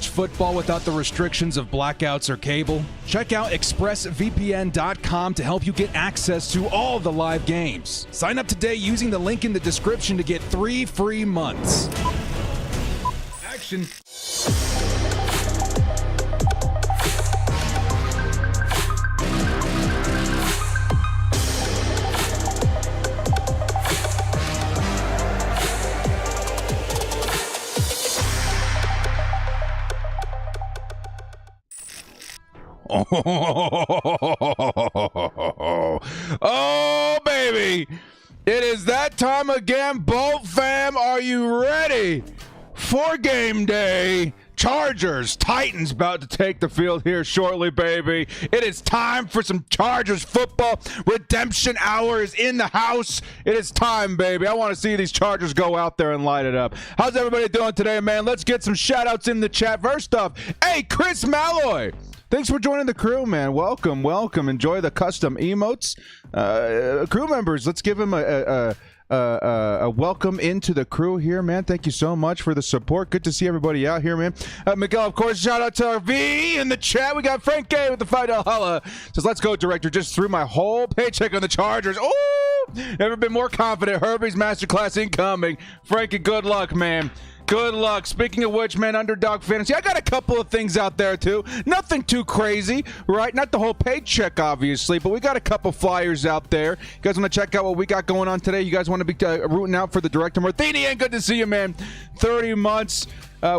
watch football without the restrictions of blackouts or cable? Check out expressvpn.com to help you get access to all the live games. Sign up today using the link in the description to get 3 free months. Action. Oh, baby. It is that time again. Bolt fam, are you ready for game day? Chargers, Titans about to take the field here shortly, baby. It is time for some Chargers football. Redemption hour is in the house. It is time, baby. I want to see these Chargers go out there and light it up. How's everybody doing today, man? Let's get some shout-outs in the chat. First off, hey, Chris Malloy. Thanks for joining the crew, man. Welcome, welcome. Enjoy the custom emotes. Crew members, let's give him a welcome into the crew here, man. Thank you so much for the support. Good to see everybody out here, man. Miguel, of course, shout out to our V in the chat. We got Frank K with the $5 holla. Says, let's go, director. Just threw my whole paycheck on the Chargers. Oh, never been more confident. Herbie's masterclass incoming. Frankie, good luck, man. Good luck. Speaking of which, man, Underdog Fantasy, I got a couple of things out there, too. Nothing too crazy, right? Not the whole paycheck, obviously, but we got a couple flyers out there. You guys want to check out what we got going on today? You guys want to be rooting out for the director, Marthinian? Good to see you, man. 30 months.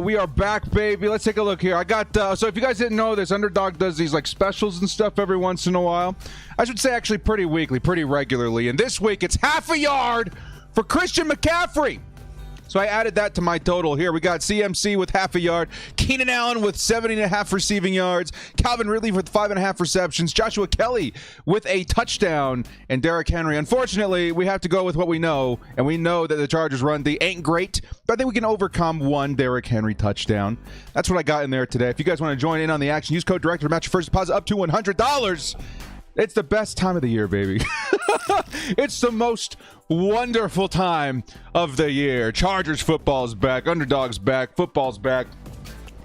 We are back, baby. Let's take a look here. I got, so if you guys didn't know this, Underdog does these, like, specials and stuff every once in a while. I should say, actually, pretty weekly, pretty regularly. And this week, it's half a yard for Christian McCaffrey. So I added that to my total here. We got CMC with half a yard, Keenan Allen with 70.5 receiving yards, Calvin Ridley with 5.5 receptions, Joshua Kelly with a touchdown, and Derrick Henry. Unfortunately, we have to go with what we know, and we know that the Chargers run D ain't great, but I think we can overcome one Derrick Henry touchdown. That's what I got in there today. If you guys want to join in on the action, use code DIRECTOR to match your first deposit up to $100. It's the best time of the year, baby. It's the most wonderful time of the year. Chargers football's back. Underdog's back. Football's back.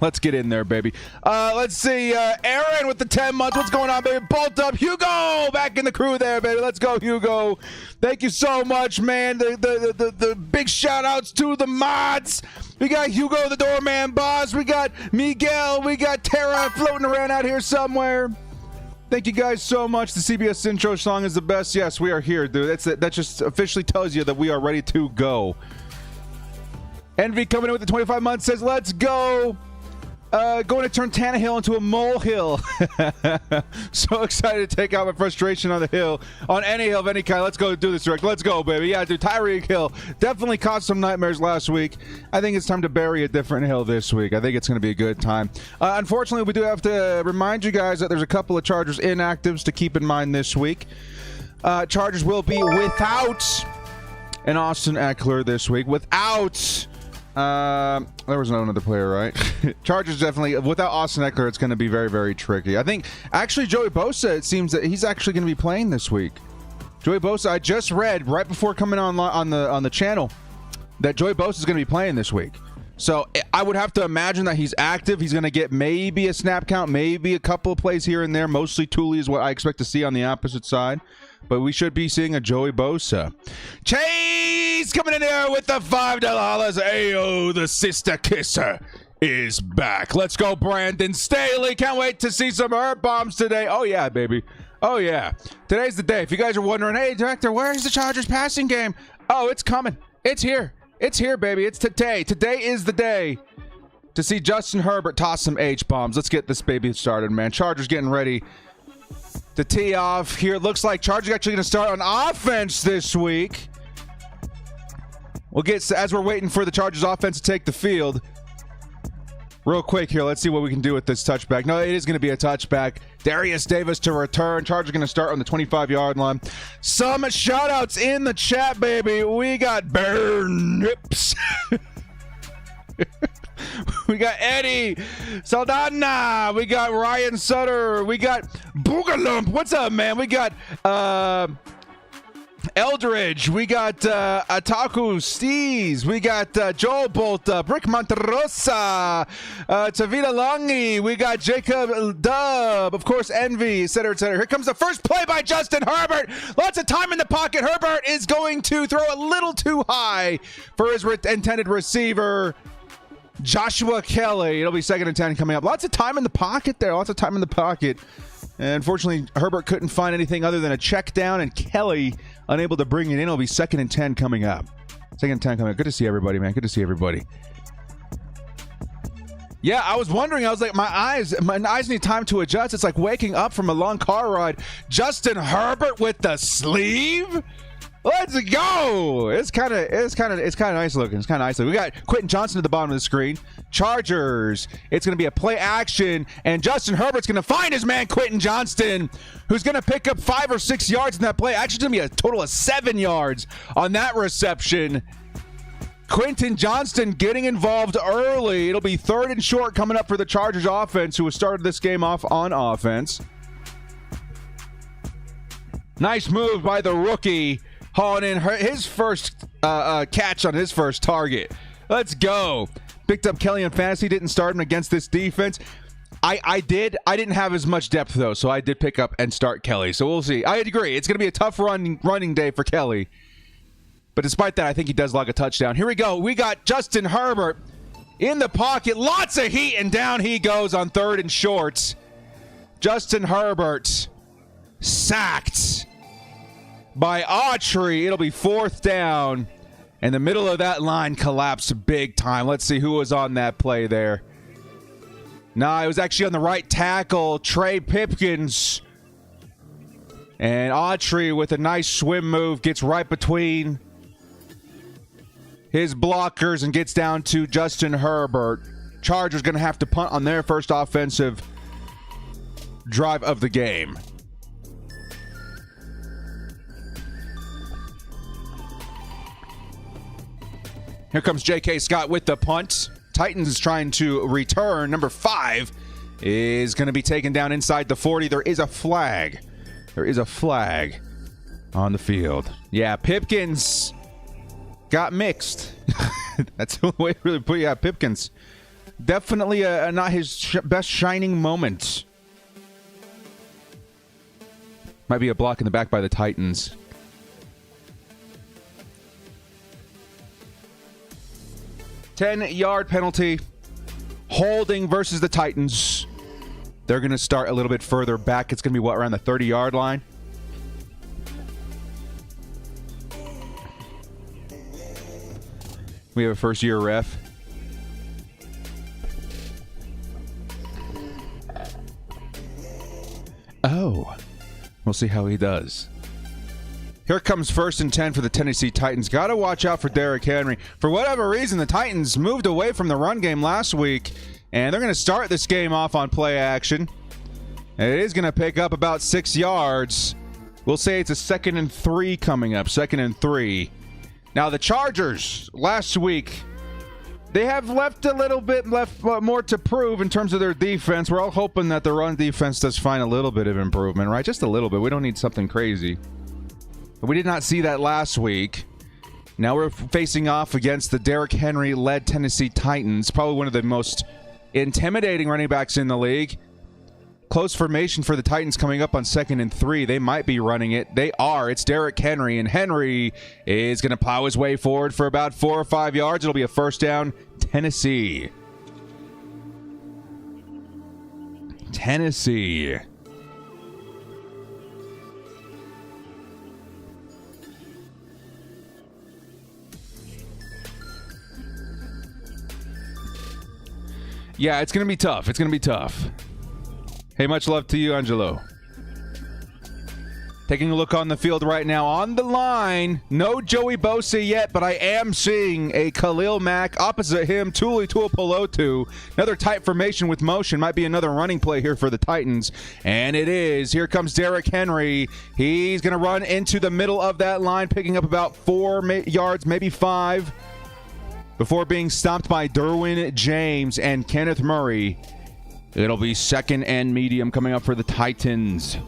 Let's get in there, baby. Let's see. Aaron with the 10 months. What's going on, baby? Bolt up. Hugo back in the crew there, baby. Let's go, Hugo. Thank you so much, man. The big shout-outs to the mods. We got Hugo the Doorman Boss. We got Miguel. We got Tara floating around out here somewhere. Thank you guys so much. The CBS intro song is the best. Yes, we are here, dude. That just officially tells you that we are ready to go. Envy coming in with the 25 months says, let's go. Going to turn Tannehill into a molehill. So excited to take out my frustration on the hill. On any hill of any kind. Let's go do this, direct. Let's go, baby. Yeah, dude. Tyreek Hill definitely caused some nightmares last week. I think it's time to bury a different hill this week. I think it's going to be a good time. Unfortunately, we do have to remind you guys that there's a couple of Chargers inactives to keep in mind this week. Chargers will be without an Austin Eckler this week. Without... there was no another player, right? Chargers definitely, without Austin Eckler, it's going to be very, very tricky. I think, actually, Joey Bosa, it seems that he's actually going to be playing this week. Joey Bosa, I just read right before coming on the channel that Joey Bosa is going to be playing this week. So I would have to imagine that he's active. He's going to get maybe a snap count, maybe a couple of plays here and there. Mostly Thule is what I expect to see on the opposite side. But we should be seeing a Joey Bosa. Chase coming in there with the $5 hollers. Ayo, the sister kisser is back. Let's go, Brandon Staley. Can't wait to see some herb bombs today. Oh, yeah, baby. Oh, yeah. Today's the day. If you guys are wondering, hey, director, where's the Chargers passing game? Oh, it's coming. It's here. It's here, baby. It's today. Today is the day to see Justin Herbert toss some H-bombs. Let's get this baby started, man. Chargers getting ready to tee off here. It looks like Chargers actually going to start on offense this week. We'll get, as we're waiting for the Chargers offense to take the field, real quick here, let's see what we can do with this touchback. No, it is going to be a touchback. Darius Davis to return. Chargers going to start on the 25-yard line. Some shout-outs in the chat, baby. We got Burnips. We got Eddie Saldana. We got Ryan Sutter. We got Boogalump. What's up, man? We got Eldridge, we got Ataku Stees, we got Joel Bolt, Brick Monterosa, Tavita Langi, we got Jacob Dub, of course, Envy, etc., etc. Here comes the first play by Justin Herbert. Lots of time in the pocket. Herbert is going to throw a little too high for his intended receiver, Joshua Kelly. It'll be 2nd and 10 coming up. Lots of time in the pocket there. Lots of time in the pocket. And unfortunately, Herbert couldn't find anything other than a check down, and Kelly unable to bring it in. It'll be 2nd and 10 coming up. 2nd and 10 coming up. Good to see everybody, man. Good to see everybody. Yeah, I was wondering. I was like, my eyes need time to adjust. It's like waking up from a long car ride. Justin Herbert with the sleeve. Let's go. It's kind of nice looking. It's kind of nice looking. We got Quentin Johnson at the bottom of the screen. Chargers. It's going to be a play action, and Justin Herbert's going to find his man Quentin Johnston, who's going to pick up 5 or 6 yards in that play. Actually, it's going to be a total of 7 yards on that reception. Quentin Johnston getting involved early. It'll be 3rd and short coming up for the Chargers offense, who has started this game off on offense. Nice move by the rookie, hauling in his first catch on his first target. Let's go. Picked up Kelly in fantasy. Didn't start him against this defense. I didn't have as much depth, though, so I did pick up and start Kelly. So we'll see. I agree. It's going to be a tough running day for Kelly. But despite that, I think he does log a touchdown. Here we go. We got Justin Herbert in the pocket. Lots of heat, and down he goes on 3rd and short. Justin Herbert sacked by Autry. It'll be 4th down, and the middle of that line collapsed big time. Let's see who was on that play there. Nah, it was actually on the right tackle, Trey Pipkins. And Autry with a nice swim move gets right between his blockers and gets down to Justin Herbert. Chargers going to have to punt on their first offensive drive of the game. Here comes J.K. Scott with the punt. Titans is trying to return. Number 5 is going to be taken down inside the 40. There is a flag. There is a flag on the field. Yeah, Pipkins got mixed. That's the way to really put it. Yeah, Pipkins. Definitely not his best shining moment. Might be a block in the back by the Titans. $10-yard penalty. Holding versus the Titans. They're going to start a little bit further back. It's going to be, around the 30-yard line? We have a first-year ref. Oh. We'll see how he does. Here comes 1st and 10 for the Tennessee Titans. Got to watch out for Derrick Henry. For whatever reason, the Titans moved away from the run game last week, and they're going to start this game off on play action. And it is going to pick up about 6 yards. We'll say it's a 2nd and 3 coming up. 2nd and 3. Now, the Chargers, last week, they have left more to prove in terms of their defense. We're all hoping that the run defense does find a little bit of improvement, right? Just a little bit. We don't need something crazy. But we did not see that last week. Now we're facing off against the Derrick Henry-led Tennessee Titans, probably one of the most intimidating running backs in the league. Close formation for the Titans coming up on 2nd and 3. They might be running it. They are. It's Derrick Henry, and Henry is going to plow his way forward for about 4 or 5 yards. It'll be a 1st down, Tennessee. Tennessee. Yeah, it's going to be tough. It's going to be tough. Hey, much love to you, Angelo. Taking a look on the field right now. On the line, no Joey Bosa yet, but I am seeing a Khalil Mack. Opposite him, Tuli Tuipulotu. Another tight formation with motion. Might be another running play here for the Titans. And it is. Here comes Derrick Henry. He's going to run into the middle of that line, picking up about 4 yards, maybe 5, before being stopped by Derwin James and Kenneth Murray. It'll be 2nd and medium coming up for the Titans.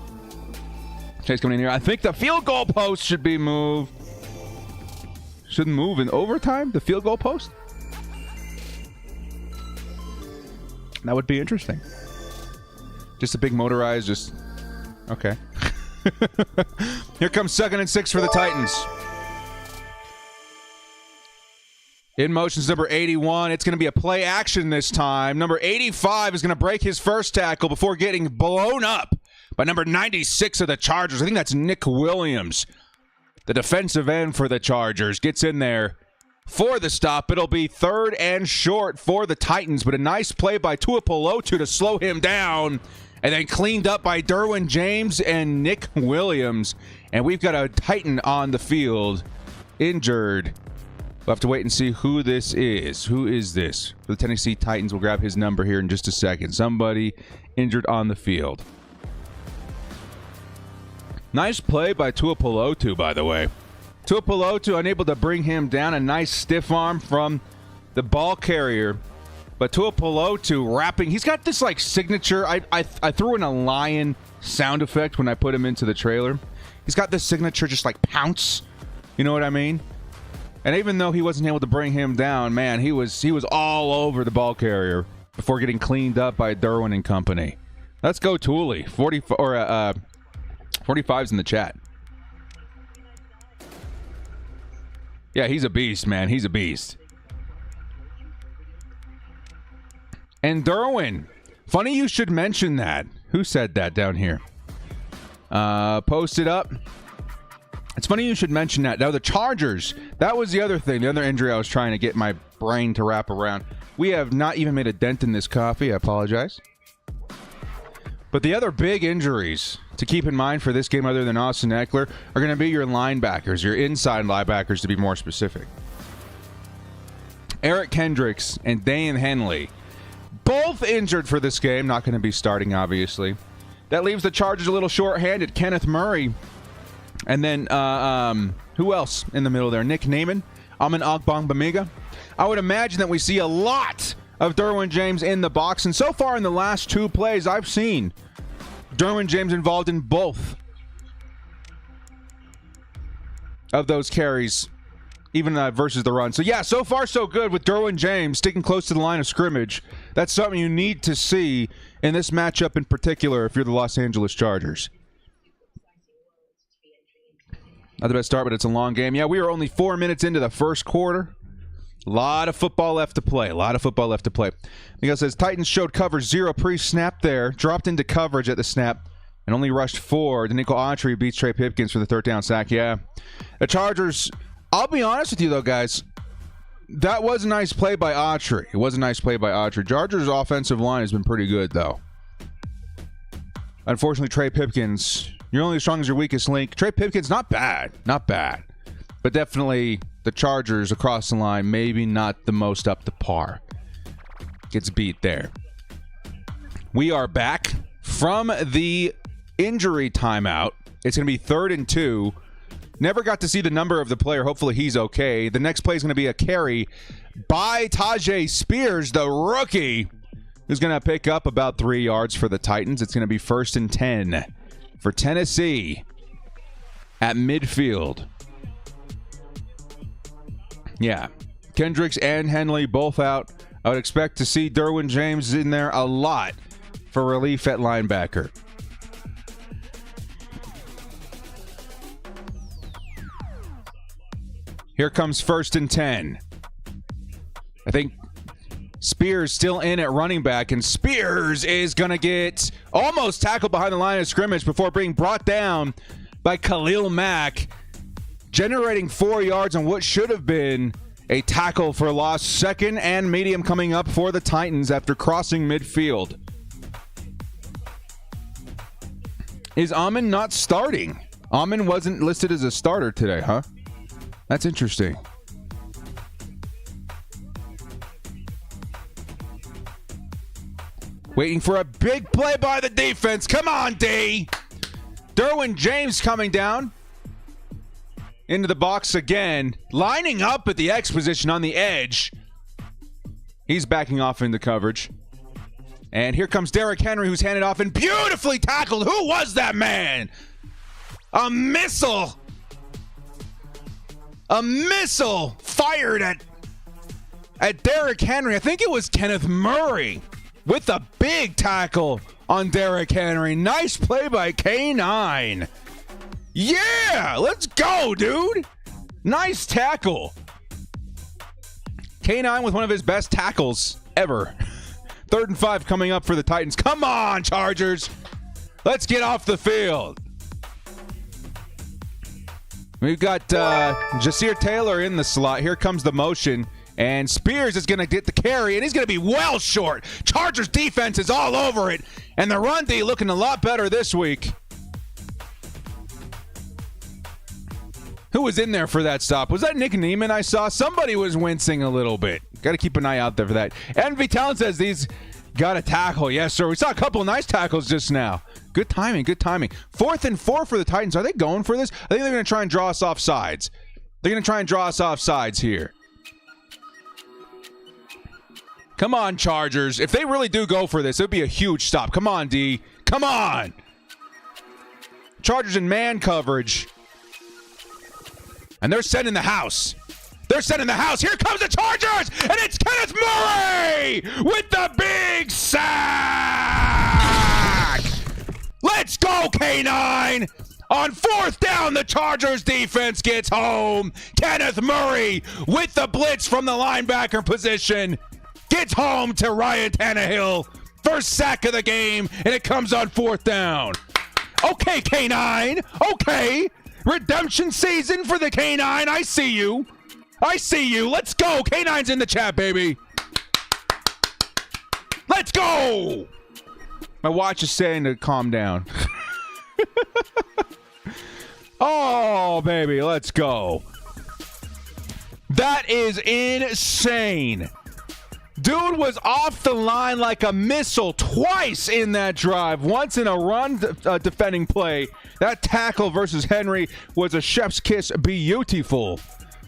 Chase coming in here. I think the field goal post should be moved. Shouldn't move in overtime, the field goal post? That would be interesting. Just a big motorized, just... Okay. Here comes 2nd and 6 for the Titans. In motion is number 81. It's going to be a play action this time. Number 85 is going to break his first tackle before getting blown up by number 96 of the Chargers. I think that's Nick Williams. The defensive end for the Chargers gets in there for the stop. It'll be 3rd and short for the Titans, but a nice play by Tuipulotu to slow him down, and then cleaned up by Derwin James and Nick Williams. And we've got a Titan on the field, injured. We'll have to wait and see who this is. Who is this? For the Tennessee Titans, we'll grab his number here in just a second. Somebody injured on the field. Nice play by Tuipulotu, by the way. Tuipulotu unable to bring him down. A nice stiff arm from the ball carrier. But Tuipulotu wrapping. He's got this like signature. I threw in a lion sound effect when I put him into the trailer. He's got this signature just like pounce. You know what I mean? And even though he wasn't able to bring him down, man, he was all over the ball carrier before getting cleaned up by Derwin and company. Let's go Tooley. 45's in the chat. Yeah, he's a beast, man. He's a beast. And Derwin. Funny you should mention that. Who said that down here? Post it up. It's funny you should mention that. Now, the Chargers, that was the other thing, the other injury I was trying to get my brain to wrap around. We have not even made a dent in this coffee. I apologize. But the other big injuries to keep in mind for this game other than Austin Eckler are going to be your linebackers, your inside linebackers to be more specific. Eric Kendricks and Derrick Henry, both injured for this game. Not going to be starting, obviously. That leaves the Chargers a little short-handed. Kenneth Murray. And then, who else in the middle there? Nick Naaman, Amin Ogbongbemiga. I would imagine that we see a lot of Derwin James in the box. And so far in the last 2 plays I've seen, Derwin James involved in both of those carries, even versus the run. So, yeah, so far so good with Derwin James sticking close to the line of scrimmage. That's something you need to see in this matchup in particular if you're the Los Angeles Chargers. Not the best start, but it's a long game. Yeah, we are only 4 minutes into the first quarter. A lot of football left to play. Miguel says, Titans showed cover 0 pre-snap there. Dropped into coverage at the snap and only rushed 4. Danico Autry beats Trey Pipkins for the 3rd down sack. Yeah. The Chargers, I'll be honest with you, though, guys. That was a nice play by Autry. Chargers' offensive line has been pretty good, though. Unfortunately, Trey Pipkins... You're only as strong as your weakest link. Trey Pipkins, not bad. But definitely the Chargers across the line, maybe not the most up to par. Gets beat there. We are back from the injury timeout. It's going to be 3rd and 2. Never got to see the number of the player. Hopefully he's okay. The next play is going to be a carry by Tyjae Spears, the rookie, who's going to pick up about 3 yards for the Titans. It's going to be 1st and 10. For Tennessee at midfield. Yeah. Kendricks and Henley both out. I would expect to see Derwin James in there a lot for relief at linebacker. Here comes 1st and 10. I think Spears still in at running back, and Spears is going to get almost tackled behind the line of scrimmage before being brought down by Khalil Mack, generating 4 yards on what should have been a tackle for loss. 2nd and medium coming up for the Titans after crossing midfield. Is Amin not starting? Amin wasn't listed as a starter today, huh? That's interesting. Waiting for a big play by the defense. Come on, D. Derwin James coming down into the box again. Lining up at the X position on the edge. He's backing off into coverage. And here comes Derrick Henry, who's handed off and beautifully tackled. Who was that man? A missile fired at Derrick Henry. I think it was Kenneth Murray with a big tackle on Derrick Henry. Nice play by K9. Yeah, let's go, dude. Nice tackle. K9 with one of his best tackles ever. 3rd and 5 coming up for the Titans. Come on, Chargers. Let's get off the field. We've got Jasir Taylor in the slot. Here comes the motion. And Spears is going to get the carry, and he's going to be well short. Chargers defense is all over it. And the run D looking a lot better this week. Who was in there for that stop? Was that Nick Neiman I saw? Somebody was wincing a little bit. Got to keep an eye out there for that. Envy Town says these got a tackle. Yes, sir. We saw a couple of nice tackles just now. Good timing, good timing. 4th and 4 for the Titans. Are they going for this? I think they're going to try and draw us off sides. They're going to try and draw us off sides here. Come on, Chargers. If they really do go for this, it would be a huge stop. Come on, D. Come on. Chargers in man coverage. And they're sending the house. They're sending the house. Here comes the Chargers. And it's Kenneth Murray with the big sack. Let's go, K9. On 4th down, the Chargers defense gets home. Kenneth Murray with the blitz from the linebacker position. Gets home to Ryan Tannehill. First sack of the game, and it comes on 4th down. Okay, K9. Okay. Redemption season for the K9. I see you. I see you. Let's go. K9's in the chat, baby. Let's go. My watch is saying to calm down. Oh, baby. Let's go. That is insane. Dude was off the line like a missile twice in that drive. Once in a run defending play. That tackle versus Henry was a chef's kiss beautiful.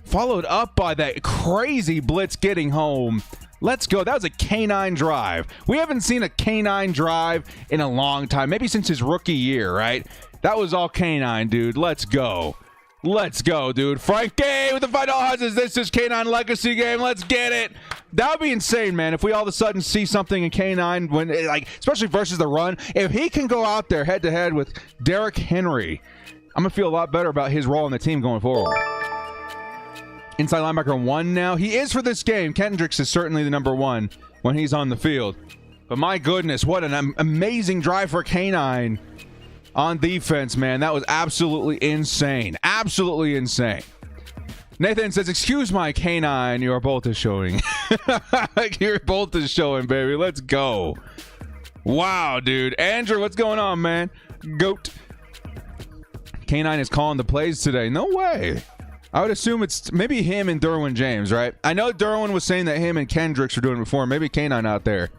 Followed up by that crazy blitz getting home. Let's go. That was a K9 drive. We haven't seen a K9 drive in a long time. Maybe since his rookie year, right? That was all K9, dude. Let's go. Let's go, dude. Frankie with the $5 This is K9 Legacy game. Let's get it. That would be insane, man. If we all of a sudden see something in K9, when like especially versus the run, if he can go out there head to head with Derrick Henry, I'm gonna feel a lot better about his role in the team going forward. Inside linebacker 1 now. He is for this game. Kendricks is certainly the number 1 when he's on the field. But my goodness, what an amazing drive for K9. On defense, man. That was absolutely insane. Absolutely insane. Nathan says, excuse my K9, your bolt is showing. Your bolt is showing, baby. Let's go. Wow, dude. Andrew, what's going on, man? Goat. K9 is calling the plays today. No way. I would assume it's maybe him and Derwin James, right? I know Derwin was saying that him and Kendricks were doing it before. Maybe K9 out there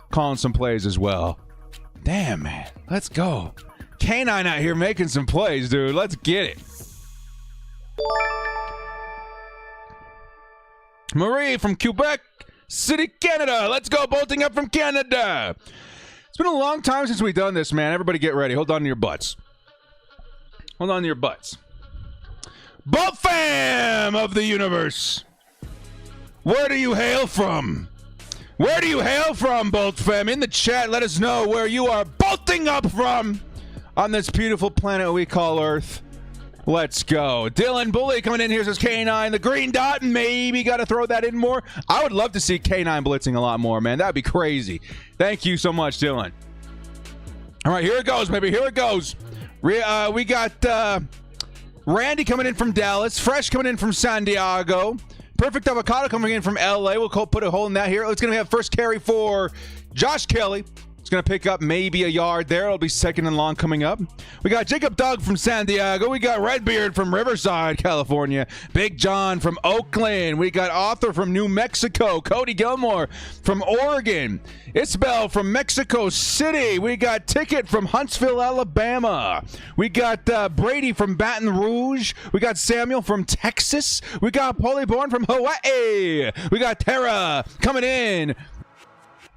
calling some plays as well. Damn, man. Let's go. K9 out here making some plays, dude. Let's get it. Marie from Quebec City, Canada. Let's go, bolting up from Canada. It's been a long time since we've done this, man. Everybody get ready. Hold on to your butts. Hold on to your butts. Bolt fam of the universe. Where do you hail from? Where do you hail from, Bolt fam? In the chat, let us know where you are bolting up from on this beautiful planet we call Earth. Let's go. Dylan Bully coming in here says K9, the green dot, maybe got to throw that in more. I would love to see K9 blitzing a lot more, man. That'd be crazy. Thank you so much, Dylan. All right, here it goes, baby. Here it goes. We got Randy coming in from Dallas. Fresh coming in from San Diego. Perfect Avocado coming in from LA. We'll put a hole in that here. It's going to have first carry for Josh Kelly. It's going to pick up maybe a yard there. It'll be 2nd and long coming up. We got Jacob Dog from San Diego. We got Redbeard from Riverside, California. Big John from Oakland. We got Arthur from New Mexico. Cody Gilmore from Oregon. Isabel from Mexico City. We got Ticket from Huntsville, Alabama. We got Brady from Baton Rouge. We got Samuel from Texas. We got Polly Bourne from Hawaii. We got Tara coming in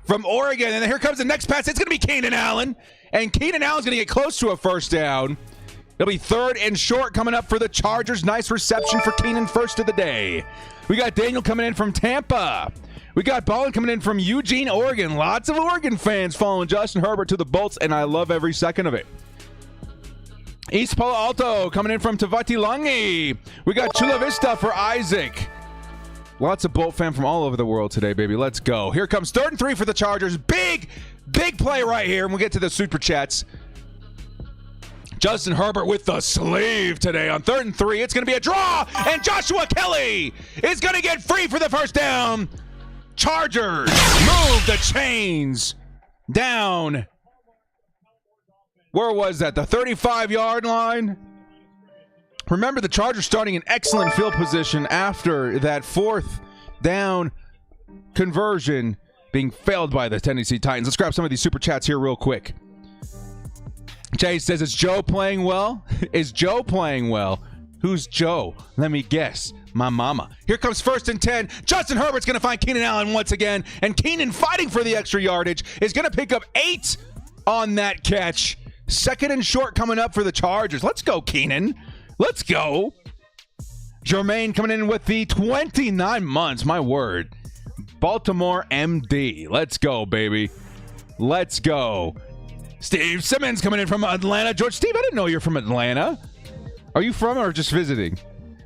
from Oregon. And here comes the next pass. It's going to be Keenan Allen. And Keenan Allen's going to get close to a first down. It'll be 3rd and short coming up for the Chargers. Nice reception for Keenan, first of the day. We got Daniel coming in from Tampa. We got Ballin coming in from Eugene, Oregon. Lots of Oregon fans following Justin Herbert to the Bolts, and I love every second of it. East Palo Alto coming in from Tavatilangi. We got Chula Vista for Isaac. Lots of Bolt fam from all over the world today, baby. Let's go. Here comes 3rd and 3 for the Chargers. Big play right here, and we'll get to the super chats. Justin Herbert with the sleeve today on 3rd and 3. It's going to be a draw, and Joshua Kelly is going to get free for the first down. Chargers move the chains down. Where was that? The 35-yard line? Remember, the Chargers starting in excellent field position after that 4th down conversion being failed by the Tennessee Titans. Let's grab some of these super chats here real quick. Jay says, is Joe playing well? Is Joe playing well? Who's Joe? Let me guess. My mama. Here comes 1st and 10. Justin Herbert's going to find Keenan Allen once again. And Keenan, fighting for the extra yardage, is going to pick up 8 on that catch. 2nd and short coming up for the Chargers. Let's go, Keenan. Let's go. Jermaine coming in with the 29 months. My word. Baltimore MD. Let's go, baby. Let's go. Steve Simmons coming in from Atlanta. George, Steve, I didn't know you're from Atlanta. Are you from or just visiting?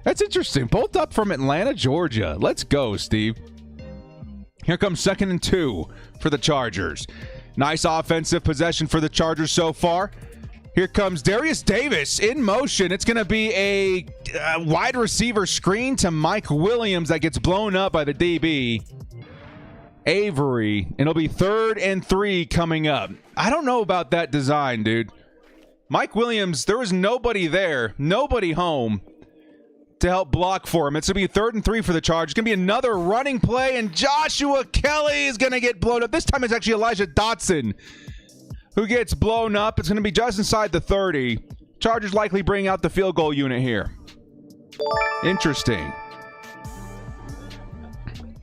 That's interesting. Both up from Atlanta, Georgia. Let's go, Steve. Here comes 2nd and 2 for the Chargers. Nice offensive possession for the Chargers so far. Here comes Darius Davis in motion. It's going to be a wide receiver screen to Mike Williams that gets blown up by the DB. Avery. And it'll be 3rd and 3 coming up. I don't know about that design, dude. Mike Williams, there was nobody there, nobody home to help block for him. It's going to be 3rd and 3 for the Chargers. It's going to be another running play, and Joshua Kelly is going to get blown up. This time it's actually Elijah Dotson who gets blown up. It's going to be just inside the 30. Chargers likely bring out the field goal unit here. Interesting.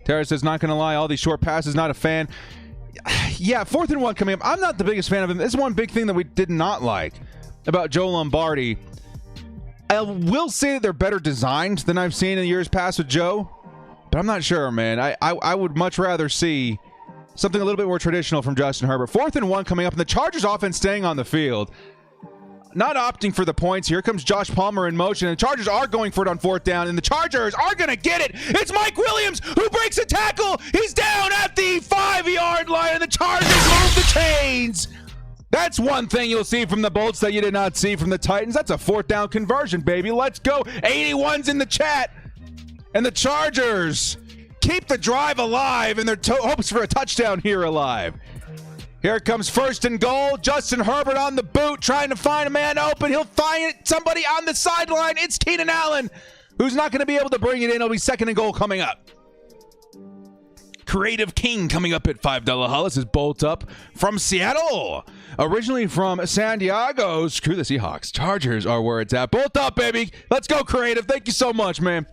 Terrace says, not going to lie, all these short passes, not a fan. Yeah, 4th and 1 coming up. I'm not the biggest fan of him. This is one big thing that we did not like about Joe Lombardi. I will say that they're better designed than I've seen in years past with Joe, but I'm not sure, man. I would much rather see something a little bit more traditional from Justin Herbert. 4th and 1 coming up, and the Chargers offense staying on the field. Not opting for the points. Here comes Josh Palmer in motion, and the Chargers are going for it on 4th down, and the Chargers are going to get it. It's Mike Williams who breaks a tackle. He's down at the 5-yard line, and the Chargers move the chains. That's one thing you'll see from the Bolts that you did not see from the Titans. That's a 4th down conversion, baby. Let's go. 81's in the chat. And the Chargers keep the drive alive and their hopes for a touchdown here alive. Here comes 1st and goal. Justin Herbert on the boot, trying to find a man open. He'll find somebody on the sideline. It's Keenan Allen, who's not going to be able to bring it in. It'll be 2nd and goal coming up. Creative King coming up at $5 Hull. This is Bolt Up from Seattle. Originally from San Diego. Screw the Seahawks. Chargers are where it's at. Bolt Up, baby. Let's go, Creative. Thank you so much, man.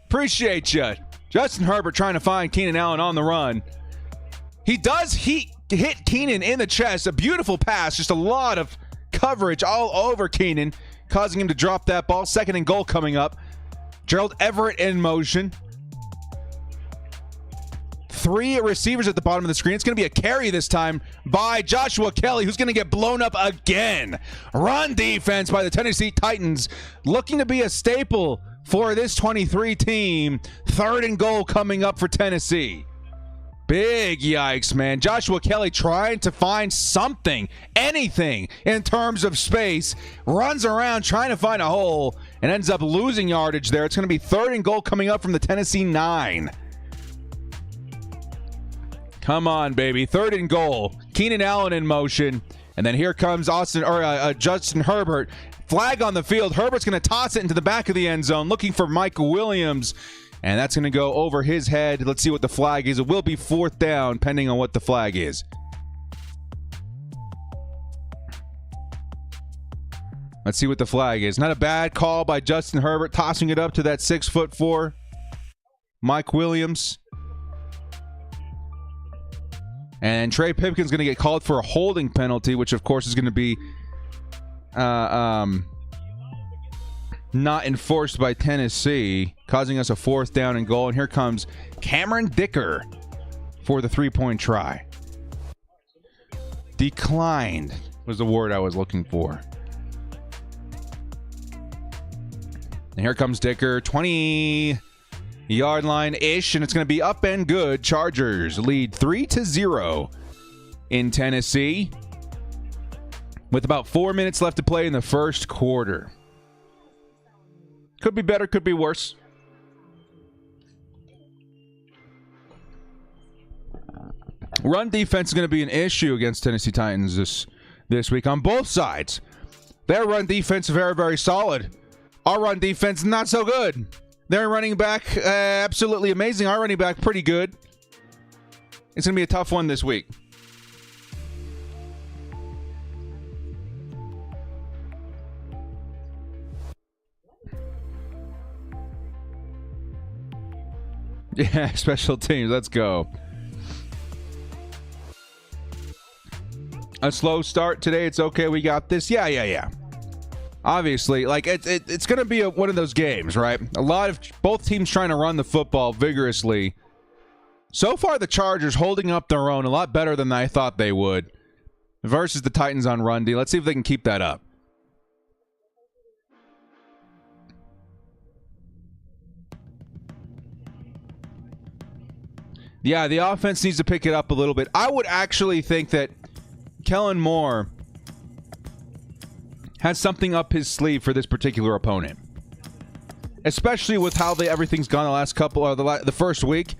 Appreciate you. Justin Herbert trying to find Keenan Allen on the run. He does hit Keenan in the chest. A beautiful pass. Just a lot of coverage all over Keenan, causing him to drop that ball. 2nd and goal coming up. Gerald Everett in motion. 3 receivers at the bottom of the screen. It's going to be a carry this time by Joshua Kelly, who's going to get blown up again. Run defense by the Tennessee Titans, looking to be a staple for this 23 team. 3rd and goal coming up for Tennessee. Big yikes, man. Joshua Kelly trying to find something, anything in terms of space. Runs around trying to find a hole and ends up losing yardage there. It's going to be 3rd and goal coming up from the Tennessee 9. Come on, baby. 3rd and goal. Keenan Allen in motion. And then here comes Justin Herbert. Flag on the field. Herbert's going to toss it into the back of the end zone, looking for Mike Williams. And that's going to go over his head. Let's see what the flag is. It will be 4th down, pending on what the flag is. Let's see what the flag is. Not a bad call by Justin Herbert, tossing it up to that 6'4" Mike Williams. And Trey Pipkin's going to get called for a holding penalty, which of course is going to be not enforced by Tennessee, causing us a 4th down and goal. And here comes Cameron Dicker for the 3-point try. Declined was the word I was looking for. And here comes Dicker, 20-yard line-ish, and it's going to be up and good. Chargers lead 3-0 in Tennessee with about 4 minutes left to play in the first quarter. Could be better, could be worse. Run defense is going to be an issue against Tennessee Titans this week on both sides. Their run defense very, very solid. Our run defense not so good. Their running back absolutely amazing. Our running back pretty good. It's going to be a tough one this week. Yeah, special teams. Let's go. A slow start today. It's okay. We got this. Yeah. Obviously, like it's going to be one of those games, right? A lot of both teams trying to run the football vigorously. So far, the Chargers holding up their own a lot better than I thought they would versus the Titans on run D. Let's see if they can keep that up. Yeah, the offense needs to pick it up a little bit. I would actually think that Kellen Moore has something up his sleeve for this particular opponent, especially with how everything's gone the last couple of the first week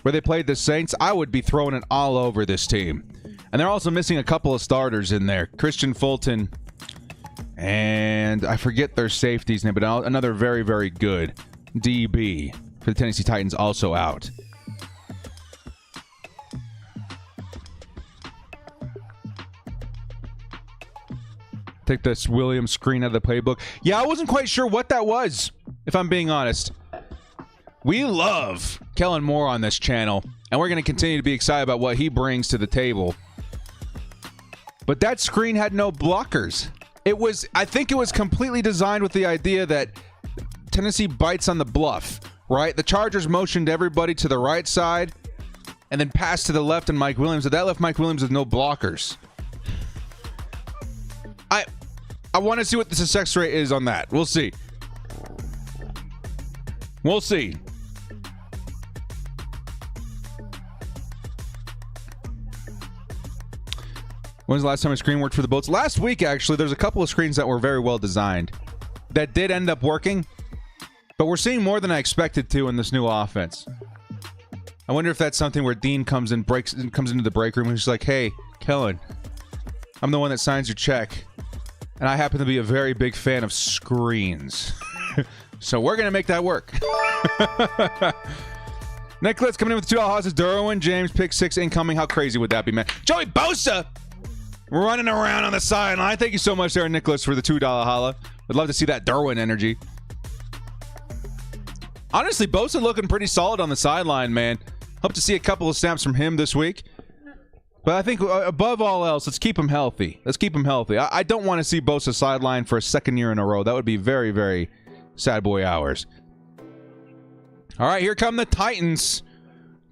where they played the Saints. I would be throwing it all over this team, and they're also missing a couple of starters in there. Christian Fulton and I forget their safety's name, but another very, very good DB for the Tennessee Titans also out. Take this Williams screen out of the playbook. Yeah, I wasn't quite sure what that was, if I'm being honest. We love Kellen Moore on this channel, and we're going to continue to be excited about what he brings to the table. But that screen had no blockers. I think it was completely designed with the idea that Tennessee bites on the bluff, right? The Chargers motioned everybody to the right side and then passed to the left and Mike Williams. That left Mike Williams with no blockers. I want to see what the success rate is on that. We'll see. We'll see. When's the last time a screen worked for the Bolts? Last week, actually. There's a couple of screens that were very well designed that did end up working, but we're seeing more than I expected to in this new offense. I wonder if that's something where Dean comes into the break room and he's like, "Hey, Kellen, I'm the one that signs your check. And I happen to be a very big fan of screens. So we're going to make that work." Nicholas coming in with $2 houses. Derwin James, pick 6 incoming. How crazy would that be, man? Joey Bosa running around on the sideline. Thank you so much there, Nicholas, for the $2 holla. I'd love to see that Derwin energy. Honestly, Bosa looking pretty solid on the sideline, man. Hope to see a couple of snaps from him this week. But I think above all else, let's keep him healthy. I don't want to see Bosa sideline for a second year in a row. That would be very, very sad boy hours. All right, here come the Titans.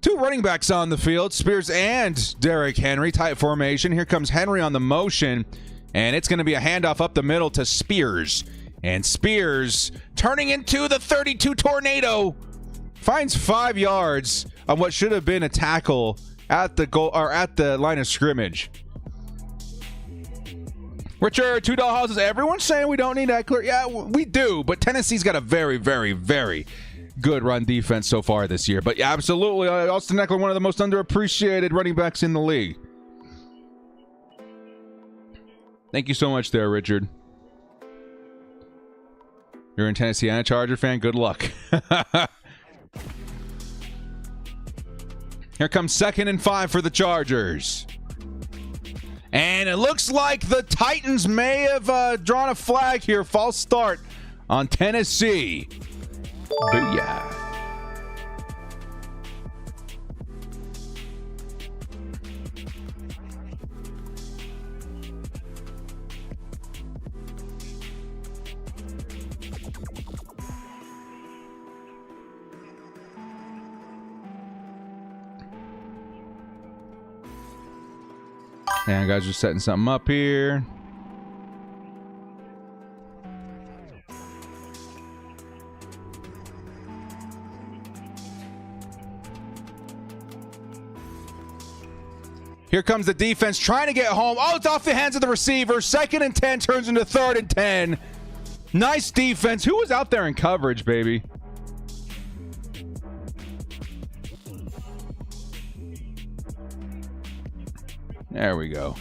2 running backs on the field, Spears and Derrick Henry. Tight formation. Here comes Henry on the motion, and it's going to be a handoff up the middle to Spears. And Spears, turning into the 32 tornado, finds 5 yards on what should have been a tackle at the goal or at the line of scrimmage. Richard, $2 houses. Everyone's saying we don't need Eckler. Yeah, we do, but Tennessee's got a very, very, very good run defense so far this year. But yeah, absolutely, Austin Eckler, one of the most underappreciated running backs in the league. Thank you so much there, Richard. You're in Tennessee and a Charger fan. Good luck. Here comes 2nd and 5 for the Chargers. And it looks like the Titans may have drawn a flag here. False start on Tennessee. Booyah. And guys are setting something up here. Here comes the defense trying to get home. Oh, it's off the hands of the receiver. 2nd and 10 turns into 3rd and 10. Nice defense. Who was out there in coverage, baby? There we go.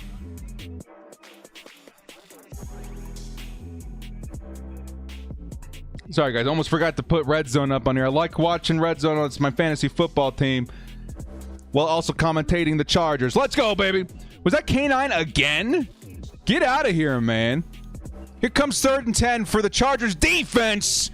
Sorry, guys. Almost forgot to put Red Zone up on here. I like watching Red Zone. It's my fantasy football team. While also commentating the Chargers. Let's go, baby. Was that K9 again? Get out of here, man. Here comes 3rd and 10 for the Chargers defense.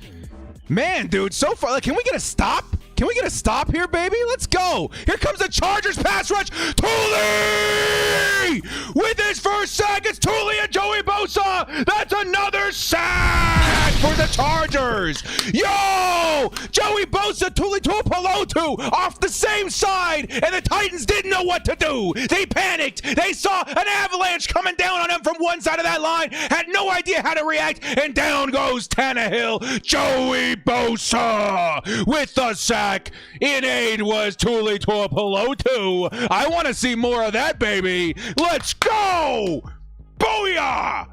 Man, dude, so far. Like, can we get a stop? Can we get a stop here, baby? Let's go. Here comes the Chargers pass rush. Tooley! With his first sack, it's Tooley and Joey Bosa. That's another sack for the Chargers. Yo! Joey Bosa, Tooley Tuipulotu off the same side, and the Titans didn't know what to do. They panicked. They saw an avalanche coming down on them from one side of that line, had no idea how to react, and down goes Tannehill. Joey Bosa with the sack. In aid was Tooley Tuipulotu. I want to see more of that, baby. Let's go! Booyah!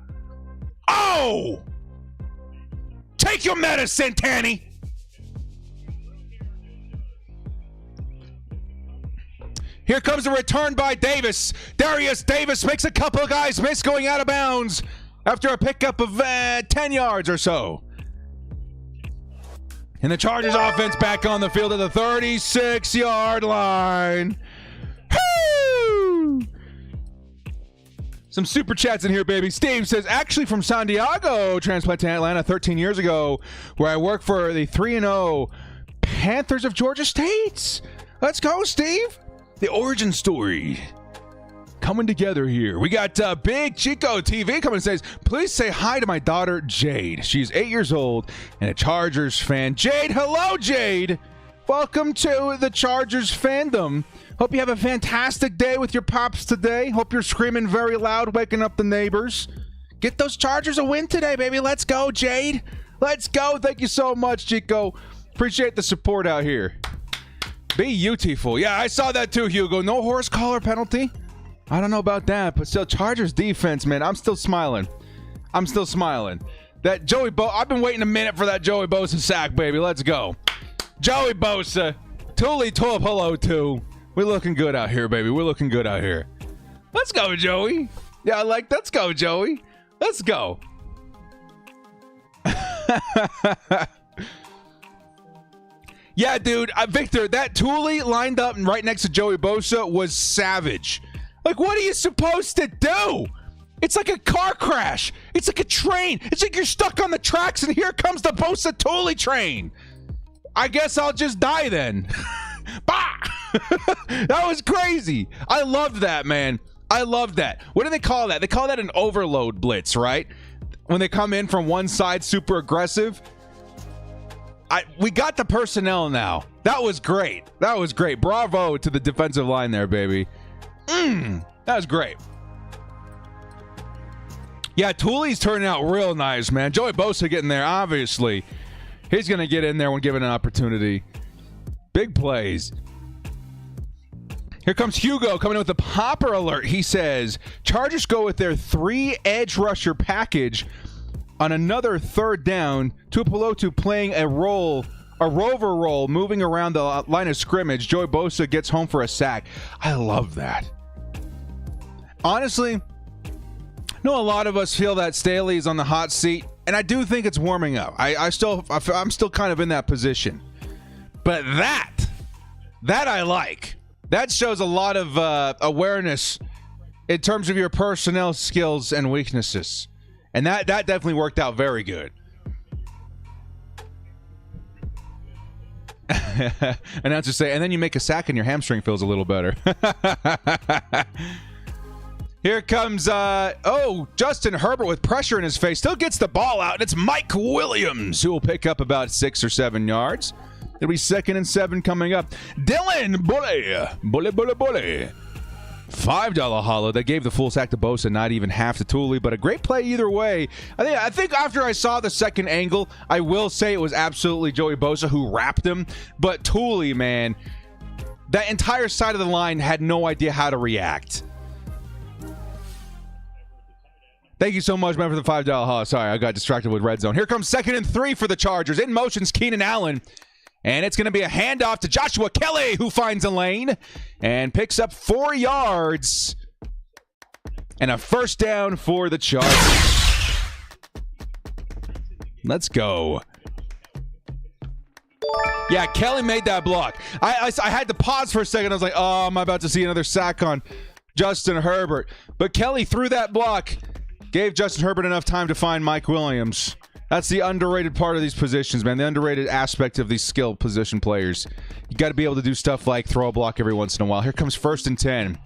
Oh! Take your medicine, Tanny. Here comes the return by Davis. Darius Davis makes a couple of guys miss going out of bounds after a pickup of 10 yards or so. And the Chargers offense back on the field at the 36-yard line. Woo! Some super chats in here, baby. Steve says, actually from San Diego, transplant to Atlanta 13 years ago, where I work for the 3-0 Panthers of Georgia State. Let's go, Steve. The origin story coming together here. We got Big Chico TV coming and says, please say hi to my daughter, Jade. She's 8 years old and a Chargers fan. Jade, hello, Jade. Welcome to the Chargers fandom. Hope you have a fantastic day with your pops today. Hope you're screaming very loud, waking up the neighbors. Get those Chargers a win today, baby. Let's go, Jade. Let's go. Thank you so much, Chico. Appreciate the support out here. Be beautiful. Yeah, I saw that too, Hugo. No horse collar penalty. I don't know about that, but still, Chargers defense, man. I'm still smiling. I'm still smiling. That Joey Bosa, I've been waiting a minute for that Joey Bosa sack, baby. Let's go. Joey Bosa, Tooley Tuipulotu. We're looking good out here, baby. We're looking good out here. Let's go, Joey. Yeah, let's go, Joey. Let's go. Yeah, dude. Victor, that Tooley lined up right next to Joey Bosa was savage. Like, what are you supposed to do? It's like a car crash. It's like a train. It's like you're stuck on the tracks, and here comes the Bosa Tooley train. I guess I'll just die then. Bah! That was crazy. I loved that, man. I loved that. What do they call that? They call that an overload blitz, right? When they come in from one side super aggressive. We got the personnel now. That was great. That was great. Bravo to the defensive line there, baby. That was great. Yeah, Tooley's turning out real nice, man. Joey Bosa getting there, obviously. He's going to get in there when given an opportunity. Big plays. Here comes Hugo coming in with a popper alert. He says, Chargers go with their 3 edge rusher package on another 3rd down. Tuipulotu playing a rover role, moving around the line of scrimmage. Joey Bosa gets home for a sack. I love that. Honestly, I know a lot of us feel that Staley's on the hot seat, and I do think it's warming up. I'm still kind of in that position. But that I like. That shows a lot of awareness in terms of your personnel skills and weaknesses. And that definitely worked out very good. Announcers say, and then you make a sack and your hamstring feels a little better. Here comes, Justin Herbert with pressure in his face. Still gets the ball out, and it's Mike Williams who will pick up about 6 or 7 yards. It'll be 2nd and 7 coming up. Dylan Bully. $5 hollow that gave the full sack to Bosa, not even half to Tooley, but a great play either way. I think after I saw the second angle, I will say it was absolutely Joey Bosa who wrapped him, but Tooley, man, that entire side of the line had no idea how to react. Thank you so much, man, for the $5 hollow. Sorry, I got distracted with red zone. Here comes 2nd and 3 for the Chargers. In motion's Keenan Allen. And it's going to be a handoff to Joshua Kelly, who finds a lane and picks up 4 yards. And a first down for the Chargers. Let's go. Yeah, Kelly made that block. I had to pause for a second. I was like, oh, I'm about to see another sack on Justin Herbert. But Kelly threw that block, gave Justin Herbert enough time to find Mike Williams. That's the underrated part of these positions, man. The underrated aspect of these skill position players. You got to be able to do stuff like throw a block every once in a while. Here comes 1st and 10.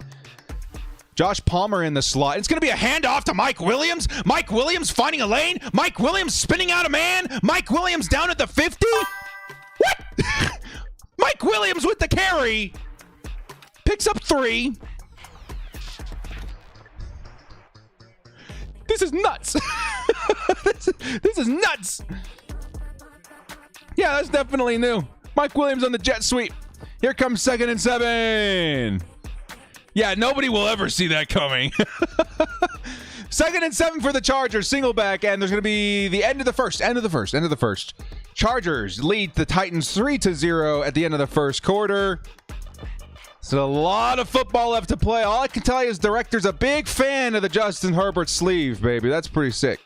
Josh Palmer in the slot. It's going to be a handoff to Mike Williams. Mike Williams finding a lane. Mike Williams spinning out a man. Mike Williams down at the 50. What? Mike Williams with the carry. Picks up 3. This is nuts. This is nuts. Yeah, that's definitely new. Mike Williams on the jet sweep. Here comes 2nd and 7. Yeah, nobody will ever see that coming. 2nd and 7 for the Chargers. Single back, and there's going to be the end of the first. End of the first. Chargers lead the Titans 3-0 at the end of the first quarter. So a lot of football left to play. All I can tell you is director's a big fan of the Justin Herbert sleeve, baby. That's pretty sick.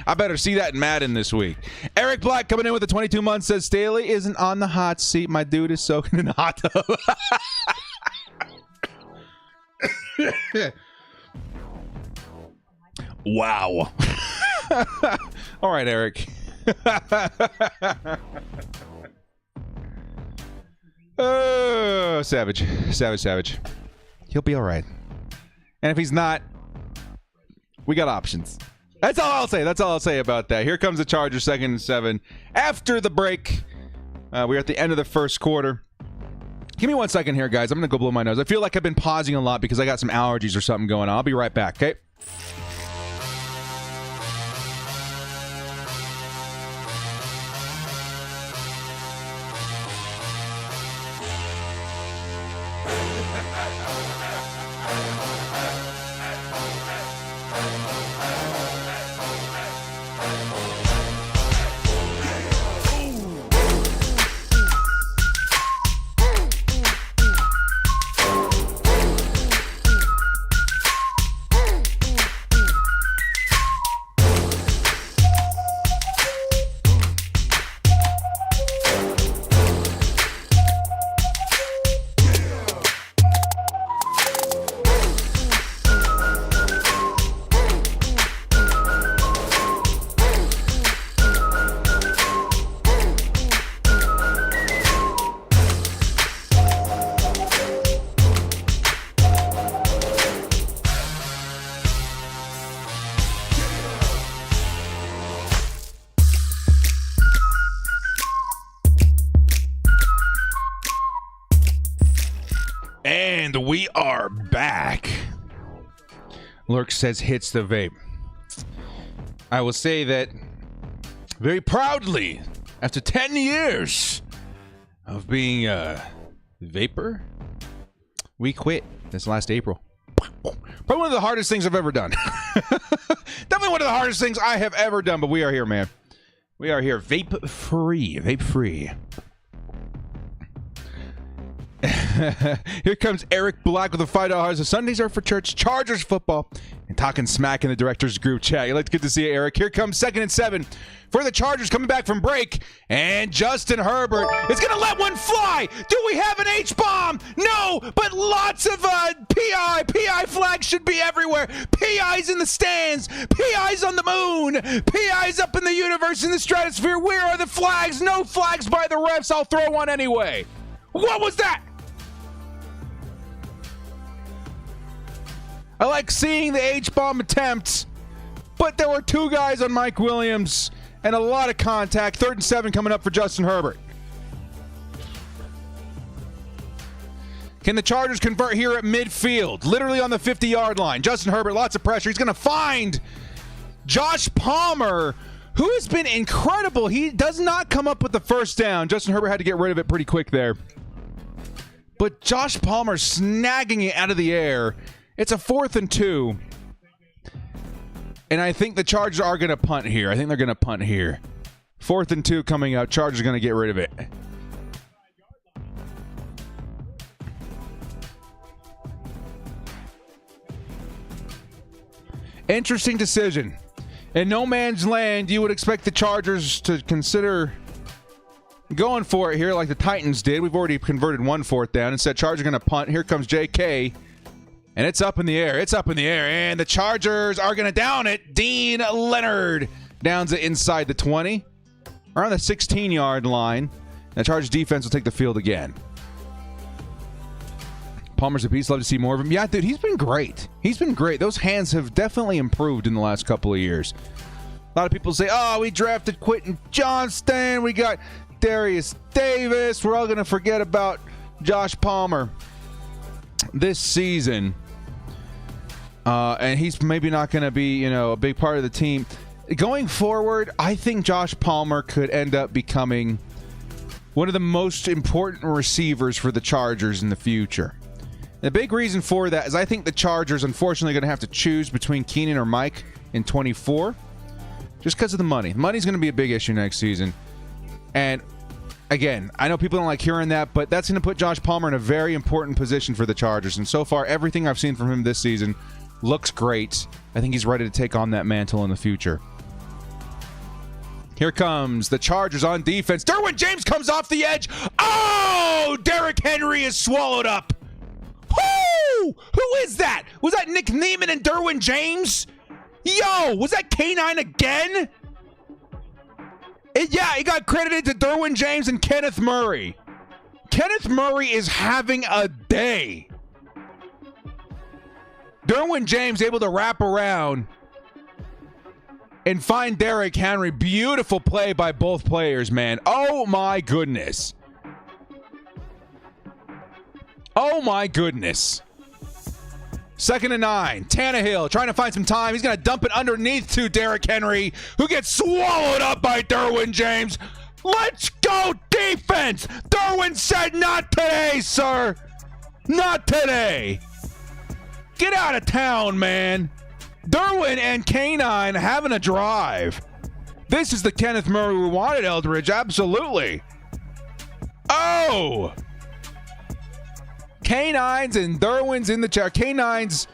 I better see that in Madden this week. Eric Black coming in with the 22 months says Staley isn't on the hot seat. My dude is soaking in the hot tub. Wow. All right, Eric. Oh, savage. He'll be all right. And if he's not, we got options. That's all I'll say about that. Here comes the Chargers, 2nd and 7. After the break, we're at the end of the first quarter. Give me 1 second here, guys. I'm going to go blow my nose. I feel like I've been pausing a lot because I got some allergies or something going on. I'll be right back, okay? And we are back. Lurk says hits the vape. I will say that very proudly, after 10 years of being a vapor, we quit this last April. Probably one of the hardest things I've ever done. Definitely one of the hardest things I have ever done, but we are here, man. We are here. Vape free. Vape free. Here comes Eric Black with a $5. The Sundays are for church, Chargers football, and talking smack in the director's group chat. It's good to see you, Eric. Here comes 2nd and 7 for the Chargers coming back from break, and Justin Herbert is going to let one fly. Do we have an H-bomb? No, but lots of PI. PI flags should be everywhere. PI's in the stands. PI's on the moon. PI's up in the universe, in the stratosphere. Where are the flags? No flags by the refs. I'll throw one anyway. What was that? I like seeing the H-bomb attempts, but there were 2 guys on Mike Williams and a lot of contact. 3rd and 7 coming up for Justin Herbert. Can the Chargers convert here at midfield? Literally on the 50-yard line. Justin Herbert, lots of pressure. He's going to find Josh Palmer, who has been incredible. He does not come up with the first down. Justin Herbert had to get rid of it pretty quick there. But Josh Palmer snagging it out of the air. It's a 4th and 2. And I think the Chargers are going to punt here. 4th and 2 coming up. Chargers are going to get rid of it. Interesting decision. In no man's land, you would expect the Chargers to consider going for it here like the Titans did. We've already converted 1 4th down. Instead, Chargers are going to punt. Here comes JK. And it's up in the air. And the Chargers are going to down it. Dean Leonard downs it inside the 20. Around the 16-yard line. The Chargers defense will take the field again. Palmer's a beast. Love to see more of him. Yeah, dude, he's been great. Those hands have definitely improved in the last couple of years. A lot of people say, oh, we drafted Quentin Johnston. We got Darius Davis. We're all going to forget about Josh Palmer this season. And he's maybe not going to be, a big part of the team. Going forward, I think Josh Palmer could end up becoming one of the most important receivers for the Chargers in the future. The big reason for that is I think the Chargers, unfortunately, are going to have to choose between Keenan or Mike in 24 just because of the money. Money's going to be a big issue next season. And, again, I know people don't like hearing that, but that's going to put Josh Palmer in a very important position for the Chargers. And so far, everything I've seen from him this season looks great. I think he's ready to take on that mantle in the future. Here comes the Chargers on defense. Derwin James comes off the edge. Oh! Derrick Henry is swallowed up. Who is that? Was that Nick Neiman and Derwin James? Yo, was that K9 again? It got credited to Derwin James and Kenneth Murray. Kenneth Murray is having a day. Derwin James able to wrap around and find Derrick Henry. Beautiful play by both players, man. Oh, my goodness. Oh, my goodness. 2nd and 9. Tannehill trying to find some time. He's going to dump it underneath to Derrick Henry, who gets swallowed up by Derwin James. Let's go, defense. Derwin said, not today, sir. Not today. Get out of town, man. Derwin and K9 having a drive. This is the Kenneth Murray we wanted, Eldridge. Absolutely. Oh! K9s and Derwin's in the chat. K9s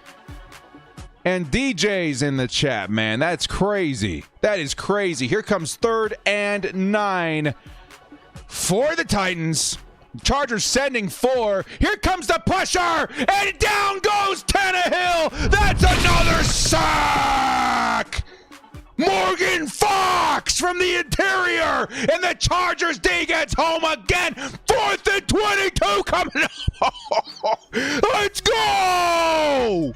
and DJ's in the chat, man. That's crazy. That is crazy. Here comes 3rd and 9 for the Titans. Chargers sending 4. Here comes the pressure, and down goes Tannehill. That's another sack. Morgan Fox from the interior, and the Chargers D gets home again. 4th and 22 coming up. Let's go.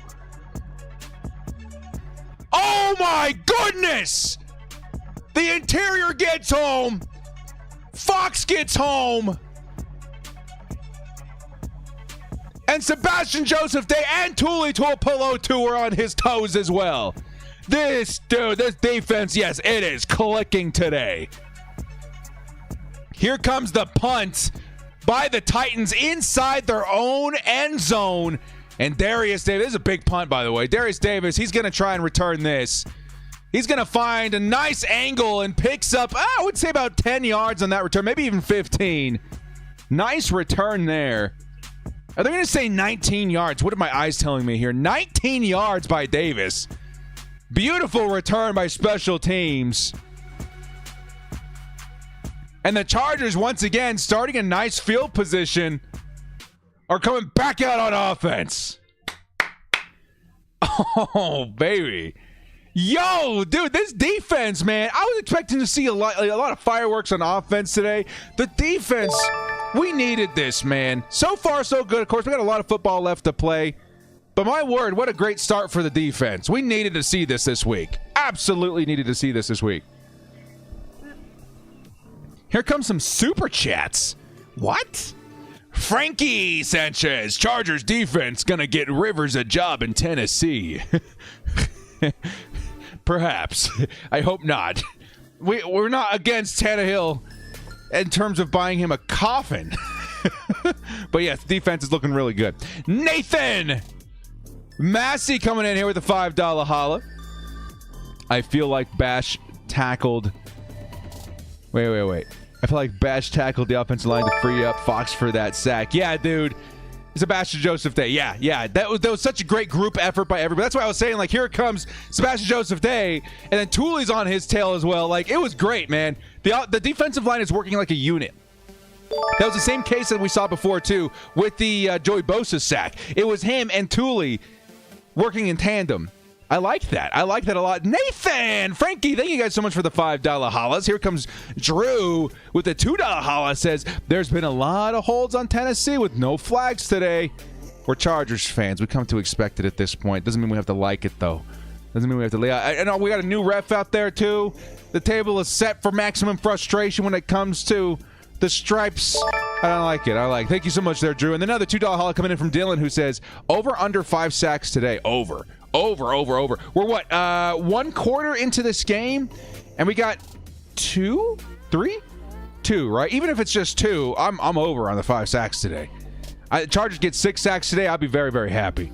Oh my goodness. The interior gets home. Fox gets home. And Sebastian Joseph Day and Tuli Tuipulotu are on his toes as well. This defense, yes, it is clicking today. Here comes the punt by the Titans inside their own end zone. And Darius Davis, this is a big punt, by the way. Darius Davis, he's going to try and return this. He's going to find a nice angle and picks up, I would say about 10 yards on that return, maybe even 15. Nice return there. Are they going to say 19 yards? What are my eyes telling me here? 19 yards by Davis. Beautiful return by special teams. And the Chargers, once again, starting a nice field position, are coming back out on offense. Oh, baby. Yo, dude, this defense, man. I was expecting to see a lot of fireworks on offense today. The defense, we needed this, man. So far, so good. Of course, we got a lot of football left to play. But my word, what a great start for the defense. We needed to see this week. Absolutely needed to see this week. Here comes some super chats. What? Frankie Sanchez, Chargers defense gonna get Rivers a job in Tennessee. Perhaps. I hope not. We're not against Tannehill in terms of buying him a coffin. But yes, defense is looking really good. Nathan Massey coming in here with a $5 holla. I feel like Bash tackled. Wait. I feel like Bash tackled the offensive line to free up Fox for that sack. Yeah, dude. Sebastian Joseph Day. Yeah. That was such a great group effort by everybody. That's why I was saying, like, here comes Sebastian Joseph Day, and then Tooley's on his tail as well. Like, it was great, man. The defensive line is working like a unit. That was the same case that we saw before, too, with the Joey Bosa sack. It was him and Tooley working in tandem. I like that. I like that a lot. Nathan! Frankie, thank you guys so much for the $5 hollas. Here comes Drew with the $2 holla. Says, there's been a lot of holds on Tennessee with no flags today. We're Chargers fans. We come to expect it at this point. Doesn't mean we have to like it, though. Doesn't mean we have to. I know we got a new ref out there, too. The table is set for maximum frustration when it comes to the stripes. I don't like it. Thank you so much there, Drew. And another $2 holla coming in from Dylan, who says, over under 5 sacks today. Over. We're what? 1 quarter into this game, and we got 2, right? Even if it's just 2, I'm over on the 5 sacks today. Chargers get 6 sacks today. I'll be very, very happy.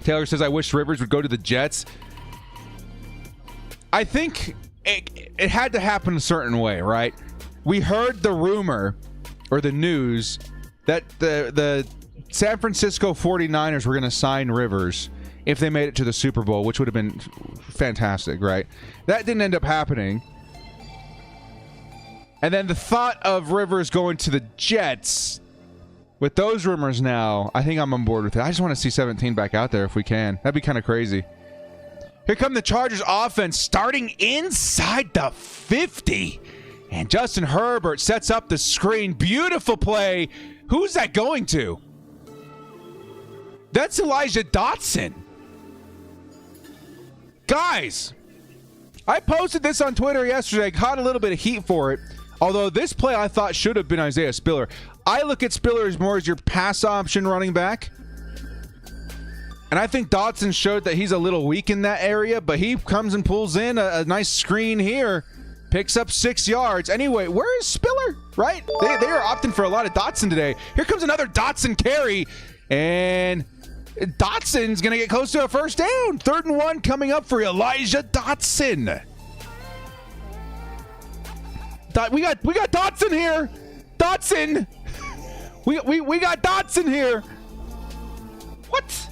Taylor says, I wish Rivers would go to the Jets. I think it had to happen a certain way, right? We heard the rumor or the news that the San Francisco 49ers were going to sign Rivers if they made it to the Super Bowl, which would have been fantastic, right? That didn't end up happening. And then the thought of Rivers going to the Jets, with those rumors now, I think I'm on board with it. I just want to see 17 back out there if we can. That'd be kind of crazy. Here come the Chargers offense starting inside the 50. And Justin Herbert sets up the screen. Beautiful play. Who's that going to? That's Elijah Dotson. Guys, I posted this on Twitter yesterday. Caught a little bit of heat for it. Although this play I thought should have been Isaiah Spiller. I look at Spiller as more as your pass option running back. And I think Dotson showed that he's a little weak in that area. But he comes and pulls in a nice screen here. Picks up 6 yards. Anyway, where is Spiller? Right? They are opting for a lot of Dotson today. Here comes another Dotson carry. And Dotson's going to get close to a first down. 3rd and 1 coming up for Elijah Dotson. We got Dotson here. Dotson. We got Dotson here. What?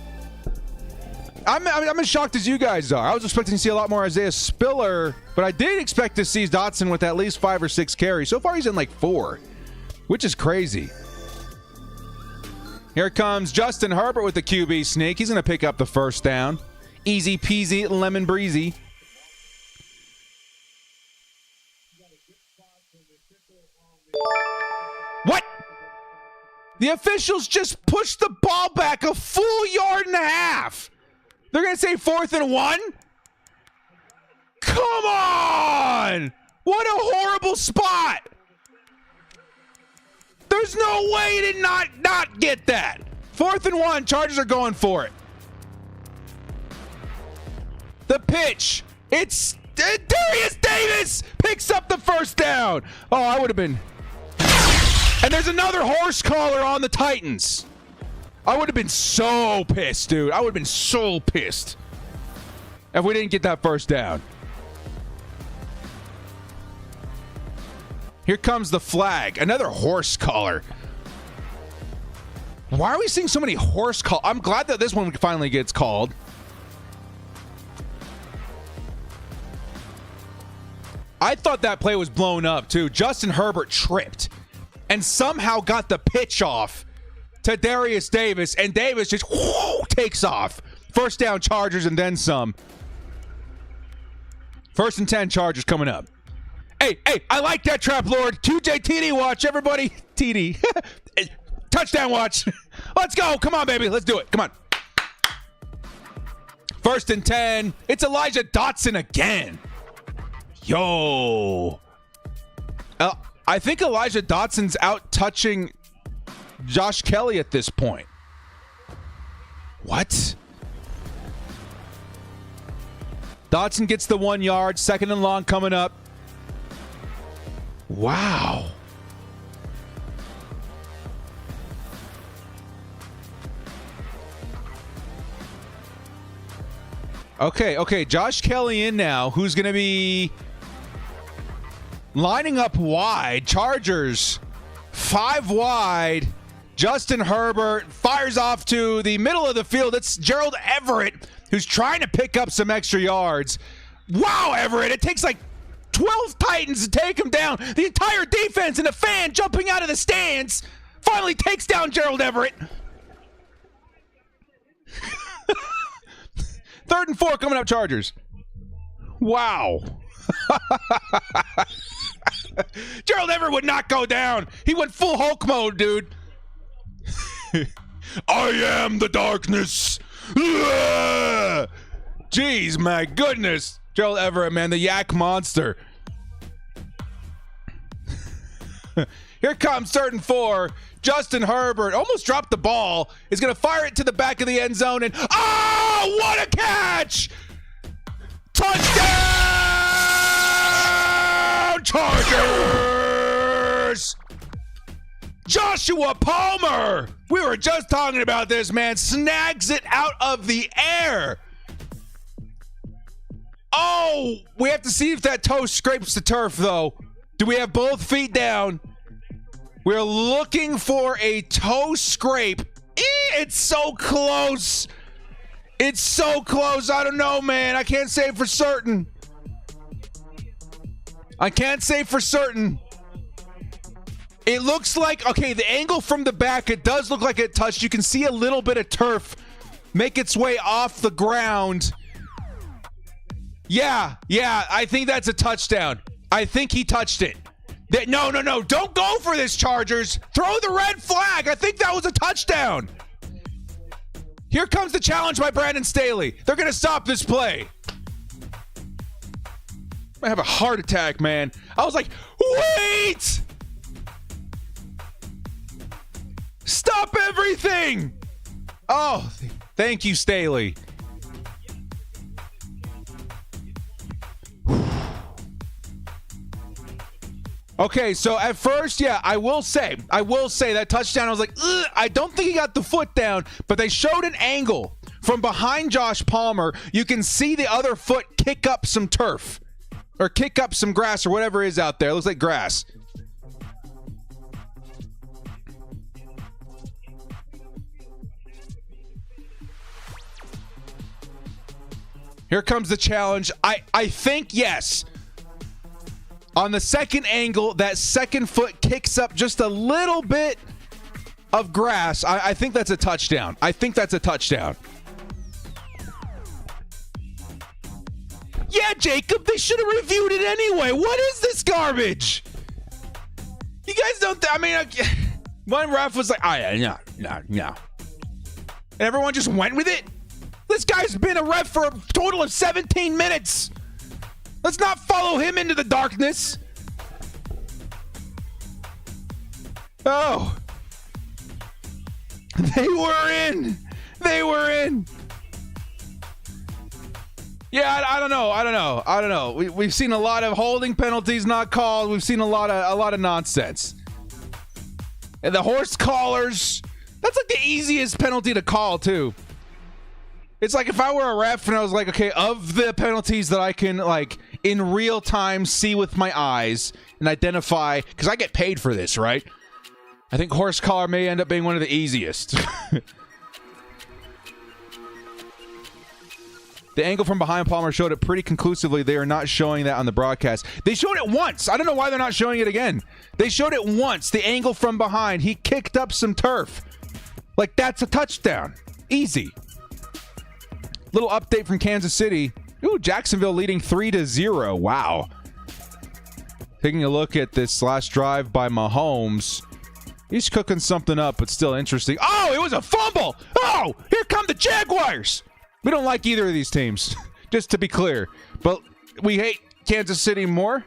I'm as shocked as you guys are. I was expecting to see a lot more Isaiah Spiller, but I did expect to see Dotson with at least 5 or 6 carries. So far, he's in like 4, which is crazy. Here comes Justin Herbert with the QB sneak. He's going to pick up the first down. Easy peasy, lemon breezy. What? The officials just pushed the ball back a full 1.5 yards. They're going to say 4th and 1? Come on! What a horrible spot! There's no way to not get that. 4th and 1, Chargers are going for it. The pitch. It's Darius Davis picks up the first down. Oh, I would have been. And there's another horse collar on the Titans. I would have been so pissed, dude. I would have been so pissed if we didn't get that first down. Here comes the flag. Another horse collar. Why are we seeing so many horse calls? I'm glad that this one finally gets called. I thought that play was blown up, too. Justin Herbert tripped and somehow got the pitch off to Darius Davis, and Davis just takes off. First down, Chargers, and then some. 1st and 10, Chargers coming up. Hey, I like that trap, Lord. QJ TD watch, everybody. TD. Touchdown watch. Let's go. Come on, baby. Let's do it. Come on. 1st and 10. It's Elijah Dotson again. Yo. I think Elijah Dotson's out touching Josh Kelly at this point. What? Dotson gets the 1 yard. 2nd and long coming up. Wow. Okay. Josh Kelly in now. Who's going to be lining up wide? Chargers 5 wide. Justin Herbert fires off to the middle of the field. It's Gerald Everett who's trying to pick up some extra yards. Wow, Everett. It takes like 12 Titans to take him down. The entire defense and a fan jumping out of the stands finally takes down Gerald Everett. 3rd and 4 coming up, Chargers. Wow. Gerald Everett would not go down. He went full Hulk mode, dude. I am the darkness. Jeez, my goodness. Gerald Everett, man, the yak monster. Here comes 3rd and 4. Justin Herbert almost dropped the ball. Is going to fire it to the back of the end zone. And, oh, what a catch! Touchdown! Chargers! Joshua Palmer! We were just talking about this, man. Snags it out of the air. Oh, we have to see if that toe scrapes the turf, though. Do we have both feet down? We're looking for a toe scrape. It's so close. It's so close. I don't know, man. I can't say for certain. It looks like, okay, the angle from the back, it does look like it touched. You can see a little bit of turf make its way off the ground. Yeah, I think that's a touchdown. I think he touched it. No, don't go for this, Chargers. Throw the red flag. I think that was a touchdown. Here comes the challenge by Brandon Staley. They're going to stop this play. I have a heart attack, man. I was like, wait! Stop everything! Oh, thank you, Staley. Okay, so at first, yeah, I will say that touchdown, I was like, ugh, I don't think he got the foot down, but they showed an angle from behind Josh Palmer. You can see the other foot kick up some turf or kick up some grass or whatever is out there. It looks like grass. Here comes the challenge. I think, yes. On the second angle, that second foot kicks up just a little bit of grass. I think that's a touchdown. Yeah, Jacob, they should have reviewed it anyway. What is this garbage? You guys don't... one ref was like, no. And everyone just went with it? This guy's been a ref for a total of 17 minutes. Let's not follow him into the darkness. Oh. They were in. Yeah, I don't know. We've seen a lot of holding penalties not called. We've seen a lot of nonsense. And the horse collars, that's like the easiest penalty to call too. It's like if I were a ref and I was like, okay, of the penalties that I can like in real time see with my eyes and identify, because I get paid for this, right? I think horse collar may end up being one of the easiest. The angle from behind Palmer showed it pretty conclusively. They are not showing that on the broadcast. They showed it once. I don't know why they're not showing it again. They showed it once. The angle from behind. He kicked up some turf. Like, that's a touchdown. Easy. Little update from Kansas City. Ooh, Jacksonville leading 3-0. Wow. Taking a look at this last drive by Mahomes. He's cooking something up, but still interesting. Oh, it was a fumble. Oh, here come the Jaguars. We don't like either of these teams, just to be clear. But we hate Kansas City more.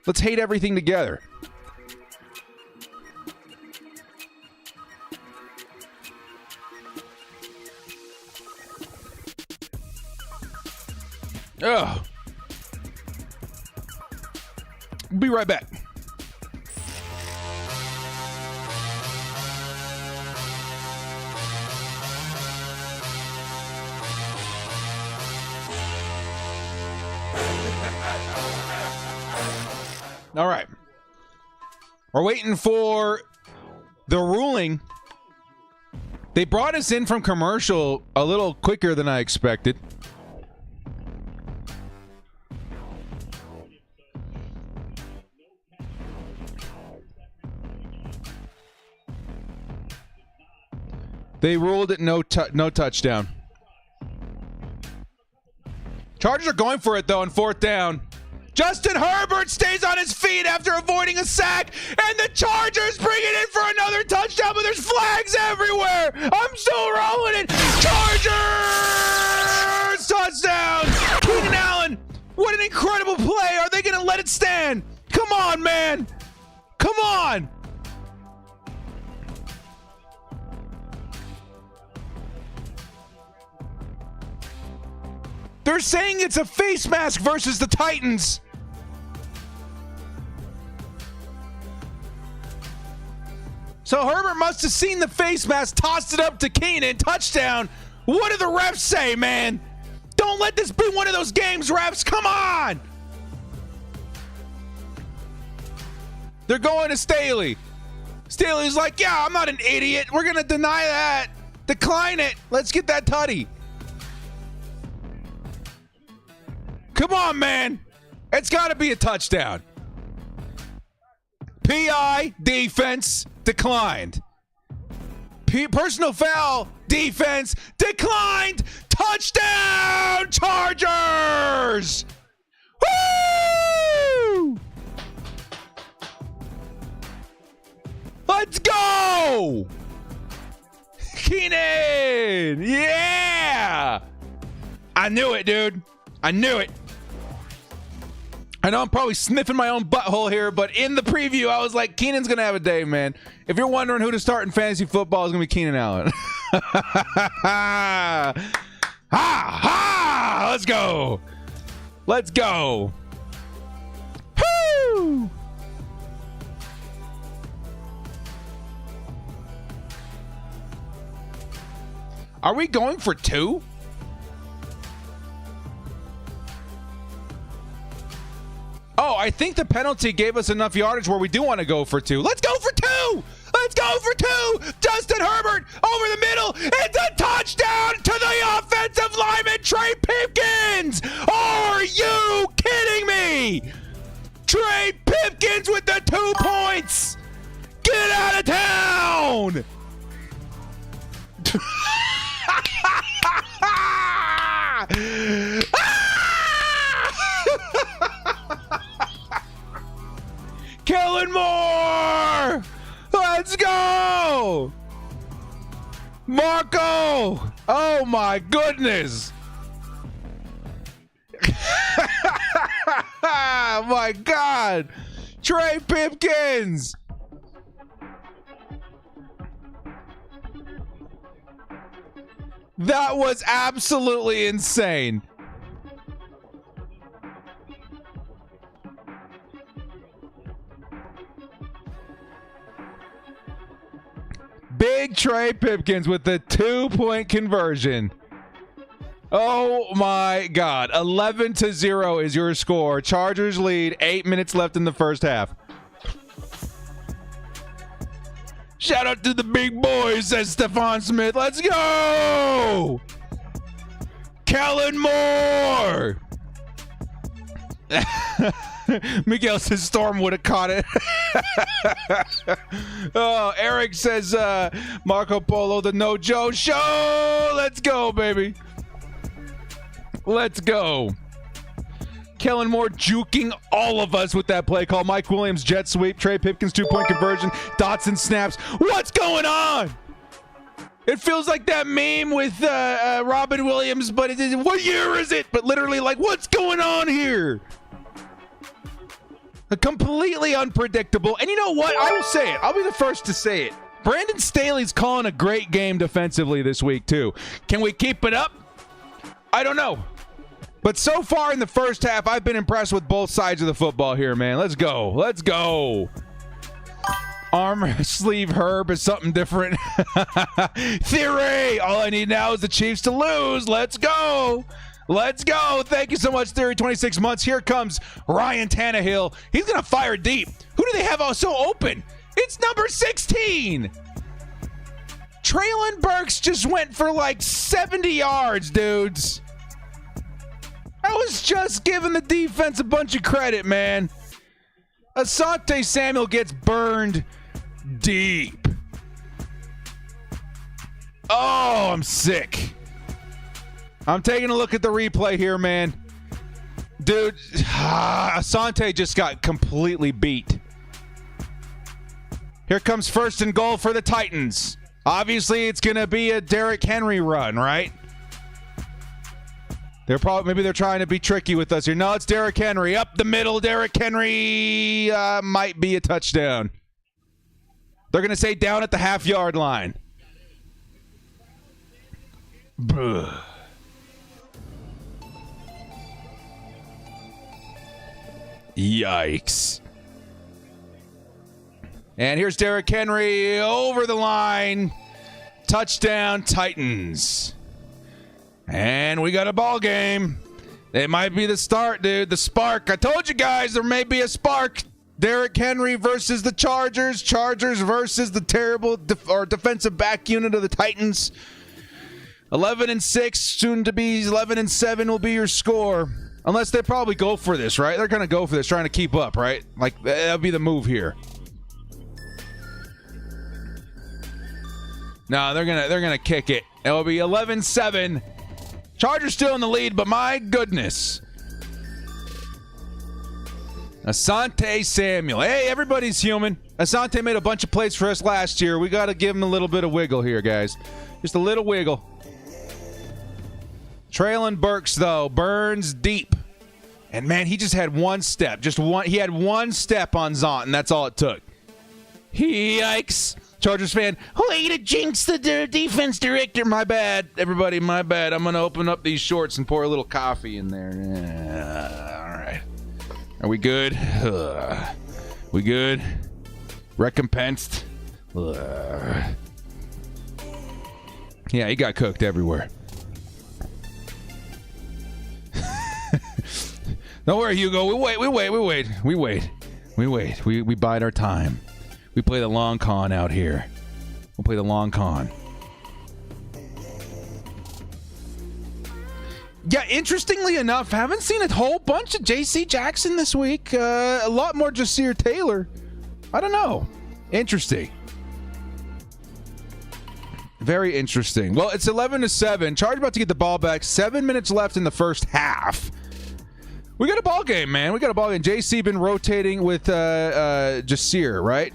Let's hate everything together. Ugh. Be right back. All right. We're waiting for the ruling. They brought us in from commercial a little quicker than I expected. They ruled it no touchdown. Chargers are going for it, though, on 4th down. Justin Herbert stays on his feet after avoiding a sack, and the Chargers bring it in for another touchdown, but there's flags everywhere. I'm still rolling it. Chargers! Touchdown! Keenan Allen, what an incredible play. Are they going to let it stand? Come on, man. Come on. They're saying it's a face mask versus the Titans. So Herbert must have seen the face mask, tossed it up to Keenan, touchdown. What do the refs say, man? Don't let this be one of those games, refs. Come on. They're going to Staley. Staley's like, yeah, I'm not an idiot. We're going to deny that. Decline it. Let's get that tutty. Come on, man. It's got to be a touchdown. PI, defense, declined. Personal foul, defense, declined. Touchdown, Chargers! Woo! Let's go! Keenan! Yeah! I knew it, dude. I knew it. I know I'm probably sniffing my own butthole here, but in the preview, I was like, Keenan's going to have a day, man. If you're wondering who to start in fantasy football, it's going to be Keenan Allen. Ha! Ha! Let's go. Let's go. Woo! Are we going for 2? Oh, I think the penalty gave us enough yardage where we do want to go for 2. Let's go for 2! Let's go for 2! Justin Herbert over the middle. It's a touchdown to the offensive lineman, Trey Pipkins! Are you kidding me? Trey Pipkins with the 2 points! Get out of town! Kellen Moore! Let's go! Marco! Oh my goodness! My God! Trey Pipkins! That was absolutely insane. Big Trey Pipkins with the 2-point conversion. Oh my God. 11-0 is your score. Chargers lead. 8 minutes left in the first half. Shout out to the big boys, says Stephon Smith. Let's go! Kellen Moore! Miguel says Storm would have caught it. Oh, Eric says Marco Polo, the No Joe Show. Let's go, baby. Let's go. Kellen Moore juking all of us with that play call. Mike Williams jet sweep. Trey Pipkins 2-point conversion. Dotson snaps. What's going on? It feels like that meme with Robin Williams, but what year is it? But literally, like, what's going on here? Completely unpredictable. And you know what? I will say it. I'll be the first to say it. Brandon Staley's calling a great game defensively this week, too. Can we keep it up? I don't know. But so far in the first half, I've been impressed with both sides of the football here, man. Let's go. Let's go. Arm sleeve Herb is something different. Theory. All I need now is the Chiefs to lose. Let's go. Let's go. Thank you so much, Theory. 26 months. Here comes Ryan Tannehill. He's going to fire deep. Who do they have so open? It's number 16. Traylon Burks just went for like 70 yards, dudes. I was just giving the defense a bunch of credit, man. Asante Samuel gets burned deep. Oh, I'm sick. I'm taking a look at the replay here, man. Dude, Asante just got completely beat. Here comes first and goal for the Titans. Obviously, it's going to be a Derrick Henry run, right? Maybe they're trying to be tricky with us here. No, it's Derrick Henry. Up the middle, Derrick Henry might be a touchdown. They're going to say down at the half-yard line. Bruh. Yikes. And here's Derrick Henry over the line. Touchdown, Titans. And we got a ball game. It might be the start, dude. The spark. I told you guys there may be a spark. Derrick Henry versus the Chargers. Chargers versus the terrible defensive back unit of the Titans. 11-6, soon to be 11-7 will be your score. Unless they probably go for this, right? They're going to go for this, trying to keep up, right? Like, that'll be the move here. No, they're gonna kick it. It'll be 11-7. Chargers still in the lead, but my goodness. Asante Samuel. Hey, everybody's human. Asante made a bunch of plays for us last year. We got to give him a little bit of wiggle here, guys. Just a little wiggle. Traylon Burks, though, burns deep. And, man, he just had one step. He had one step on Zont, and that's all it took. Yikes. Chargers fan, way to jinx the defense director. My bad, everybody, my bad. I'm going to open up these shorts and pour a little coffee in there. All right. Are we good? We good? Recompensed? Yeah, he got cooked everywhere. Don't worry, Hugo. We wait. We bide our time. We play the long con out here. We'll play the long con. Yeah, interestingly enough, haven't seen a whole bunch of J.C. Jackson this week. A lot more Jasir Taylor. I don't know. Interesting. Very interesting. Well, it's 11-7. Chargers about to get the ball back. 7 minutes left in the first half. We got a ball game, man. We got a ball game. JC been rotating with Jasir, right?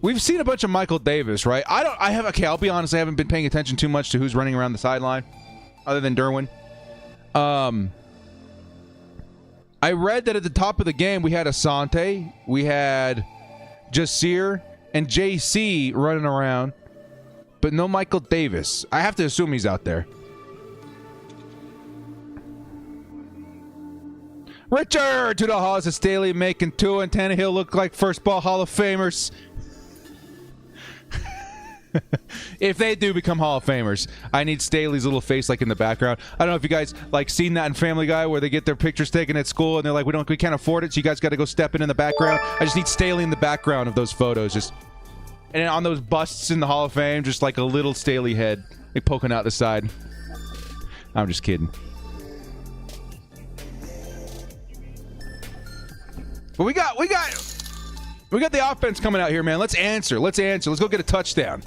We've seen a bunch of Michael Davis, right? I'll be honest, I haven't been paying attention too much to who's running around the sideline other than Derwin. I read that at the top of the game we had Asante, we had Jasir and JC running around, but no Michael Davis. I have to assume he's out there. Richard to the Halls of Staley making Tua and Tannehill look like first ball Hall of Famers. If they do become Hall of Famers, I need Staley's little face like in the background. I don't know if you guys like seen that in Family Guy where they get their pictures taken at school and they're like, we can't afford it, so you guys got to go step in the background. I just need Staley in the background of those photos, just and on those busts in the Hall of Fame, just like a little Staley head like poking out the side. I'm just kidding. But we got the offense coming out here, man. Let's answer. Let's go get a touchdown.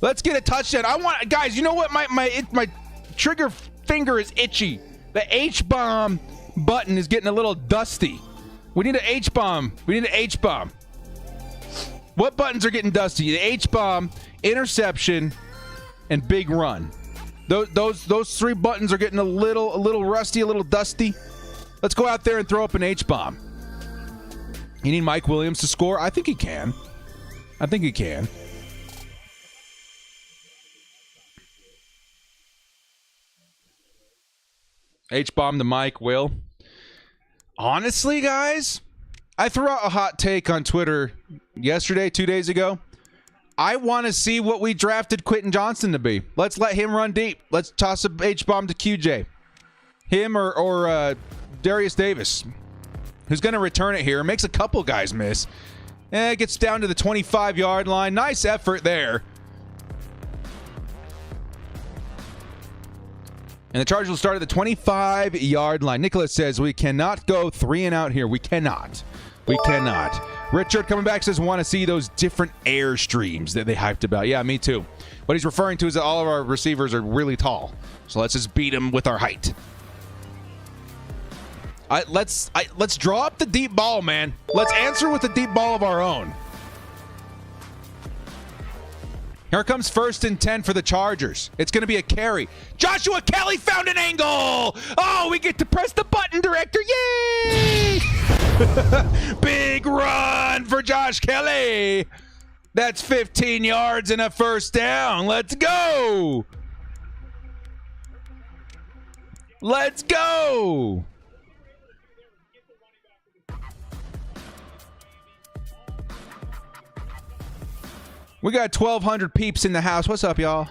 Let's get a touchdown. I want, guys, you know what? My trigger finger is itchy. The H-bomb button is getting a little dusty. We need an H-bomb. What buttons are getting dusty? The H-bomb, interception, and big run. Those three buttons are getting a little rusty, a little dusty. Let's go out there and throw up an H-bomb. You need Mike Williams to score? I think he can. H-bomb to Mike, Will. Honestly, guys, I threw out a hot take on Twitter yesterday, 2 days ago. I want to see what we drafted Quentin Johnston to be. Let's let him run deep. Let's toss a H-bomb to QJ. Him or Darius Davis, who's going to return it here. Makes a couple guys miss. It gets down to the 25-yard line. Nice effort there. And the Chargers will start at the 25-yard line. Nicholas says, we cannot go 3 and out here. We cannot. We cannot. Richard coming back says, want to see those different air streams that they hyped about. Yeah, me too. What he's referring to is that all of our receivers are really tall. So let's just beat them with our height. Let's draw up the deep ball, man. Let's answer with a deep ball of our own. Here comes 1st and 10 for the Chargers. It's going to be a carry. Joshua Kelly found an angle. Oh, we get to press the button, director. Yay! Big run for Josh Kelly. That's 15 yards and a first down. Let's go. Let's go. We got 1,200 peeps in the house. What's up, y'all?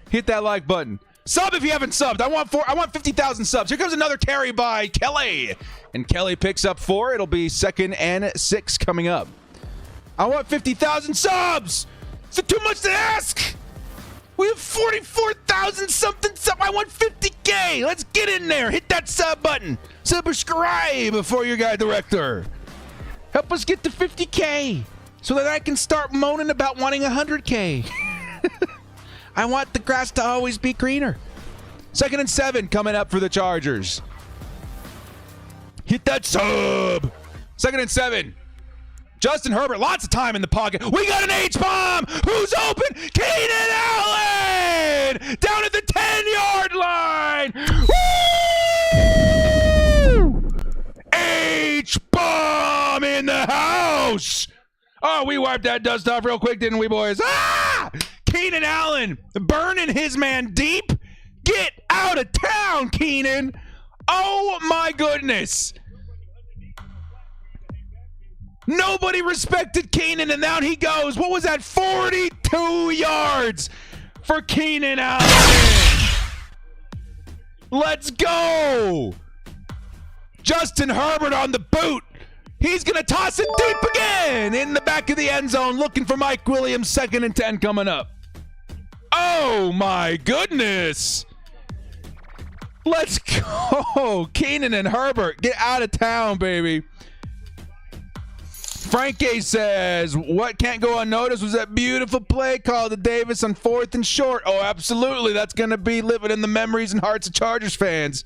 Hit that like button. Sub if you haven't subbed. I want 50,000 subs. Here comes another carry by Kelly. And Kelly picks up 4. It'll be 2nd and 6 coming up. I want 50,000 subs. Is it too much to ask? We have 44,000 something sub. I want 50K. Let's get in there. Hit that sub button. Subscribe for your guy director. Help us get to 50K. So that I can start moaning about wanting 100K. I want the grass to always be greener. 2nd and 7 coming up for the Chargers. Hit that sub. 2nd and 7. Justin Herbert, lots of time in the pocket. We got an H-bomb. Who's open? Keenan Allen! Down at the 10-yard line. Woo! H-bomb in the house. Oh, we wiped that dust off real quick, didn't we, boys? Ah! Keenan Allen burning his man deep. Get out of town, Keenan. Oh, my goodness. Nobody respected Keenan, and down he goes. What was that? 42 yards for Keenan Allen. Let's go. Justin Herbert on the boot. He's going to toss it deep again in the back of the end zone, looking for Mike Williams. 2nd and 10 coming up. Oh, my goodness. Let's go. Keenan and Herbert, get out of town, baby. Frank A says, what can't go unnoticed was that beautiful play call to Davis on 4th and short. Oh, absolutely. That's going to be living in the memories and hearts of Chargers fans.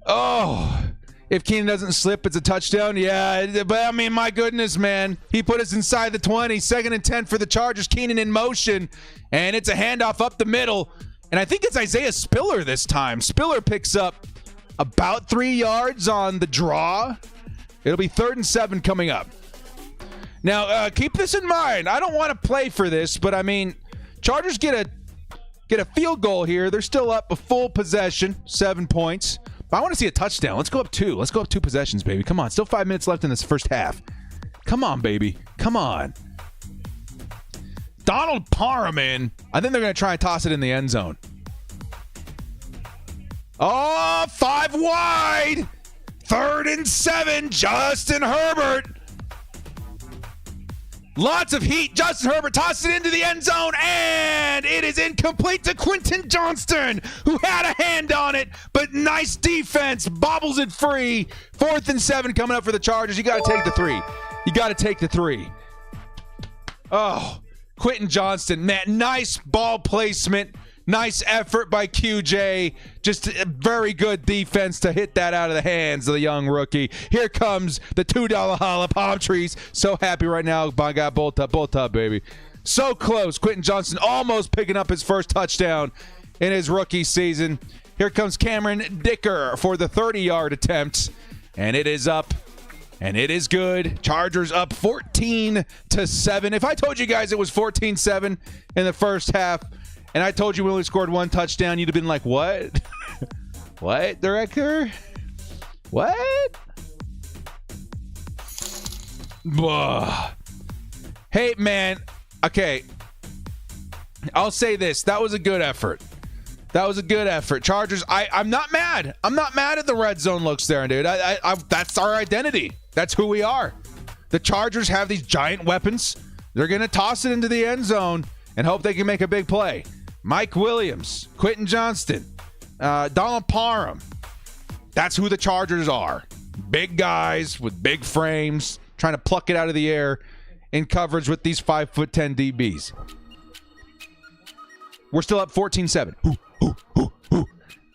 Oh, if Keenan doesn't slip, it's a touchdown. Yeah, but I mean, my goodness, man. He put us inside the 20. 2nd and 10 for the Chargers. Keenan in motion, and it's a handoff up the middle. And I think it's Isaiah Spiller this time. Spiller picks up about 3 yards on the draw. It'll be 3rd and 7 coming up. Now, keep this in mind. I don't want to play for this, but I mean, Chargers get a field goal here. They're still up a full possession, 7 points. But I want to see a touchdown. Let's go up 2. Let's go up 2 possessions, baby. Come on. Still 5 minutes left in this first half. Come on, baby. Come on. Donald Parham. I think they're going to try and toss it in the end zone. Oh, 5 wide. 3rd and 7. Justin Herbert. Lots of heat. Justin Herbert tosses it into the end zone, and it is incomplete to Quentin Johnston, who had a hand on it, but nice defense. Bobbles it free. 4th and 7 coming up for the Chargers. You got to take the 3. You got to take the 3. Oh, Quentin Johnston, man, nice ball placement. Nice effort by QJ. Just a very good defense to hit that out of the hands of the young rookie. Here comes the $2 holla palm trees. So happy right now. My God, bolt up, baby. So close. Quentin Johnston almost picking up his first touchdown in his rookie season. Here comes Cameron Dicker for the 30-yard attempt. And it is up. And it is good. Chargers up 14-7. If I told you guys it was 14-7 in the first half, and I told you we only scored 1 touchdown, you'd have been like, what? What, director? What? Ugh. Hey, man. Okay. I'll say this. That was a good effort. That was a good effort. Chargers, I'm not mad. I'm not mad at the red zone looks there, dude. That's our identity. That's who we are. The Chargers have these giant weapons. They're going to toss it into the end zone and hope they can make a big play. Mike Williams, Quentin Johnston, Donald Parham. That's who the Chargers are. Big guys with big frames trying to pluck it out of the air in coverage with these 5'10" DBs. We're still up 14-7.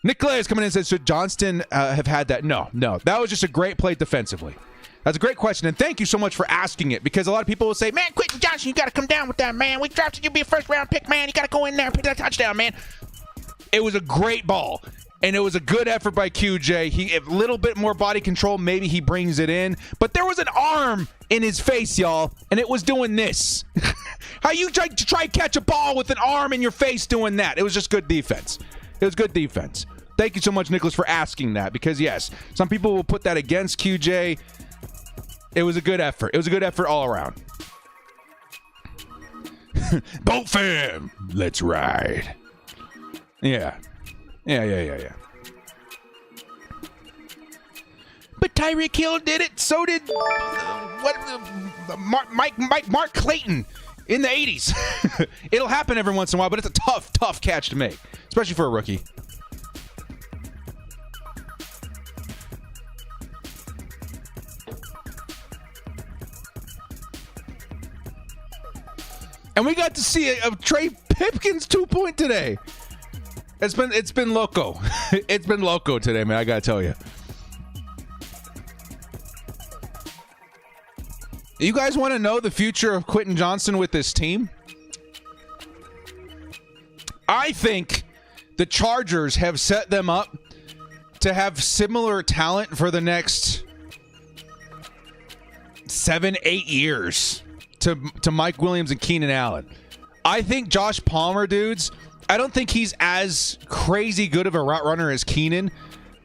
Nick Clay is coming in and says, should Johnston have had that? No. That was just a great play defensively. That's a great question, and thank you so much for asking it, because a lot of people will say, man, Quentin Johnston, you got to come down with that, man. We drafted you to be a first-round pick, man. You got to go in there and pick that touchdown, man. It was a great ball, and it was a good effort by QJ. He a little bit more body control, maybe he brings it in, but there was an arm in his face, y'all, and it was doing this. How you try to catch a ball with an arm in your face doing that? It was just good defense. It was good defense. Thank you so much, Nicholas, for asking that, because, yes, some people will put that against QJ. It was a good effort. It was a good effort all around. Boat fam, let's ride. Yeah. But Tyreek Hill did it. So did Mark Clayton in the 80s. It'll happen every once in a while, but it's a tough catch to make, especially for a rookie. And we got to see a Trey Pipkins 2-point today. It's been loco. It's been loco today, man. I gotta tell you. You guys want to know the future of Quentin Johnston with this team? I think the Chargers have set them up to have similar talent for the next 7-8 years to Mike Williams and Keenan Allen. I think Josh Palmer, dudes, I don't think he's as crazy good of a route runner as Keenan,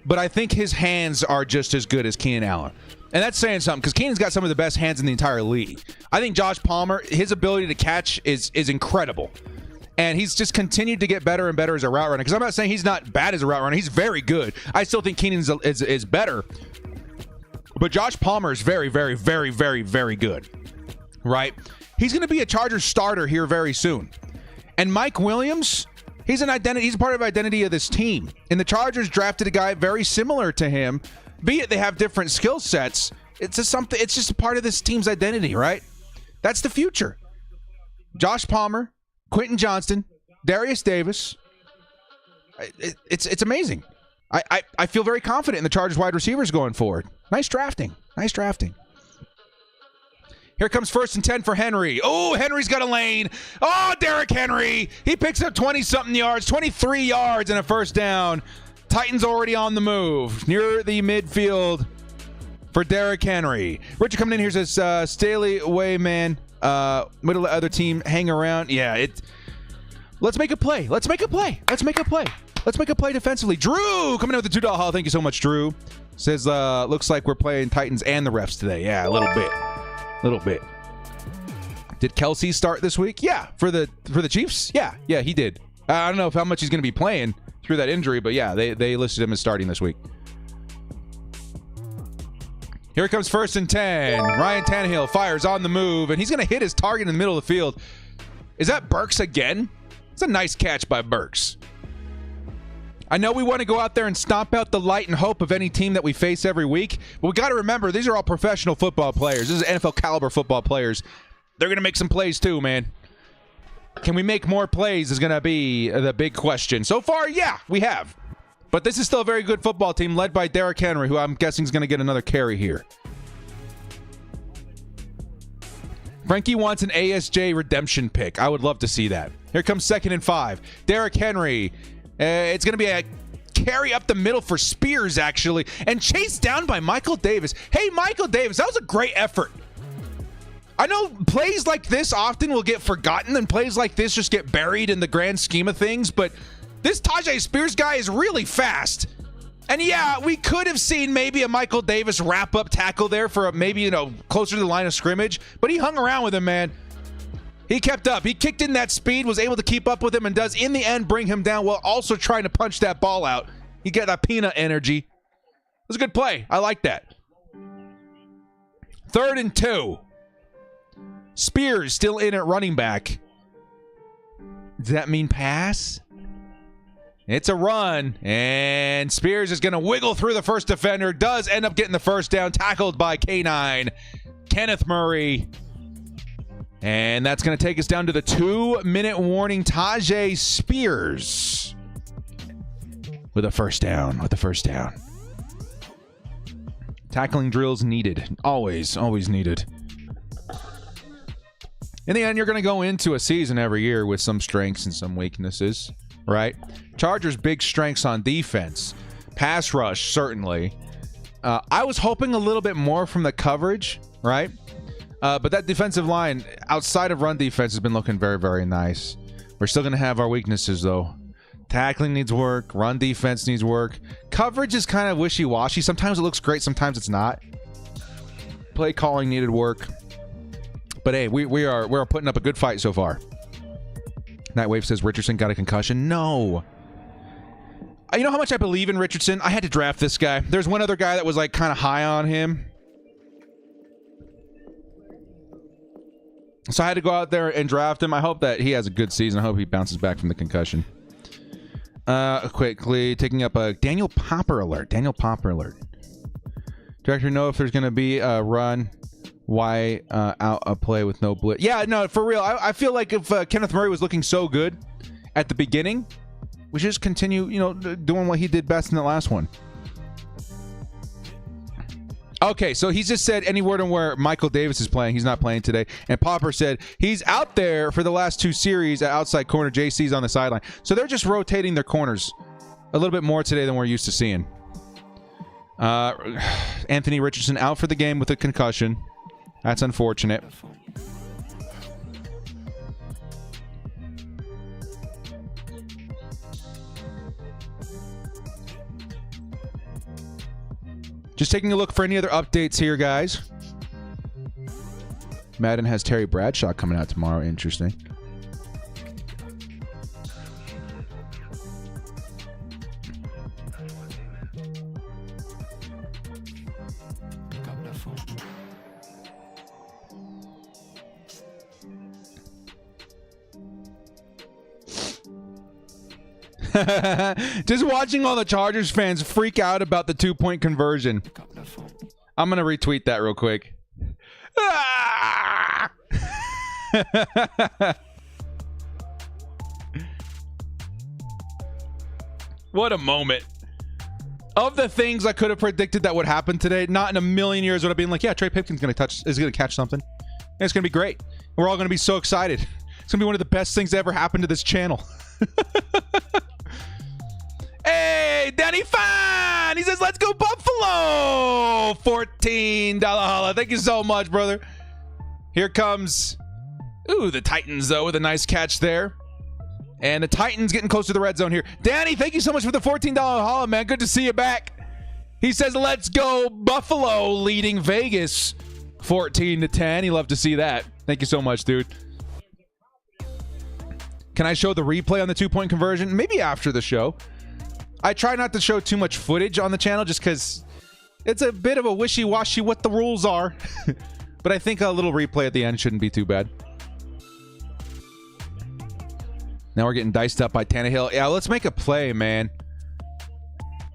but I think his hands are just as good as Keenan Allen. And that's saying something, because Keenan's got some of the best hands in the entire league. I think Josh Palmer, his ability to catch is incredible. And he's just continued to get better and better as a route runner. Because I'm not saying he's not bad as a route runner. He's very good. I still think Keenan is better. But Josh Palmer is very, very, very, very, very good. Right? He's going to be a Chargers starter here very soon. And Mike Williams, he's an identity. He's a part of the identity of this team. And the Chargers drafted a guy very similar to him. Be it they have different skill sets, it's just a part of this team's identity, right? That's the future. Josh Palmer, Quentin Johnston, Darius Davis. It's amazing. I feel very confident in the Chargers wide receivers going forward. Nice drafting. Here comes 1st and 10 for Henry. Oh, Henry's got a lane. Oh, Derrick Henry. He picks up 20-something yards, 23 yards and a first down. Titans already on the move near the midfield for Derrick Henry. Richard coming in here says, Staley away, man. Middle of the other team, hang around. Yeah, let's make a play. Let's make a play defensively. Drew coming in with the $2 haul. Thank you so much, Drew. Says, looks like we're playing Titans and the refs today. Yeah, a little bit. Did Kelsey start this week? Yeah, for the Chiefs? Yeah, he did. I don't know how much he's going to be playing through that injury, but yeah, they listed him as starting this week. Here comes 1st and 10. Ryan Tannehill fires on the move, and he's going to hit his target in the middle of the field. Is that Burks again? It's a nice catch by Burks. I know we want to go out there and stomp out the light and hope of any team that we face every week, but we got to remember, these are all professional football players. This is NFL caliber football players. They're going to make some plays too, man. Can we make more plays is going to be the big question. So far, yeah, we have. But this is still a very good football team led by Derrick Henry, who I'm guessing is going to get another carry here. Frankie wants an ASJ redemption pick. I would love to see that. Here comes 2nd and 5. Derrick Henry. It's going to be a carry up the middle for Spears, actually, and chased down by Michael Davis. Hey, Michael Davis, that was a great effort. I know plays like this often will get forgotten, and plays like this just get buried in the grand scheme of things, but this Tajay Spears guy is really fast. And yeah, we could have seen maybe a Michael Davis wrap-up tackle there for maybe, you know, closer to the line of scrimmage. But he hung around with him, man. He kept up. He kicked in that speed, was able to keep up with him, and does, in the end, bring him down while also trying to punch that ball out. He got that peanut energy. It was a good play. I like that. 3rd and 2. Spears still in at running back. Does that mean pass? It's a run, and Spears is going to wiggle through the first defender. Does end up getting the first down, tackled by K9, Kenneth Murray. And that's going to take us down to the 2-minute warning. Tajay Spears with a first down, Tackling drills needed. Always needed. In the end, you're going to go into a season every year with some strengths and some weaknesses, right? Chargers' big strengths on defense. Pass rush, certainly. I was hoping a little bit more from the coverage, right? But that defensive line, outside of run defense, has been looking very, very nice. We're still going to have our weaknesses, though. Tackling needs work. Run defense needs work. Coverage is kind of wishy-washy. Sometimes it looks great. Sometimes it's not. Play calling needed work. But hey, we're putting up a good fight so far. Nightwave says Richardson got a concussion. No. You know how much I believe in Richardson? I had to draft this guy. There's one other guy that was like kind of high on him. So I had to go out there and draft him. I hope that he has a good season. I hope he bounces back from the concussion. Quickly taking up a Daniel Popper alert. Director, know if there's going to be a run. Why out a play with no blitz? Yeah, no, for real. I feel like if Kenneth Murray was looking so good at the beginning, we should just continue, you know, doing what he did best in the last one. Okay, so he's just said any word on where Michael Davis is playing. He's not playing today. And Popper said he's out there for the last 2 series at outside corner. JC's on the sideline. So they're just rotating their corners a little bit more today than we're used to seeing. Anthony Richardson out for the game with a concussion. That's unfortunate. Just taking a look for any other updates here, guys. Madden has Terry Bradshaw coming out tomorrow. Interesting. Just watching all the Chargers fans freak out about the 2-point conversion. I'm going to retweet that real quick. Ah! What a moment. Of the things I could have predicted that would happen today, not in a million years would have been like, yeah, Trey Pipkin's going to catch something. And it's going to be great. We're all going to be so excited. It's going to be one of the best things that ever happened to this channel. Hey, Danny Fine! He says, let's go Buffalo! $14 holla. Thank you so much, brother. Here comes, the Titans, though, with a nice catch there. And the Titans getting close to the red zone here. Danny, thank you so much for the $14 holla, man. Good to see you back. He says, let's go Buffalo, leading Vegas 14-10. He loved to see that. Thank you so much, dude. Can I show the replay on the 2-point conversion? Maybe after the show. I try not to show too much footage on the channel just because it's a bit of a wishy-washy what the rules are. But I think a little replay at the end shouldn't be too bad. Now we're getting diced up by Tannehill. Yeah, let's make a play, man.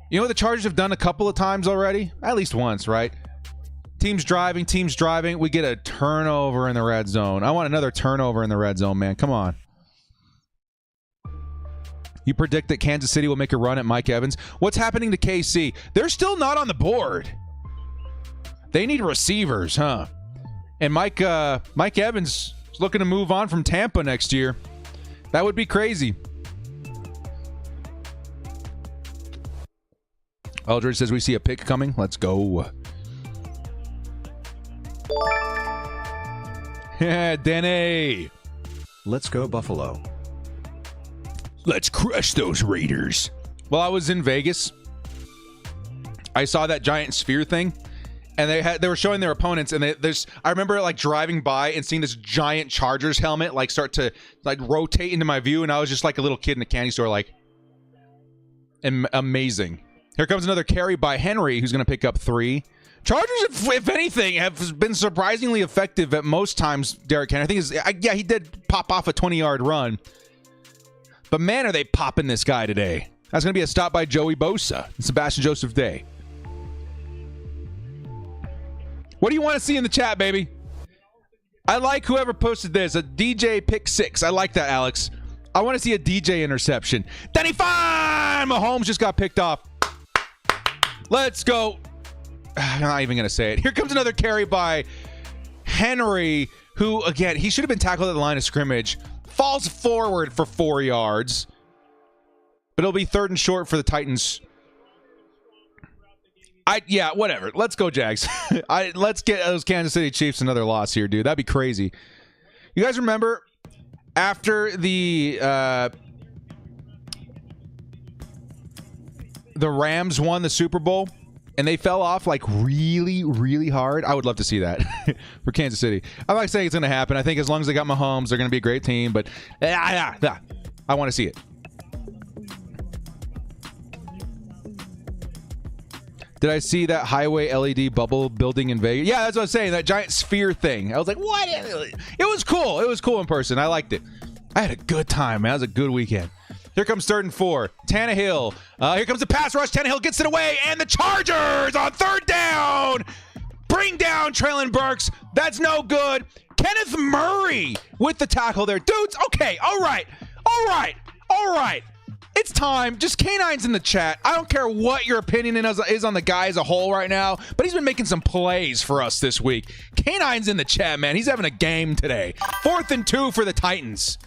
You know what the Chargers have done a couple of times already? At least once, right? Team's driving. We get a turnover in the red zone. I want another turnover in the red zone, man. Come on. You predict that Kansas City will make a run at Mike Evans. What's happening to KC? They're still not on the board. They need receivers, huh? And Mike Evans is looking to move on from Tampa next year. That would be crazy. Eldridge says we see a pick coming. Let's go. Yeah, Denny. Let's go Buffalo. Let's crush those Raiders. Well, I was in Vegas I saw that giant sphere thing, and they were showing their opponents, and I remember like driving by and seeing this giant Chargers helmet like start to like rotate into my view, and I was just like a little kid in a candy store, like amazing. Here comes another carry by Henry, who's going to pick up 3. Chargers, if anything, have been surprisingly effective at most times. Derrick Henry, yeah, he did pop off a 20-yard run, but man, are they popping this guy today. That's going to be a stop by Joey Bosa and Sebastian Joseph Day. What do you want to see in the chat, baby? I like whoever posted this. A DJ pick 6. I like that, Alex. I want to see a DJ interception. Danny Fine! Mahomes just got picked off. Let's go. I'm not even going to say it. Here comes another carry by Henry, who, again, he should have been tackled at the line of scrimmage. Falls forward for 4 yards. But it'll be 3rd and short for the Titans. Yeah, whatever. Let's go, Jags. Let's get those Kansas City Chiefs another loss here, dude. That'd be crazy. You guys remember after the Rams won the Super Bowl and they fell off like really, really hard? I would love to see that for Kansas City. I'm not saying it's going to happen. I think as long as they got Mahomes, they're going to be a great team. But I want to see it. Did I see that highway LED bubble building in Vegas? Yeah, that's what I was saying. That giant sphere thing. I was like, what? It was cool. It was cool in person. I liked it. I had a good time, man. It was a good weekend. Here comes 3rd and 4. Tannehill. Here comes the pass rush. Tannehill gets it away. And the Chargers on 3rd down. Bring down Traylon Burks. That's no good. Kenneth Murray with the tackle there. Dudes, okay. All right. It's time. Just K9's in the chat. I don't care what your opinion is on the guy as a whole right now, but he's been making some plays for us this week. K9's in the chat, man. He's having a game today. 4th and 2 for the Titans.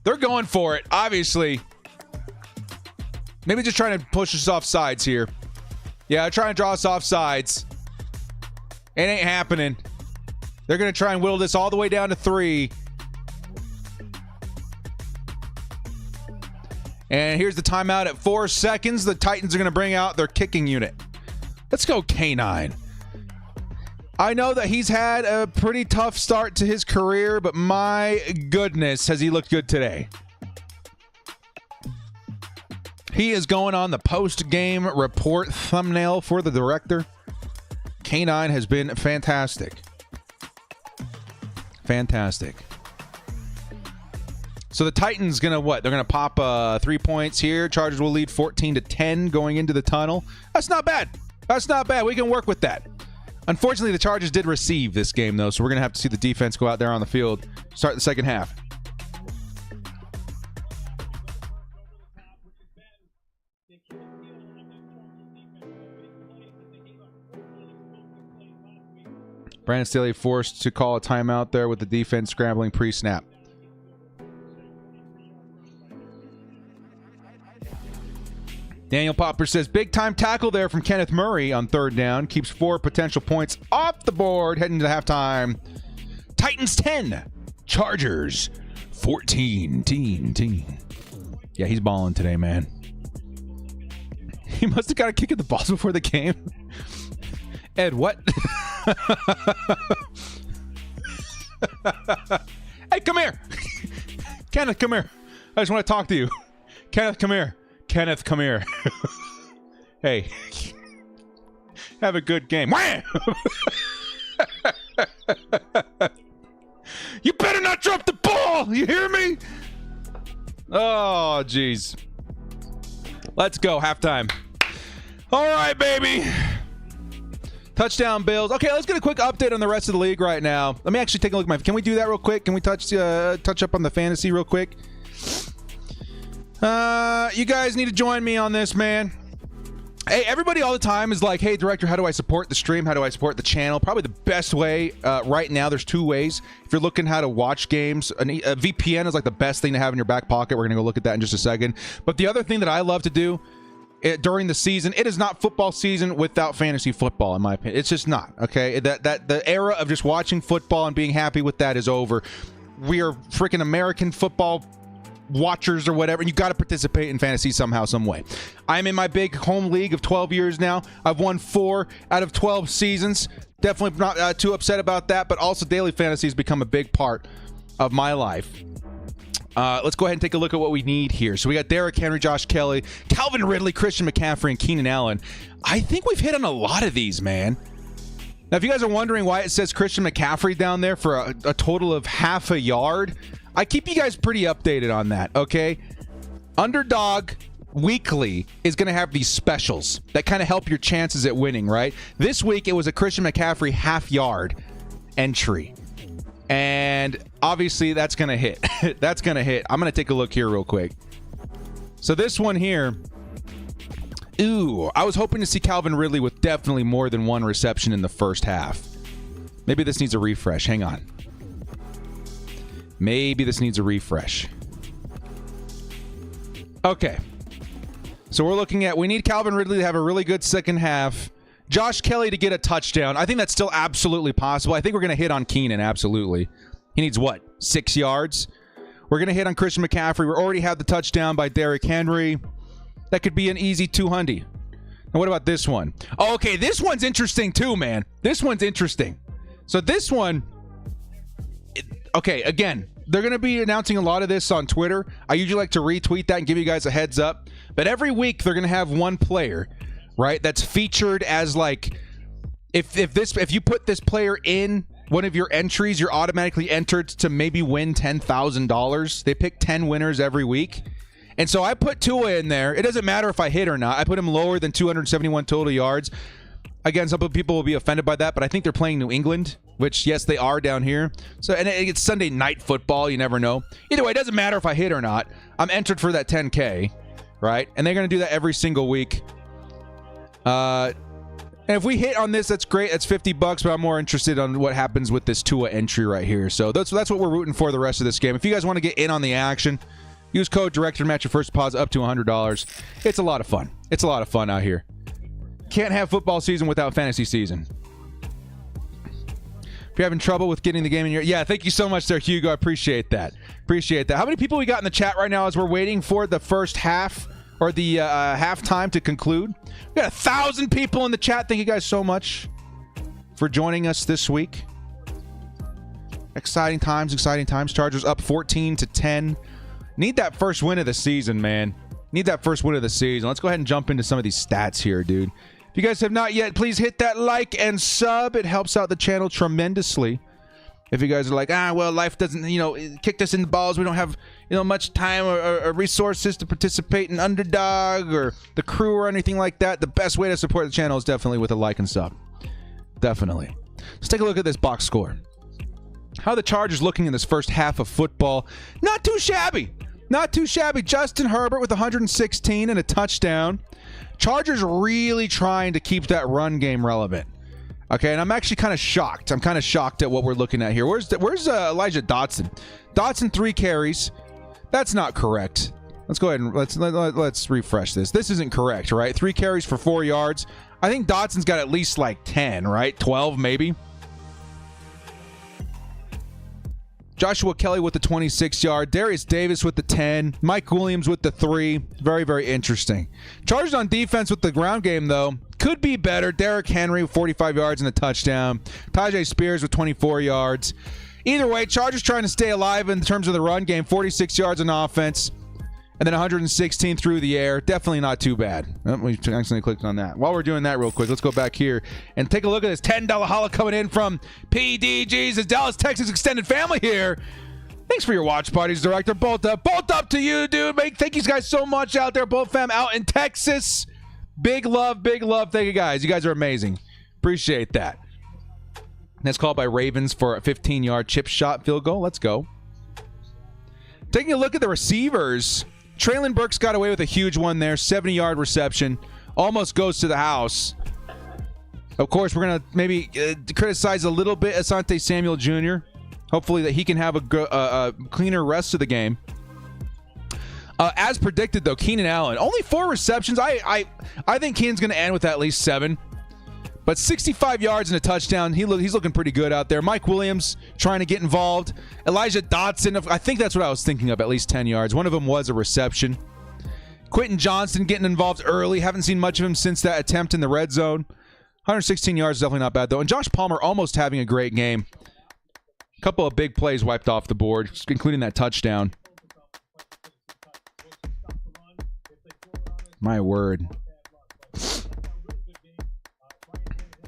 They're going for it, obviously. Maybe just trying to push us off sides here. Yeah, they're trying to draw us off sides. It ain't happening. They're going to try and whittle this all the way down to 3. And here's the timeout at 4 seconds. The Titans are going to bring out their kicking unit. Let's go, K9. I know that he's had a pretty tough start to his career, but my goodness, has he looked good today. He is going on the post-game report thumbnail for the director. K9 has been fantastic. Fantastic. So the Titans going to what? They're going to pop 3 points here. Chargers will lead 14-10 going into the tunnel. That's not bad. That's not bad. We can work with that. Unfortunately, the Chargers did receive this game, though, so we're going to have to see the defense go out there on the field, start the second half. Brandon Staley forced to call a timeout there with the defense scrambling pre-snap. Daniel Popper says, big time tackle there from Kenneth Murray on 3rd down. Keeps 4 potential points off the board heading to halftime. Titans 10. Chargers 14. Yeah, he's balling today, man. He must have got a kick at the balls before the game. Ed, what? Hey, come here. Kenneth, come here. I just want to talk to you. Kenneth, come here. Kenneth, come here. Hey. Have a good game. Wham! You better not drop the ball. You hear me? Oh, jeez. Let's go. Halftime. All right, baby. Touchdown Bills. Okay, let's get a quick update on the rest of the league right now. Let me actually take a look at my... Can we do that real quick? Can we touch up on the fantasy real quick? You guys need to join me on this, man. Hey, everybody all the time is like, hey, director, how do I support the stream? How do I support the channel? Probably the best way right now, there's 2 ways. If you're looking how to watch games, a VPN is like the best thing to have in your back pocket. We're going to go look at that in just a second. But the other thing that I love to do during the season, it is not football season without fantasy football, in my opinion. It's just not, okay? That the era of just watching football and being happy with that is over. We are freaking American football watchers or whatever, and you got to participate in fantasy somehow, some way. I'm in my big home league of 12 years now. I've won 4 out of 12 seasons. Definitely not too upset about that, but also daily fantasy has become a big part of my life. Let's go ahead and take a look at what we need here. So we got Derrick Henry, Josh Kelly, Calvin Ridley, Christian McCaffrey, and Keenan Allen. I think we've hit on a lot of these, man. Now, if you guys are wondering why it says Christian McCaffrey down there for a total of half a yard, I keep you guys pretty updated on that, okay? Underdog Weekly is going to have these specials that kind of help your chances at winning, right? This week, it was a Christian McCaffrey half yard entry. And obviously, that's going to hit. That's going to hit. I'm going to take a look here real quick. So this one here, ooh, I was hoping to see Calvin Ridley with definitely more than 1 reception in the first half. Maybe this needs a refresh. Hang on. Maybe this needs a refresh. Okay. So we're looking at, we need Calvin Ridley to have a really good second half. Josh Kelly to get a touchdown. I think that's still absolutely possible. I think we're going to hit on Keenan, absolutely. He needs what? 6 yards? We're going to hit on Christian McCaffrey. We already have the touchdown by Derrick Henry. That could be an easy 200. Now, what about this one? Oh, okay, this one's interesting too, man. This one's interesting. So this one, okay, again, they're going to be announcing a lot of this on Twitter. I usually like to retweet that and give you guys a heads up. But every week, they're going to have one player, right, that's featured as like, if you put this player in one of your entries, you're automatically entered to maybe win $10,000. They pick 10 winners every week. And so I put Tua in there. It doesn't matter if I hit or not. I put him lower than 271 total yards. Again, some people will be offended by that, but I think they're playing New England, which, yes, they are down here. So, and it's Sunday night football. You never know. Either way, it doesn't matter if I hit or not. I'm entered for that 10K, right? And they're going to do that every single week. And if we hit on this, that's great. That's $50, but I'm more interested on what happens with this Tua entry right here. So that's what we're rooting for the rest of this game. If you guys want to get in on the action, use code DIRECTOR to match your first deposit up to $100. It's a lot of fun. It's a lot of fun out here. Can't have football season without fantasy season. If you're having trouble with getting the game in your... Yeah, thank you so much there, Hugo. I appreciate that. Appreciate that. How many people we got in the chat right now as we're waiting for the first half or the halftime to conclude? We got 1,000 people in the chat. Thank you guys so much for joining us this week. Exciting times, exciting times. Chargers up 14-10. Need that first win of the season, man. Need that first win of the season. Let's go ahead and jump into some of these stats here, dude. If you guys have not yet, please hit that like and sub. It helps out the channel tremendously. If you guys are like, well, life doesn't, kicked us in the balls. We don't have, much time or resources to participate in Underdog or the crew or anything like that. The best way to support the channel is definitely with a like and sub. Definitely. Let's take a look at this box score. How are the Chargers looking in this first half of football? Not too shabby. Not too shabby. Justin Herbert with 116 and a touchdown. Chargers really trying to keep that run game relevant. Okay, and I'm actually kind of shocked. I'm kind of shocked at what we're looking at here. Where's Elijah Dotson? Dotson 3 carries. That's not correct. Let's go ahead and let's refresh this. This isn't correct, right? 3 carries for 4 yards. I think Dotson's got at least like 10, right? 12 maybe. Joshua Kelly with the 26-yard. Darius Davis with the 10. Mike Williams with the 3. Very, very interesting. Chargers on defense with the ground game, though. Could be better. Derrick Henry with 45 yards and a touchdown. Tajay Spears with 24 yards. Either way, Chargers trying to stay alive in terms of the run game. 46 yards on offense. And then 116 through the air. Definitely not too bad. Oh, we accidentally clicked on that. While we're doing that real quick, let's go back here and take a look at this $10 holla coming in from PDG's, the Dallas, Texas extended family here. Thanks for your watch parties, Director. Bolt up to you, dude. Thank you guys so much out there, Bolt fam out in Texas. Big love, big love. Thank you guys. You guys are amazing. Appreciate that. That's called by Ravens for a 15-yard chip shot field goal. Let's go. Taking a look at the receivers. Traylon Burks got away with a huge one there. 70-yard reception. Almost goes to the house. Of course, we're going to maybe criticize a little bit Asante Samuel Jr. Hopefully that he can have a cleaner rest of the game. As predicted, though, Keenan Allen. Only 4 receptions. I think Keenan's going to end with at least 7. But 65 yards and a touchdown. He's looking pretty good out there. Mike Williams trying to get involved. Elijah Dotson, I think that's what I was thinking of, at least 10 yards. One of them was a reception. Quentin Johnston getting involved early. Haven't seen much of him since that attempt in the red zone. 116 yards is definitely not bad, though. And Josh Palmer almost having a great game. A couple of big plays wiped off the board, including that touchdown. My word.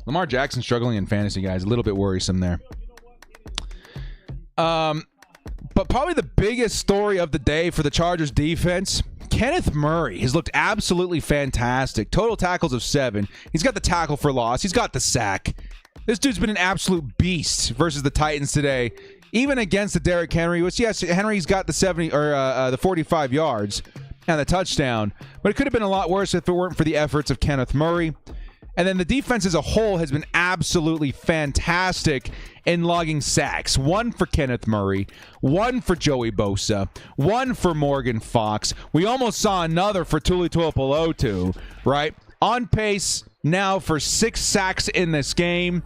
Lamar Jackson struggling in fantasy, guys. A little bit worrisome there. But probably the biggest story of the day for the Chargers defense, Kenneth Murray has looked absolutely fantastic. Total tackles of 7. He's got the tackle for loss. He's got the sack. This dude's been an absolute beast versus the Titans today. Even against the Derrick Henry, which, yes, Henry's got the the 45 yards and the touchdown. But it could have been a lot worse if it weren't for the efforts of Kenneth Murray. And then the defense as a whole has been absolutely fantastic in logging sacks. 1 for Kenneth Murray, 1 for Joey Bosa, 1 for Morgan Fox. We almost saw another for Tuli Tuipulotu, right? On pace now for 6 sacks in this game.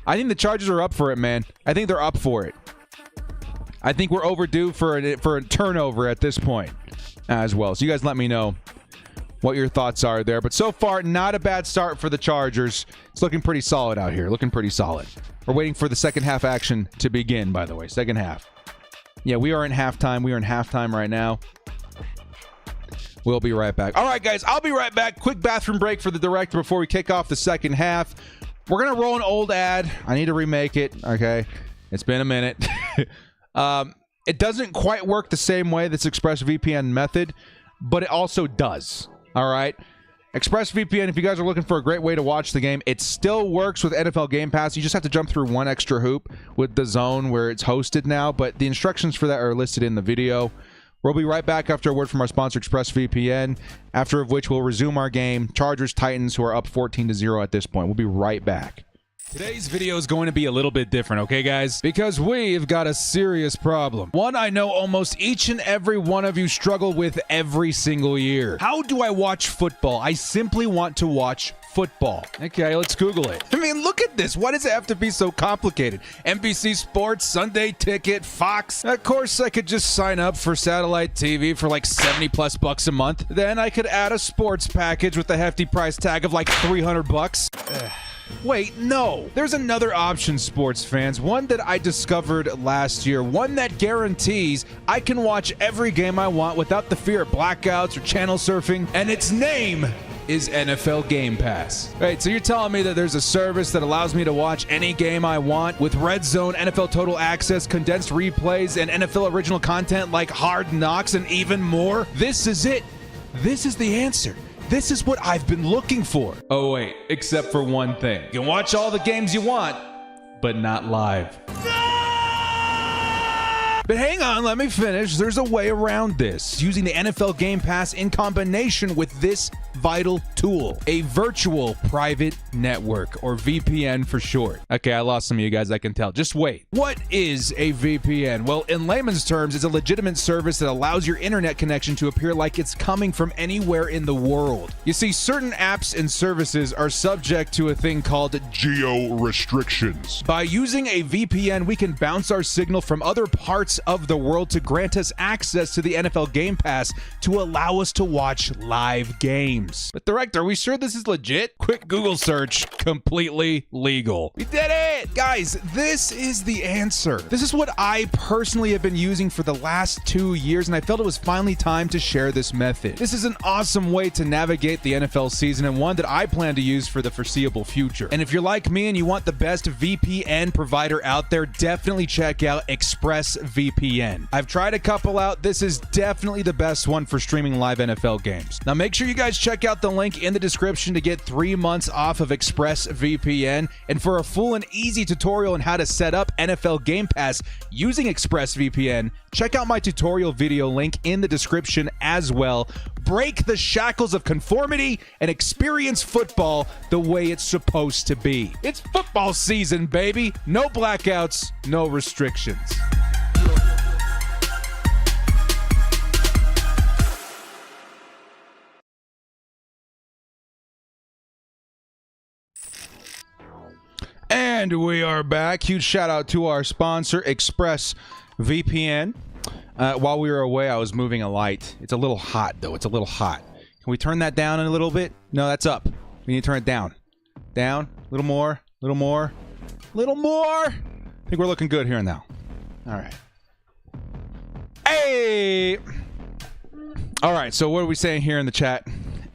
I think the Chargers are up for it, man. I think they're up for it. I think we're overdue for a turnover at this point as well. So you guys let me know what your thoughts are there. But so far, not a bad start for the Chargers. It's looking pretty solid out here. Looking pretty solid. We're waiting for the second half action to begin, by the way. Second half. Yeah, we are in halftime. We are in halftime right now. We'll be right back. All right, guys, I'll be right back. Quick bathroom break for the director before we kick off the second half. We're going to roll an old ad. I need to remake it, okay? It's been a minute. It doesn't quite work the same way, this ExpressVPN method, but it also does. All right. ExpressVPN, if you guys are looking for a great way to watch the game, it still works with NFL Game Pass. You just have to jump through one extra hoop with the zone where it's hosted now, but the instructions for that are listed in the video. We'll be right back after a word from our sponsor, ExpressVPN, after of which we'll resume our game. Chargers-Titans, who are up 14-0 at this point. We'll be right back. Today's video is going to be a little bit different, okay, guys? Because we've got a serious problem. One I know almost each and every one of you struggle with every single year. How do I watch football? I simply want to watch football. Okay, let's Google it. I mean, look at this. Why does it have to be so complicated? NBC Sports, Sunday Ticket, Fox. Of course, I could just sign up for satellite TV for like 70 plus bucks a month. Then I could add a sports package with a hefty price tag of like 300 bucks. Wait, no. There's another option, sports fans. One that I discovered last year. One that guarantees I can watch every game I want without the fear of blackouts or channel surfing. And its name is NFL Game Pass. Right, so you're telling me that there's a service that allows me to watch any game I want with Red Zone, NFL Total Access, condensed replays, and NFL original content like Hard Knocks and even more? This is it. This is the answer. This is what I've been looking for. Oh wait, except for one thing. You can watch all the games you want, but not live. But hang on, let me finish. There's a way around this. Using the NFL Game Pass in combination with this vital tool, a virtual private network, or VPN for short. Okay, I lost some of you guys, I can tell. Just wait. What is a VPN? Well, in layman's terms, it's a legitimate service that allows your internet connection to appear like it's coming from anywhere in the world. You see, certain apps and services are subject to a thing called geo restrictions. By using a VPN, we can bounce our signal from other parts of the world to grant us access to the NFL Game Pass to allow us to watch live games. But director, are we sure this is legit? Quick Google search, completely legal. We did it! Guys, this is the answer. This is what I personally have been using for the last 2 years, and I felt it was finally time to share this method. This is an awesome way to navigate the NFL season, and one that I plan to use for the foreseeable future. And if you're like me and you want the best VPN provider out there, definitely check out ExpressVPN. I've tried a couple out. This is definitely the best one for streaming live NFL games. Now make sure you guys check out the link in the description to get 3 months off of ExpressVPN, and for a full and easy tutorial on how to set up NFL Game Pass using ExpressVPN, check out my tutorial video link in the description as well. Break the shackles of conformity and experience football the way it's supposed to be. It's football season, baby. No blackouts, no restrictions. And we are back. Huge shout out to our sponsor, ExpressVPN. While we were away, I was moving a light. It's a little hot, though. It's a little hot. Can we turn that down a little bit? No, that's up. We need to turn it down. Down. A little more. A little more. A little more. I think we're looking good here now. All right. Hey! All right, so what are we saying here in the chat?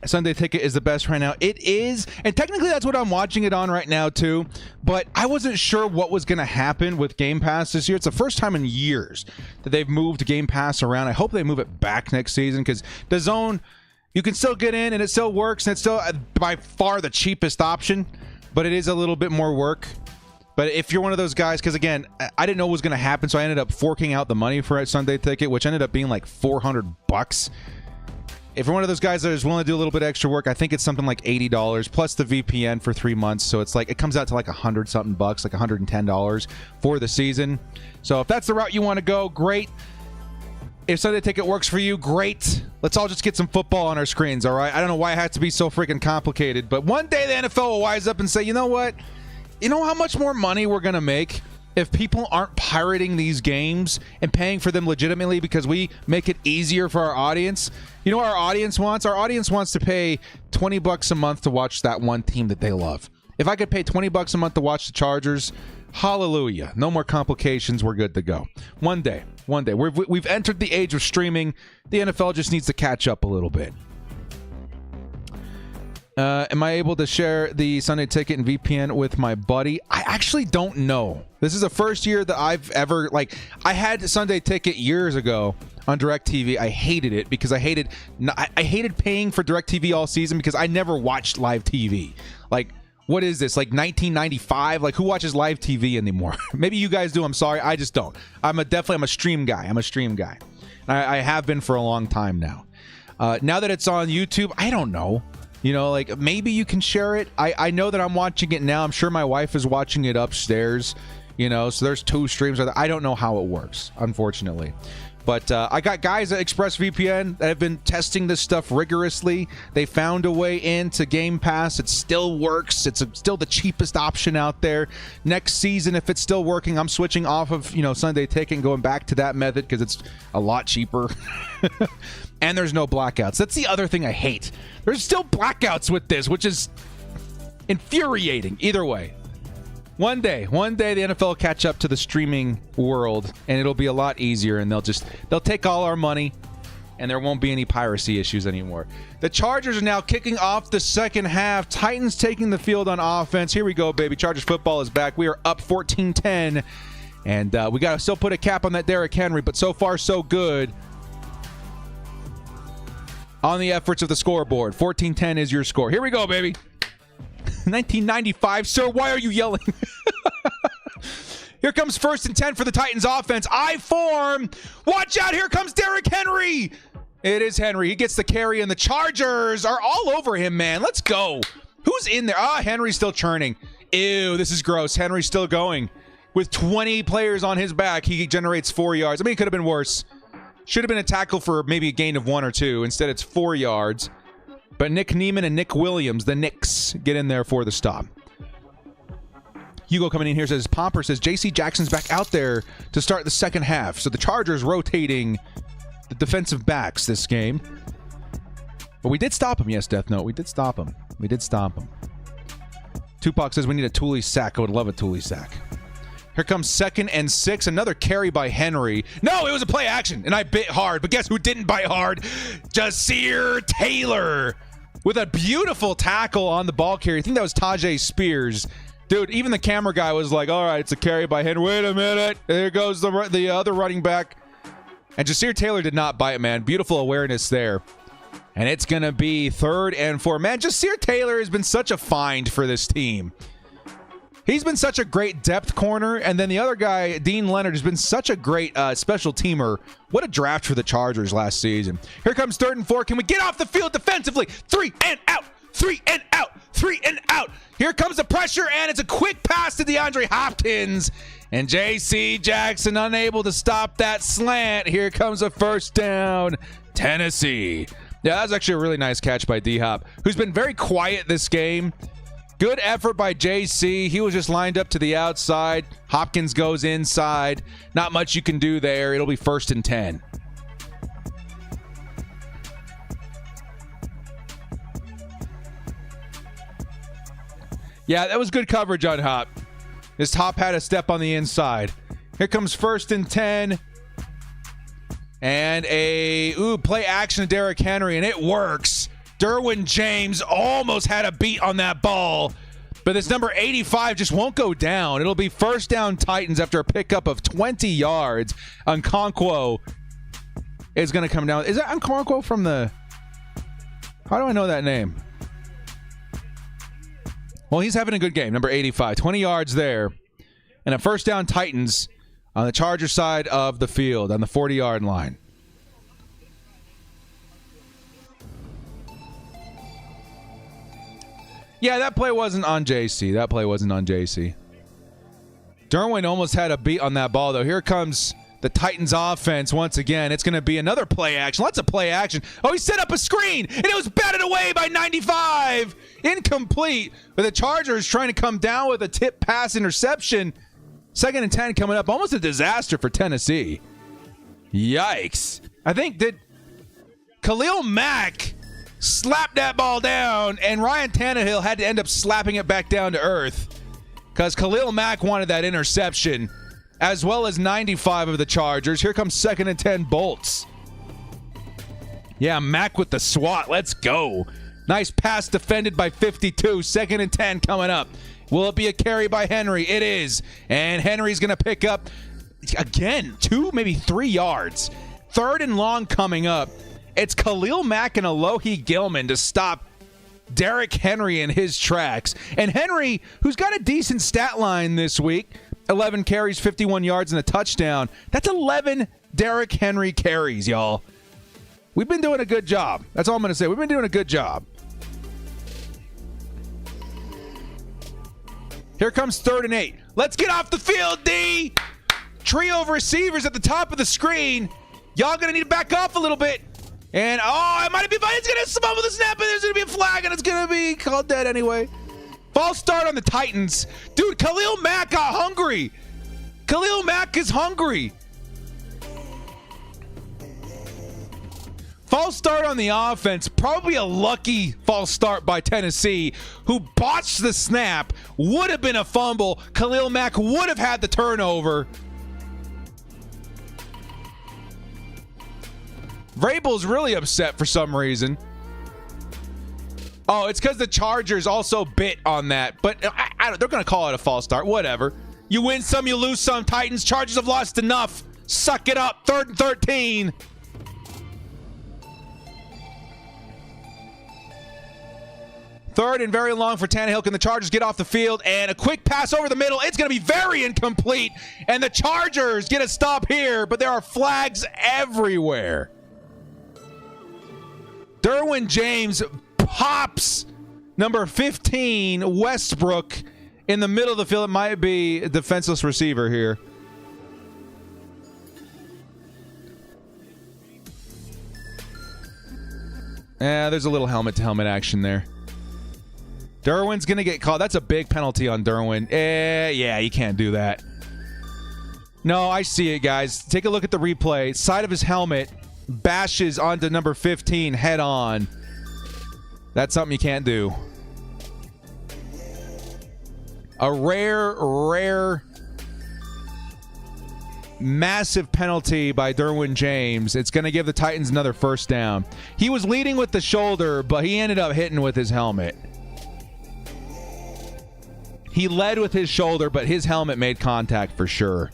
Sunday Ticket is the best right now. It is, and technically that's what I'm watching it on right now too, but I wasn't sure what was going to happen with Game Pass this year. It's the first time in years that they've moved Game Pass around. I hope they move it back next season because DAZN, you can still get in and it still works, and it's still by far the cheapest option, but it is a little bit more work. But if you're one of those guys, because again, I didn't know what was going to happen, so I ended up forking out the money for a Sunday Ticket, which ended up being like $400. If you're one of those guys that is willing to do a little bit extra work, I think it's something like $80 plus the VPN for 3 months. So it's like it comes out to like $100-something bucks, like $110 for the season. So if that's the route you want to go, great. If Sunday Ticket works for you, great. Let's all just get some football on our screens, all right? I don't know why it has to be so freaking complicated, but one day the NFL will wise up and say, you know what? You know how much more money we're going to make if people aren't pirating these games and paying for them legitimately because we make it easier for our audience? You know what our audience wants? Our audience wants to pay $20 a month to watch that one team that they love. If I could pay $20 a month to watch the Chargers, hallelujah. No more complications. We're good to go. One day. We've entered the age of streaming. The NFL just needs to catch up a little bit. Am I able to share the Sunday Ticket and VPN with my buddy? I actually don't know. This is the first year that I've ever, I had Sunday Ticket years ago on DirecTV. I hated it because I hated paying for DirecTV all season because I never watched live TV. Like, what is this, like 1995? Like, who watches live TV anymore? Maybe you guys do. I'm sorry. I just don't. I'm a stream guy. I have been for a long time now. Now that it's on YouTube, I don't know. You know, like, maybe you can share it. I know that I'm watching it now. I'm sure my wife is watching it upstairs, you know, so there's 2 streams. I don't know how it works, unfortunately. But I got guys at ExpressVPN that have been testing this stuff rigorously. They found a way into Game Pass. It still works. It's still the cheapest option out there. Next season, if it's still working, I'm switching off of, Sunday Ticket and going back to that method because it's a lot cheaper. And there's no blackouts. That's the other thing I hate. There's still blackouts with this, which is infuriating. Either way, one day the NFL will catch up to the streaming world, and it'll be a lot easier, and they'll take all our money, and there won't be any piracy issues anymore. The Chargers are now kicking off the second half. Titans taking the field on offense. Here we go, baby. Chargers football is back. We are up 14-10, and we got to still put a cap on that Derrick Henry, but so far so good on the efforts of the scoreboard. 14-10 is your score. Here we go, baby. 1995. Sir, why are you yelling? Here comes 1st and 10 for the Titans offense. I form. Watch out. Here comes Derrick Henry. It is Henry. He gets the carry, and the Chargers are all over him, man. Let's go. Who's in there? Henry's still churning. Ew, this is gross. Henry's still going. With 20 players on his back, he generates 4 yards. I mean, it could have been worse. Should have been a tackle for maybe a gain of 1 or 2. Instead, it's 4 yards. But Nick Neiman and Nick Williams, the Knicks, get in there for the stop. Hugo coming in here says, Pomper says, J.C. Jackson's back out there to start the second half. So the Chargers rotating the defensive backs this game. But we did stop him. Yes, Death Note. We did stop him. Tupac says we need a Thule sack. I would love a Thule sack. Here comes 2nd and 6. Another carry by Henry. No, it was a play action, and I bit hard. But guess who didn't bite hard? Jasir Taylor with a beautiful tackle on the ball carrier. I think that was Tajay Spears. Dude, even the camera guy was like, all right, it's a carry by Henry. Wait a minute. There goes the other running back. And Jasir Taylor did not bite, man. Beautiful awareness there. And it's going to be 3rd and 4. Man, Jasir Taylor has been such a find for this team. He's been such a great depth corner, and then the other guy, Dean Leonard, has been such a great special teamer. What a draft for the Chargers last season. Here comes 3rd and 4. Can we get off the field defensively? 3 and out. Here comes the pressure, and it's a quick pass to DeAndre Hopkins. And J.C. Jackson unable to stop that slant. Here comes a 1st down, Tennessee. Yeah, that was actually a really nice catch by D-Hop, who's been very quiet this game. Good effort by JC. He was just lined up to the outside. Hopkins goes inside. Not much you can do there. It'll be 1st and 10. Yeah, that was good coverage on Hop. This Hop had a step on the inside. Here comes 1st and 10. And play action to Derrick Henry, and it works. Derwin James almost had a beat on that ball, but this number 85 just won't go down. It'll be 1st down Titans after a pickup of 20 yards. Nkonkwo is going to come down. Is that Nkonkwo from the... How do I know that name? Well, he's having a good game, number 85. 20 yards there. And a 1st down Titans on the Charger side of the field on the 40-yard line. Yeah, that play wasn't on JC. Derwin almost had a beat on that ball, though. Here comes the Titans offense once again. It's going to be another play action. Lots of play action. Oh, he set up a screen, and it was batted away by 95. Incomplete. But the Chargers trying to come down with a tip pass interception. 2nd and 10 coming up. Almost a disaster for Tennessee. Yikes. I think that Khalil Mack slapped that ball down, and Ryan Tannehill had to end up slapping it back down to earth because Khalil Mack wanted that interception, as well as 95 of the Chargers. Here comes 2nd and 10 Bolts. Yeah, Mack with the swat. Let's go. Nice pass defended by 52. 2nd and 10 coming up. Will it be a carry by Henry? It is. And Henry's going to pick up, again, 2, maybe 3 yards. 3rd and long coming up. It's Khalil Mack and Alohi Gilman to stop Derrick Henry in his tracks. And Henry, who's got a decent stat line this week, 11 carries, 51 yards, and a touchdown. That's 11 Derrick Henry carries, y'all. We've been doing a good job. That's all I'm going to say. We've been doing a good job. Here comes 3rd and 8. Let's get off the field, D. Trio of receivers at the top of the screen. Y'all going to need to back off a little bit. And, it might be fine. It's going to fumble the snap, and there's going to be a flag, and it's going to be called dead anyway. False start on the Titans. Dude, Khalil Mack got hungry. Khalil Mack is hungry. False start on the offense. Probably a lucky false start by Tennessee, who botched the snap. Would have been a fumble. Khalil Mack would have had the turnover. Vrabel's really upset for some reason. Oh, it's because the Chargers also bit on that. But they're going to call it a false start. Whatever. You win some, you lose some. Titans, Chargers have lost enough. Suck it up. 3rd and 13. Third and very long for Tannehill. Can the Chargers get off the field? And a quick pass over the middle. It's going to be very incomplete. And the Chargers get a stop here, but there are flags everywhere. Derwin James pops number 15, Westbrook, in the middle of the field. It might be a defenseless receiver here. There's a little helmet-to-helmet action there. Derwin's going to get called. That's a big penalty on Derwin. Yeah, you can't do that. No, I see it, guys. Take a look at the replay. Side of his helmet bashes onto number 15 head on. That's something you can't do. A rare, massive penalty by Derwin James. It's going to give the Titans another 1st down. He was leading with the shoulder, but he ended up hitting with his helmet. He led with his shoulder, but his helmet made contact for sure.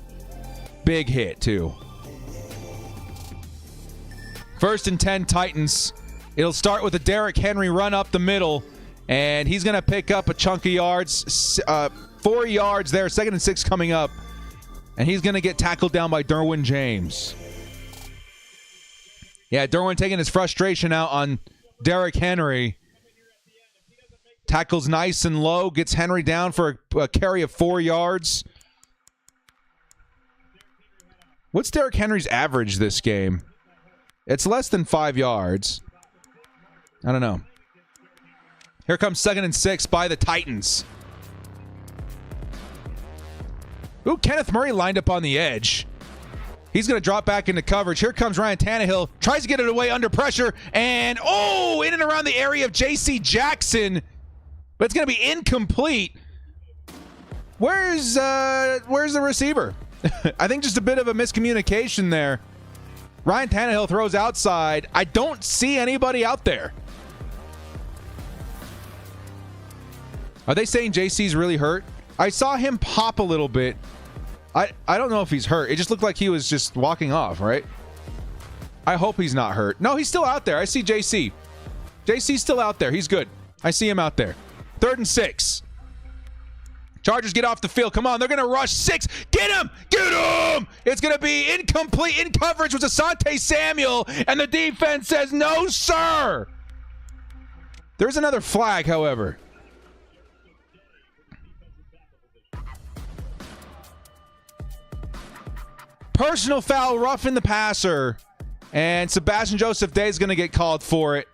Big hit, too. 1st and 10 Titans. It'll start with a Derrick Henry run up the middle, and he's going to pick up a chunk of yards. 4 yards there. 2nd and 6 coming up, and he's going to get tackled down by Derwin James. Yeah, Derwin taking his frustration out on Derrick Henry. Tackles nice and low. Gets Henry down for a carry of 4 yards. What's Derrick Henry's average this game? It's less than 5 yards. I don't know. Here comes 2nd and 6 by the Titans. Ooh, Kenneth Murray lined up on the edge. He's going to drop back into coverage. Here comes Ryan Tannehill. Tries to get it away under pressure. And, in and around the area of J.C. Jackson. But it's going to be incomplete. Where's the receiver? I think just a bit of a miscommunication there. Ryan Tannehill throws outside. I don't see anybody out there. Are they saying JC's really hurt? I saw him pop a little bit. I don't know if he's hurt. It just looked like he was just walking off, right? I hope he's not hurt. No, he's still out there. I see JC. JC's still out there. He's good. I see him out there. 3rd and 6. Chargers get off the field. Come on, they're going to rush 6. Get him! Get him! It's going to be incomplete. In coverage was Asante Samuel, and the defense says, no, sir! There's another flag, however. Personal foul, roughing the passer, and Sebastian Joseph Day is going to get called for it.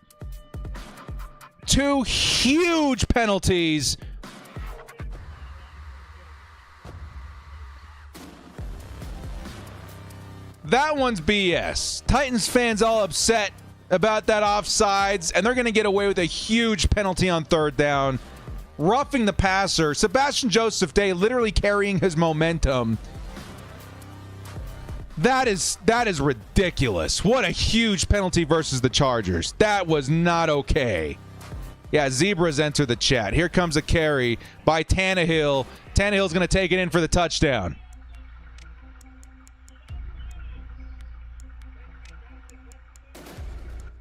2 huge penalties. That one's BS. Titans fans all upset about that offsides, and they're going to get away with a huge penalty on 3rd down. Roughing the passer. Sebastian Joseph Day literally carrying his momentum. That is ridiculous. What a huge penalty versus the Chargers. That was not okay. Yeah, Zebras enter the chat. Here comes a carry by Tannehill. Tannehill's going to take it in for the touchdown.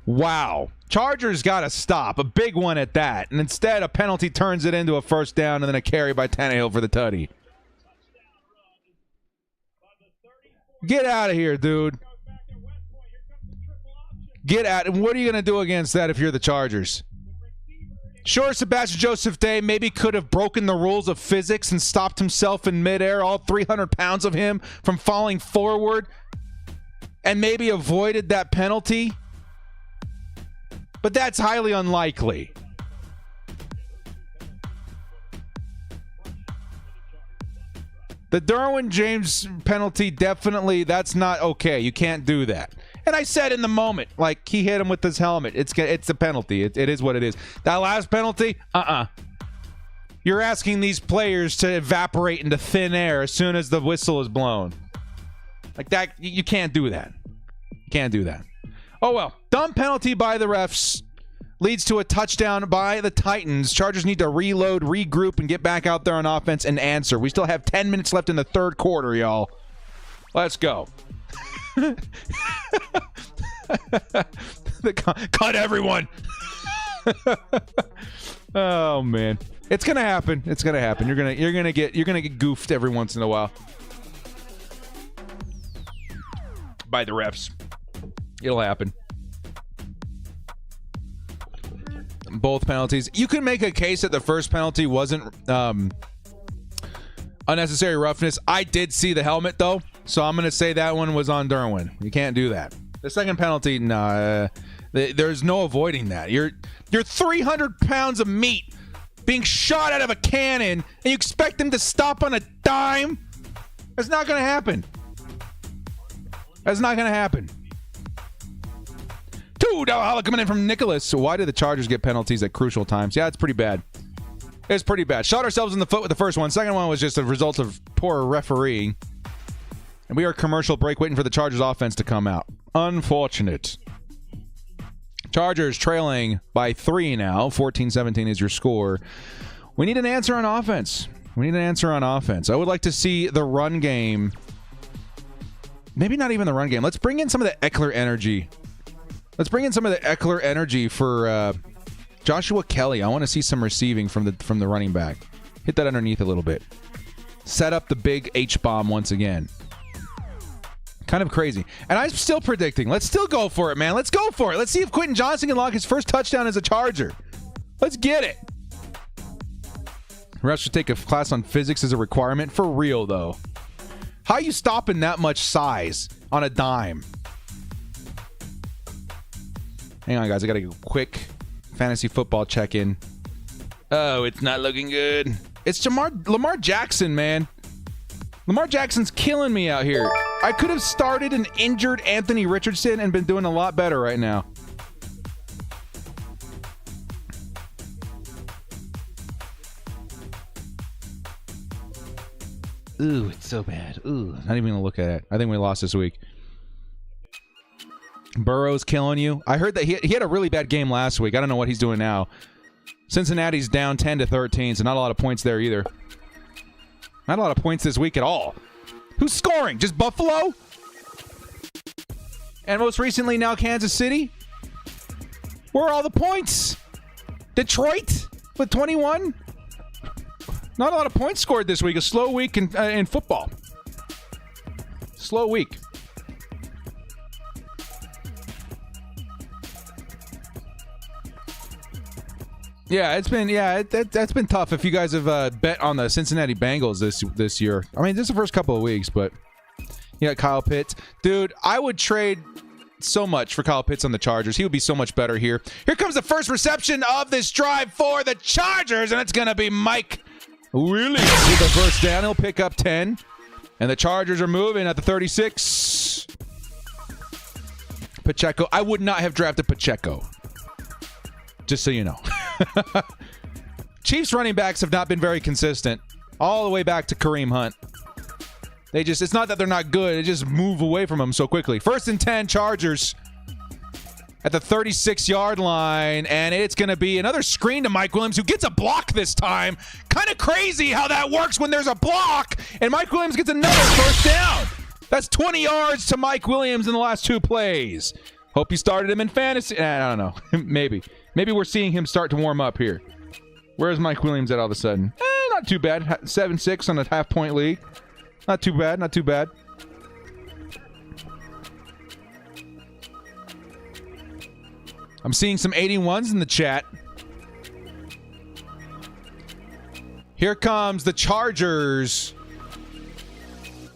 Wow. Chargers got to stop. A big one at that. And instead, a penalty turns it into a 1st down and then a carry by Tannehill for the tutty. Get out of here, dude. Get out. And what are you going to do against that if you're the Chargers? Sure, Sebastian Joseph Day maybe could have broken the rules of physics and stopped himself in midair, all 300 pounds of him, from falling forward, and maybe avoided that penalty. But that's highly unlikely. The Derwin James penalty, definitely, that's not okay. You can't do that. And I said in the moment, like, he hit him with his helmet. It's a penalty. It is what it is. That last penalty, You're asking these players to evaporate into thin air as soon as the whistle is blown. Like that, you can't do that. You can't do that. Oh, well. Dumb penalty by the refs leads to a touchdown by the Titans. Chargers need to reload, regroup, and get back out there on offense and answer. We still have 10 minutes left in the 3rd quarter, y'all. Let's go. Cut everyone. Oh man, it's gonna happen. It's gonna happen. You're gonna get goofed every once in a while by the refs. It'll happen. Both penalties. You can make a case that the first penalty wasn't unnecessary roughness. I did see the helmet though, so I'm gonna say that one was on Derwin. You can't do that. The second penalty, there's no avoiding that. You're 300 pounds of meat being shot out of a cannon, and you expect him to stop on a dime? That's not gonna happen. That's not gonna happen. $2 coming in from Nicholas. So why did the Chargers get penalties at crucial times? Yeah, it's pretty bad. It's pretty bad. Shot ourselves in the foot with the first one. Second one was just a result of poor refereeing. And we are commercial break waiting for the Chargers offense to come out. Unfortunate. Chargers trailing by 3 now. 14-17 is your score. We need an answer on offense. I would like to see the run game. Maybe not even the run game. Let's bring in some of the Eckler energy. For Joshua Kelly. I want to see some receiving from the running back. Hit that underneath a little bit. Set up the big H-bomb once again. Kind of crazy. And I'm still predicting. Let's still go for it, man. Let's go for it. Let's see if Quentin Johnson can lock his first touchdown as a Charger. Let's get it. Refs should take a class on physics as a requirement. For real, though. How are you stopping that much size on a dime? Hang on, guys. I got to do a quick fantasy football check-in. Oh, it's not looking good. It's Lamar Jackson, man. Lamar Jackson's killing me out here. I could have started an injured Anthony Richardson and been doing a lot better right now. Ooh, it's so bad. Ooh, not even gonna look at it. I think we lost this week. Burrow's killing you. I heard that he had a really bad game last week. I don't know what he's doing now. Cincinnati's down 10-13, so not a lot of points there either. Not a lot of points this week at all. Who's scoring? Just Buffalo? And most recently now Kansas City? Where are all the points? Detroit with 21? Not a lot of points scored this week. A slow week in football. Slow week. Yeah, that's been tough if you guys have bet on the Cincinnati Bengals this year. I mean, this is the first couple of weeks, but you got Kyle Pitts. Dude, I would trade so much for Kyle Pitts on the Chargers. He would be so much better here. Here comes the first reception of this drive for the Chargers, and it's going to be Mike Williams with the first down. He'll pick up 10, and the Chargers are moving at the 36. Pacheco. I would not have drafted Pacheco. Just so you know. Chiefs running backs have not been very consistent. All the way back to Kareem Hunt. It's not that they're not good. They just move away from them so quickly. 1st and 10, Chargers at the 36-yard line. And it's going to be another screen to Mike Williams, who gets a block this time. Kind of crazy how that works when there's a block. And Mike Williams gets another first down. That's 20 yards to Mike Williams in the last 2 plays. Hope you started him in fantasy. I don't know. Maybe. Maybe we're seeing him start to warm up here. Where's Mike Williams at all of a sudden? Not too bad. 7-6 on a half-point lead. Not too bad. Not too bad. I'm seeing some 81s in the chat. Here comes the Chargers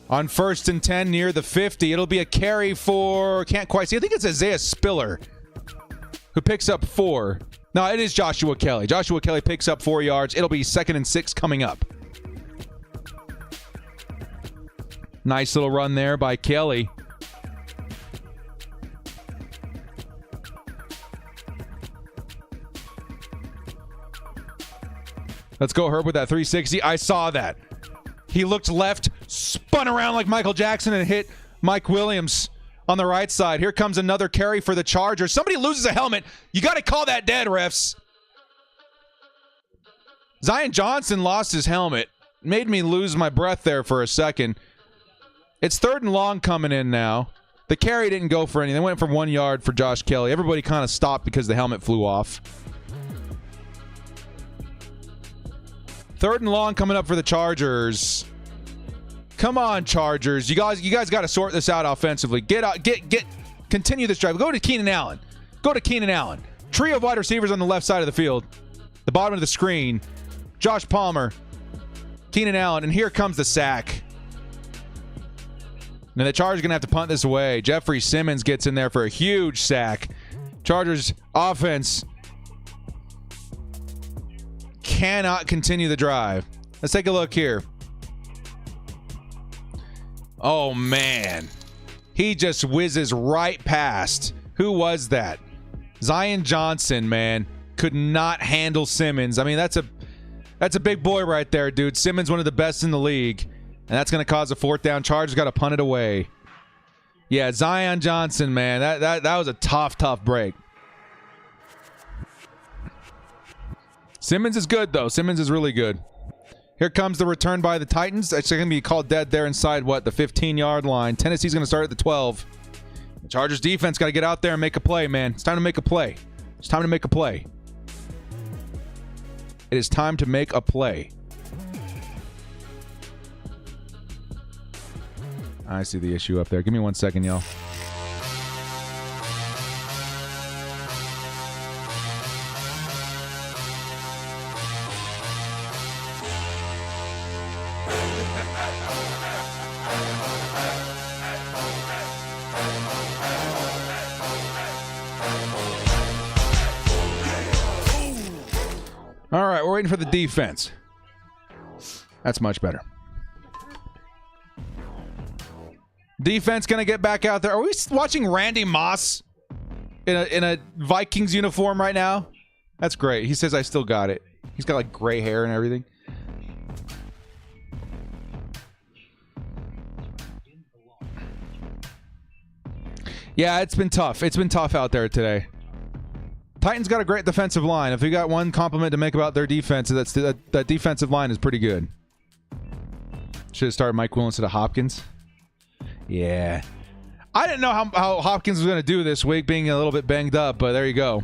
on 1st and 10 near the 50. It'll be a carry for, can't quite see. I think it's Isaiah Spiller who picks up 4. No, it is Joshua Kelly. Joshua Kelly picks up 4 yards. It'll be 2nd and 6 coming up. Nice little run there by Kelly. Let's go, Herb, with that 360. I saw that. He looked left, spun around like Michael Jackson, and hit Mike Williams on the right side. Here comes another carry for the Chargers. Somebody loses a helmet. You got to call that dead, refs. Zion Johnson lost his helmet. Made me lose my breath there for a second. It's 3rd and long coming in now. The carry didn't go for anything. They went for 1 yard for Josh Kelly. Everybody kind of stopped because the helmet flew off. 3rd and long coming up for the Chargers. Come on, Chargers. You guys got to sort this out offensively. Continue this drive. Go to Keenan Allen. Trio of wide receivers on the left side of the field. The bottom of the screen. Josh Palmer. Keenan Allen. And here comes the sack. Now the Chargers are going to have to punt this away. Jeffrey Simmons gets in there for a huge sack. Chargers offense cannot continue the drive. Let's take a look here. Oh, man. He just whizzes right past. Who was that? Zion Johnson, man. Could not handle Simmons. I mean, that's a big boy right there, dude. Simmons, one of the best in the league. And that's going to cause a 4th down. Chargers got to punt it away. Yeah, Zion Johnson, man. That was a tough break. Simmons is good, though. Simmons is really good. Here comes the return by the Titans. It's going to be called dead there inside, the 15-yard line. Tennessee's going to start at the 12. The Chargers defense got to get out there and make a play, man. It's time to make a play. It's time to make a play. It is time to make a play. I see the issue up there. Give me 1 second, y'all. waiting for the defense. That's much better. Defense going to get back out there. Are we watching Randy Moss in a Vikings uniform right now? That's great. He says I still got it. He's got like gray hair and everything. Yeah, it's been tough. It's been tough out there today. Titans got a great defensive line. If we got one compliment to make about their defense, that defensive line is pretty good. Should have started Mike Will instead of Hopkins. Yeah. I didn't know how Hopkins was going to do this week, being a little bit banged up, but there you go.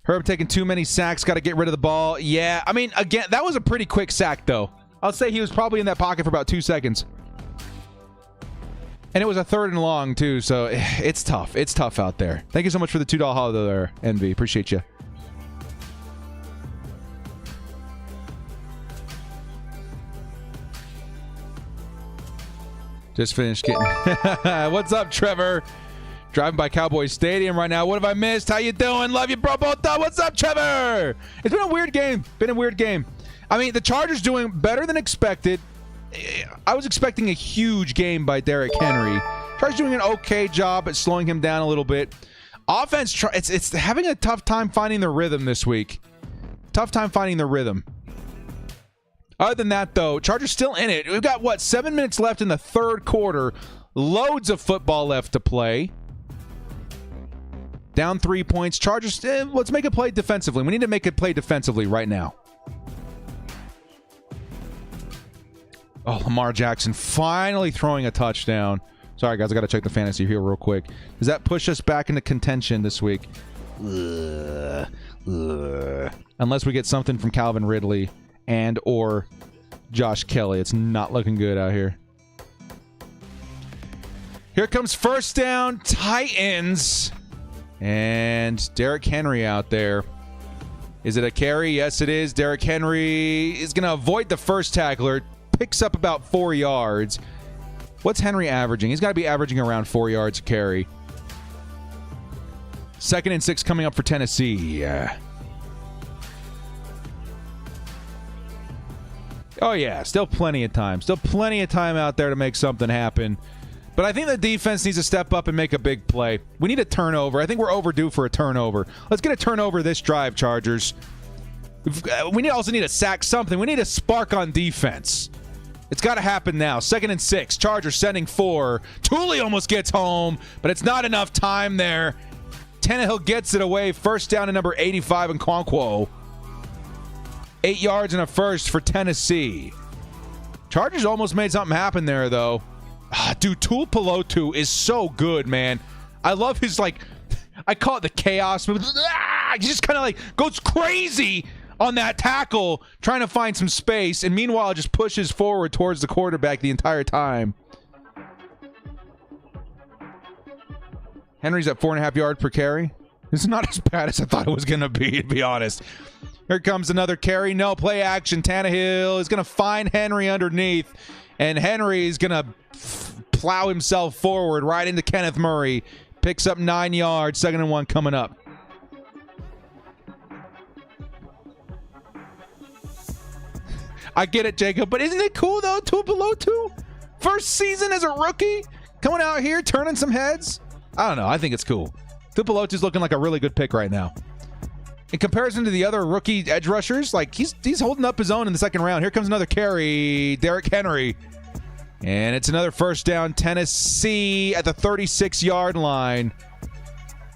Herb taking too many sacks, got to get rid of the ball. Yeah, I mean, again, that was a pretty quick sack, though. I'll say he was probably in that pocket for about 2 seconds. And it was a 3rd and long, too, so it's tough. It's tough out there. Thank you so much for the $2 holiday there, Envy. Appreciate you. Just finished getting... What's up, Trevor? Driving by Cowboys Stadium right now. What have I missed? How you doing? Love you, bro. Both up. What's up, Trevor? It's been a weird game. I mean, the Chargers doing better than expected. I was expecting a huge game by Derrick Henry. Chargers doing an okay job at slowing him down a little bit. Offense, it's having a tough time finding the rhythm this week. Tough time finding the rhythm. Other than that, though, Chargers still in it. We've got, what, 7 minutes left in the 3rd quarter. Loads of football left to play. Down 3 points. Chargers, let's make a play defensively. We need to make a play defensively right now. Oh, Lamar Jackson finally throwing a touchdown. Sorry, guys, I got to check the fantasy here real quick. Does that push us back into contention this week? Unless we get something from Calvin Ridley and or Josh Kelly. It's not looking good out here. Here comes first down, Titans. And Derrick Henry out there. Is it a carry? Yes, it is. Derrick Henry is going to avoid the first tackler. Picks up about 4 yards. What's Henry averaging? He's got to be averaging around 4 yards a carry. 2nd and 6 coming up for Tennessee. Oh, yeah. Still plenty of time. Still plenty of time out there to make something happen. But I think the defense needs to step up and make a big play. We need a turnover. I think we're overdue for a turnover. Let's get a turnover this drive, Chargers. We also need to sack something. We need a spark on defense. It's got to happen now. 2nd and 6. Chargers sending 4. Tooley almost gets home, but it's not enough time there. Tannehill gets it away. First down to number 85 in Nkonkwo. 8 yards and a first for Tennessee. Chargers almost made something happen there, though. Dude, Tuipulotu is so good, man. I love his, like, I call it the chaos move. He just kind of, like, goes crazy on that tackle, trying to find some space, and meanwhile just pushes forward towards the quarterback the entire time. Henry's at 4.5 yards per carry. This is not as bad as I thought it was going to be honest. Here comes another carry. No, play action. Tannehill is going to find Henry underneath, and Henry is going to plow himself forward right into Kenneth Murray. Picks up 9 yards. 2nd and 1 coming up. I get it, Jacob, but isn't it cool, though? Tuipulotu? First season as a rookie? Coming out here, turning some heads? I don't know. I think it's cool. Tuipulotu's looking like a really good pick right now. In comparison to the other rookie edge rushers, like he's holding up his own in the 2nd round. Here comes another carry. Derrick Henry. And it's another first down. Tennessee at the 36-yard line.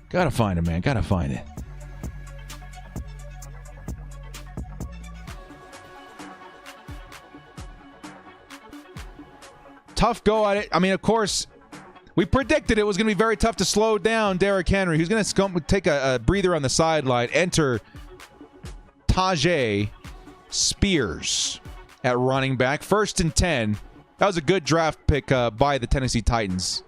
Gotta find it, man. Gotta find it. Tough go at it. I mean, of course, we predicted it was going to be very tough to slow down Derrick Henry. He's going to take a breather on the sideline. Enter Tajay Spears at running back. 1st and 10. That was a good draft pick by the Tennessee Titans.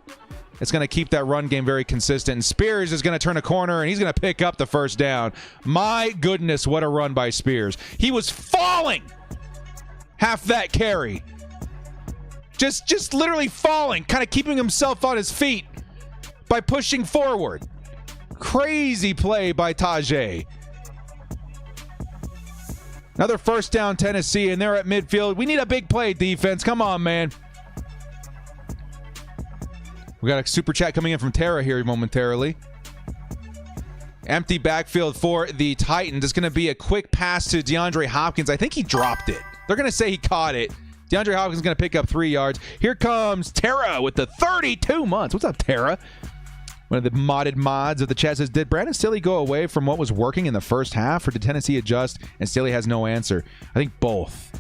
It's going to keep that run game very consistent. And Spears is going to turn a corner, and he's going to pick up the first down. My goodness, what a run by Spears. He was falling half that carry. Just literally falling, kind of keeping himself on his feet by pushing forward. Crazy play by Tajay. Another first down, Tennessee, and they're at midfield. We need a big play, defense. Come on, man. We got a super chat coming in from Tara here momentarily. Empty backfield for the Titans. It's going to be a quick pass to DeAndre Hopkins. I think he dropped it. They're going to say he caught it. DeAndre Hopkins is going to pick up 3 yards. Here comes Tara with the 32 months. What's up, Tara? One of the modded mods of the chat says, did Brandon Staley go away from what was working in the first half, or did Tennessee adjust? And Staley has no answer. I think both.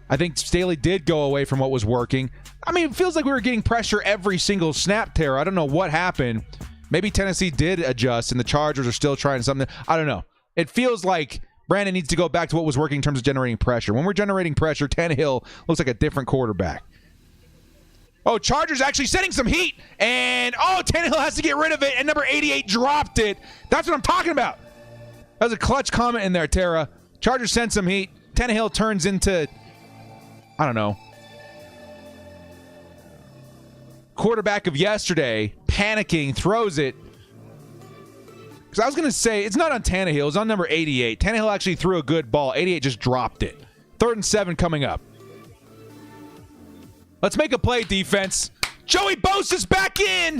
I think Staley did go away from what was working. I mean, it feels like we were getting pressure every single snap, Tara. I don't know what happened. Maybe Tennessee did adjust and the Chargers are still trying something. I don't know. It feels like Brandon needs to go back to what was working in terms of generating pressure. When we're generating pressure, Tannehill looks like a different quarterback. Oh, Chargers actually setting some heat. And, Tannehill has to get rid of it. And number 88 dropped it. That's what I'm talking about. That was a clutch comment in there, Tara. Chargers sent some heat. Tannehill turns into, I don't know, quarterback of yesterday, panicking, throws it. Because I was going to say, it's not on Tannehill. It was on number 88. Tannehill actually threw a good ball. 88 just dropped it. 3rd and 7 coming up. Let's make a play, defense. Joey Bosa's back in.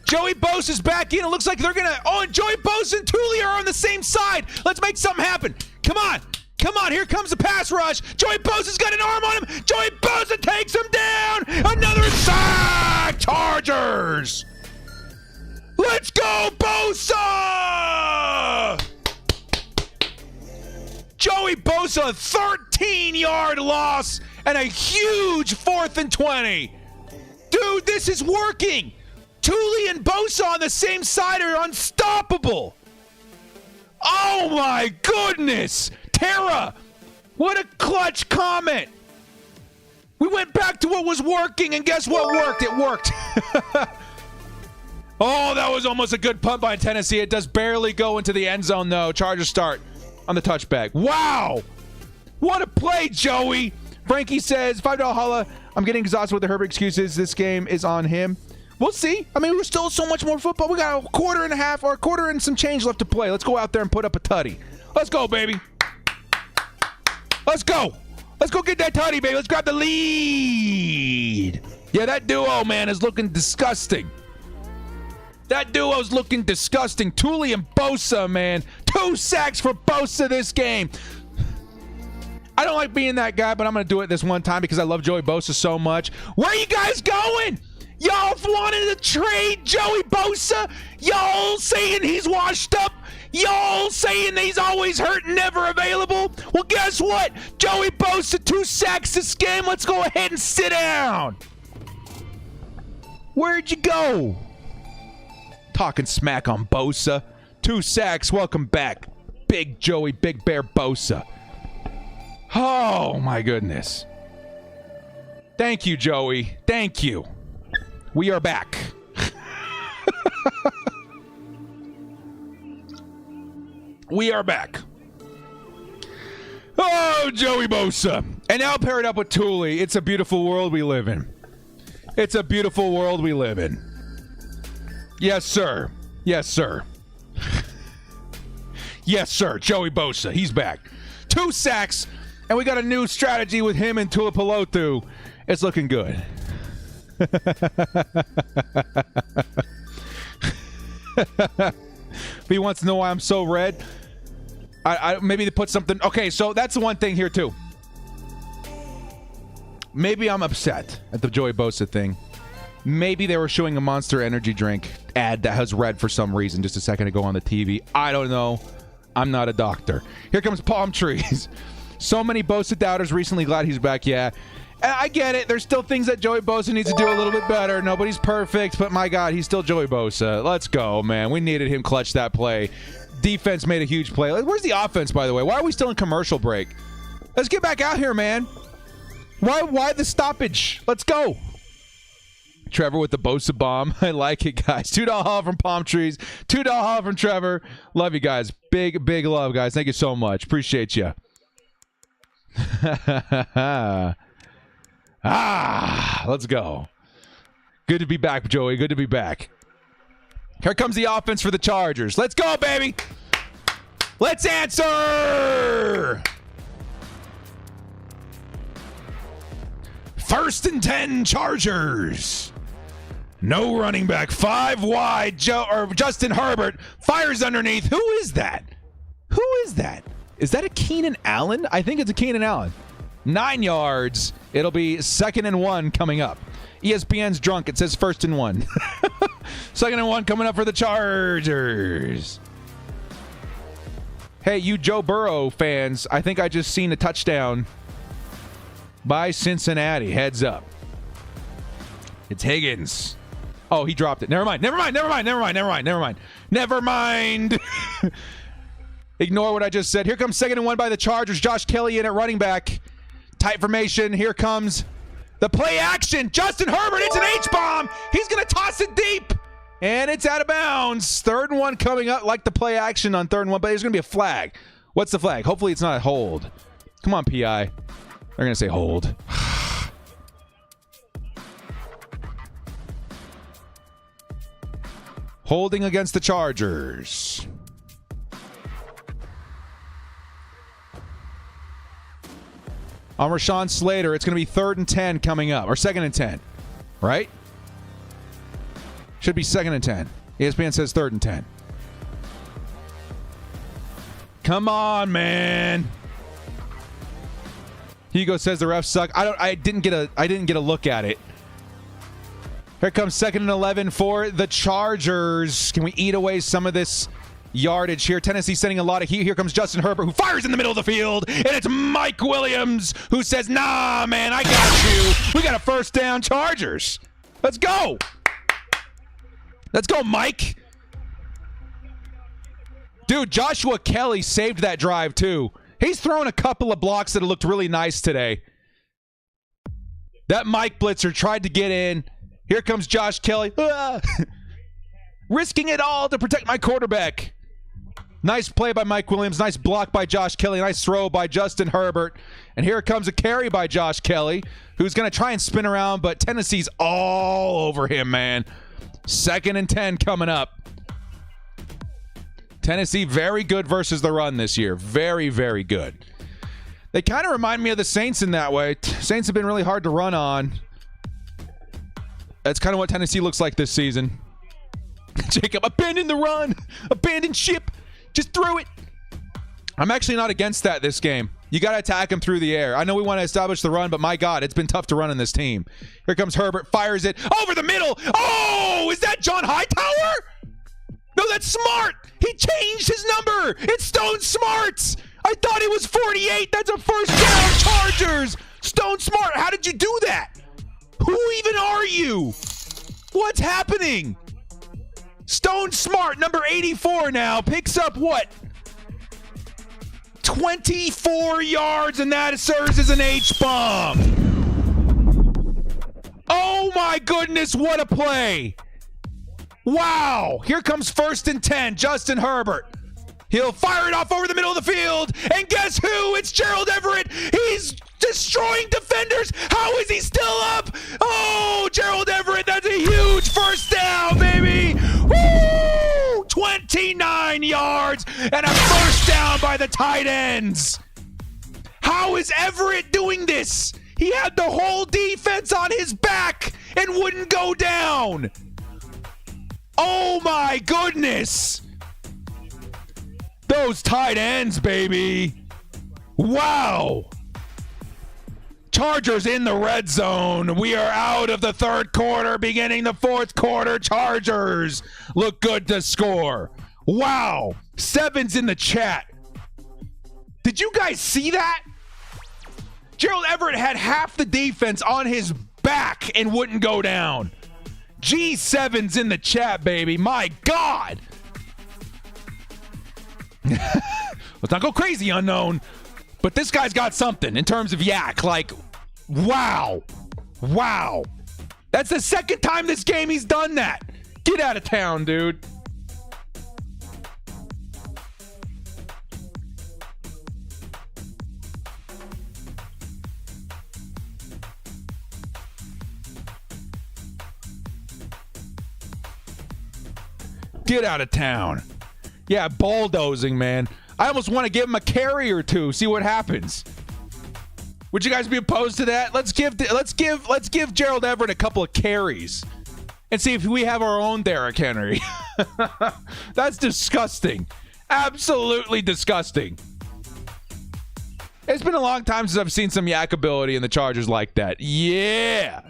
It looks like they're going to... Oh, and Joey Bosa and Thule are on the same side. Let's make something happen. Come on. Here comes the pass rush. Joey Bosa's got an arm on him. Joey Bosa takes him down. Another sack. Chargers. Let's go, Bosa. Joey Bosa, 13-yard loss and a huge 4th and 20. Dude, this is working. Thule and Bosa on the same side are unstoppable. Oh, my goodness. Tara, what a clutch comment. We went back to what was working, and guess what worked? It worked. Oh, that was almost a good punt by Tennessee. It does barely go into the end zone, though. Chargers start on the touchback. Wow. What a play, Joey. Frankie says, $5 holla. I'm getting exhausted with the Herbert excuses. This game is on him. We'll see. I mean, we're still so much more football. We got a quarter and a half or a quarter and some change left to play. Let's go out there and put up a tutty. Let's go, baby. Let's go. Let's go get that tutty, baby. Let's grab the lead. Yeah, that duo, man, is looking disgusting. Thule and Bosa, man. 2 sacks for Bosa this game. I don't like being that guy, but I'm going to do it this one time because I love Joey Bosa so much. Where are you guys going? Y'all wanted to trade Joey Bosa? Y'all saying he's washed up? Y'all saying he's always hurt and never available? Well, guess what? Joey Bosa, 2 sacks this game. Let's go ahead and sit down. Where'd you go? Talking smack on Bosa. 2 sacks. Welcome back. Big Joey, Big Bear Bosa. Oh, my goodness. Thank you, Joey. Thank you. We are back. We are back. Oh, Joey Bosa. And now pair it up with Thule. It's a beautiful world we live in. It's a beautiful world we live in. Yes, sir. Yes, sir. Yes, sir. Joey Bosa. He's back. 2 sacks. And we got a new strategy with him and Tuipulotu. It's looking good. If he wants to know why I'm so red, I maybe they put something. Okay, so that's the one thing here too. Maybe I'm upset at the Joey Bosa thing. Maybe they were showing a Monster Energy drink ad that has red for some reason just a second ago on the TV. I don't know. I'm not a doctor. Here comes Palm Trees. So many Bosa doubters recently. Glad he's back. Yeah. I get it. There's still things that Joey Bosa needs to do a little bit better. Nobody's perfect, but my God, he's still Joey Bosa. Let's go, man. We needed him clutch that play. Defense made a huge play. Where's the offense, by the way? Why are we still in commercial break? Let's get back out here, man. Why the stoppage? Let's go. Trevor with the Bosa bomb. I like it, guys. $2 haul from Palm Trees. $2 haul from Trevor. Love you guys. Big, big love, guys. Thank you so much. Appreciate you. Let's go. Good to be back, Joey. Good to be back. Here comes the offense for the Chargers. Let's go, baby. Let's answer! 1st and 10 Chargers. No running back. 5 wide. Justin Herbert fires underneath. Who is that? Who is that? Is that a Keenan Allen? I think it's a Keenan Allen. 9 yards. It'll be 2nd and 1 coming up. ESPN's drunk. It says 1st and 1. 2nd and 1 coming up for the Chargers. Hey, you Joe Burrow fans, I think I just seen a touchdown by Cincinnati. Heads up. It's Higgins. Oh, he dropped it. Never mind. Ignore what I just said. Here comes 2nd and 1 by the Chargers. Josh Kelly in at running back. Tight formation. Here comes the play action. Justin Herbert. It's an H-bomb. He's going to toss it deep. And it's out of bounds. 3rd and 1 coming up, like the play action on 3rd and 1, but there's going to be a flag. What's the flag? Hopefully it's not a hold. Come on, PI. They're going to say hold. Holding against the Chargers. On Rashawn Slater, it's going to be 3rd and 10 coming up, or 2nd and 10, right? Should be 2nd and 10. ESPN says 3rd and 10. Come on, man. Hugo says the refs suck. I didn't get a look at it. Here comes 2nd and 11 for the Chargers. Can we eat away some of this yardage here? Tennessee sending a lot of heat. Here comes Justin Herbert, who fires in the middle of the field, and it's Mike Williams who says, nah, man, I got you. We got a 1st down, Chargers. Let's go. Let's go, Mike. Dude, Joshua Kelly saved that drive, too. He's thrown a couple of blocks that have looked really nice today. That Mike blitzer tried to get in. Here comes Josh Kelly. Risking it all to protect my quarterback. Nice play by Mike Williams. Nice block by Josh Kelly. Nice throw by Justin Herbert. And here comes a carry by Josh Kelly, who's going to try and spin around, but Tennessee's all over him, man. 2nd and 10 coming up. Tennessee very good versus the run this year. Very, very good. They kind of remind me of the Saints in that way. Saints have been really hard to run on. That's kind of what Tennessee looks like this season. Jacob, abandon the run. Abandon ship. Just throw it. I'm actually not against that this game. You got to attack him through the air. I know we want to establish the run, but my God, it's been tough to run in this team. Here comes Herbert, fires it over the middle. Oh, is that John Hightower? No, that's Smart. He changed his number. It's Stone Smarts. I thought it was 48. That's a 1st down, Chargers. Stone Smart, how did you do that? Who even are you? What's happening? Stone Smart, number 84 now, picks up what? 24 yards, and that serves as an H-bomb. Oh, my goodness, what a play. Wow. Here comes 1st and 10, Justin Herbert. He'll fire it off over the middle of the field, and guess who? It's Gerald Everett. He's destroying defenders. How is he still up? Oh, Gerald Everett, that's a huge 1st down, baby. Woo! 29 yards and a 1st down by the tight ends. How is Everett doing this? He had the whole defense on his back and wouldn't go down. Oh, my goodness. Those tight ends, baby. Wow. Chargers in the red zone. We are out of the 3rd quarter, beginning the 4th quarter. Chargers look good to score. Wow. 7's in the chat. Did you guys see that? Gerald Everett had half the defense on his back and wouldn't go down. G7's in the chat, baby. My God. Let's not go crazy, unknown. But this guy's got something in terms of yak. Like, wow. Wow. That's the 2nd time this game he's done that. Get out of town, dude. Get out of town. Yeah, bulldozing, man. I almost want to give him a carry or two, see what happens. Would you guys be opposed to that? Let's give Gerald Everett a couple of carries and see if we have our own Derrick Henry. That's disgusting. Absolutely disgusting. It's been a long time since I've seen some yak-ability in the Chargers like that. Yeah.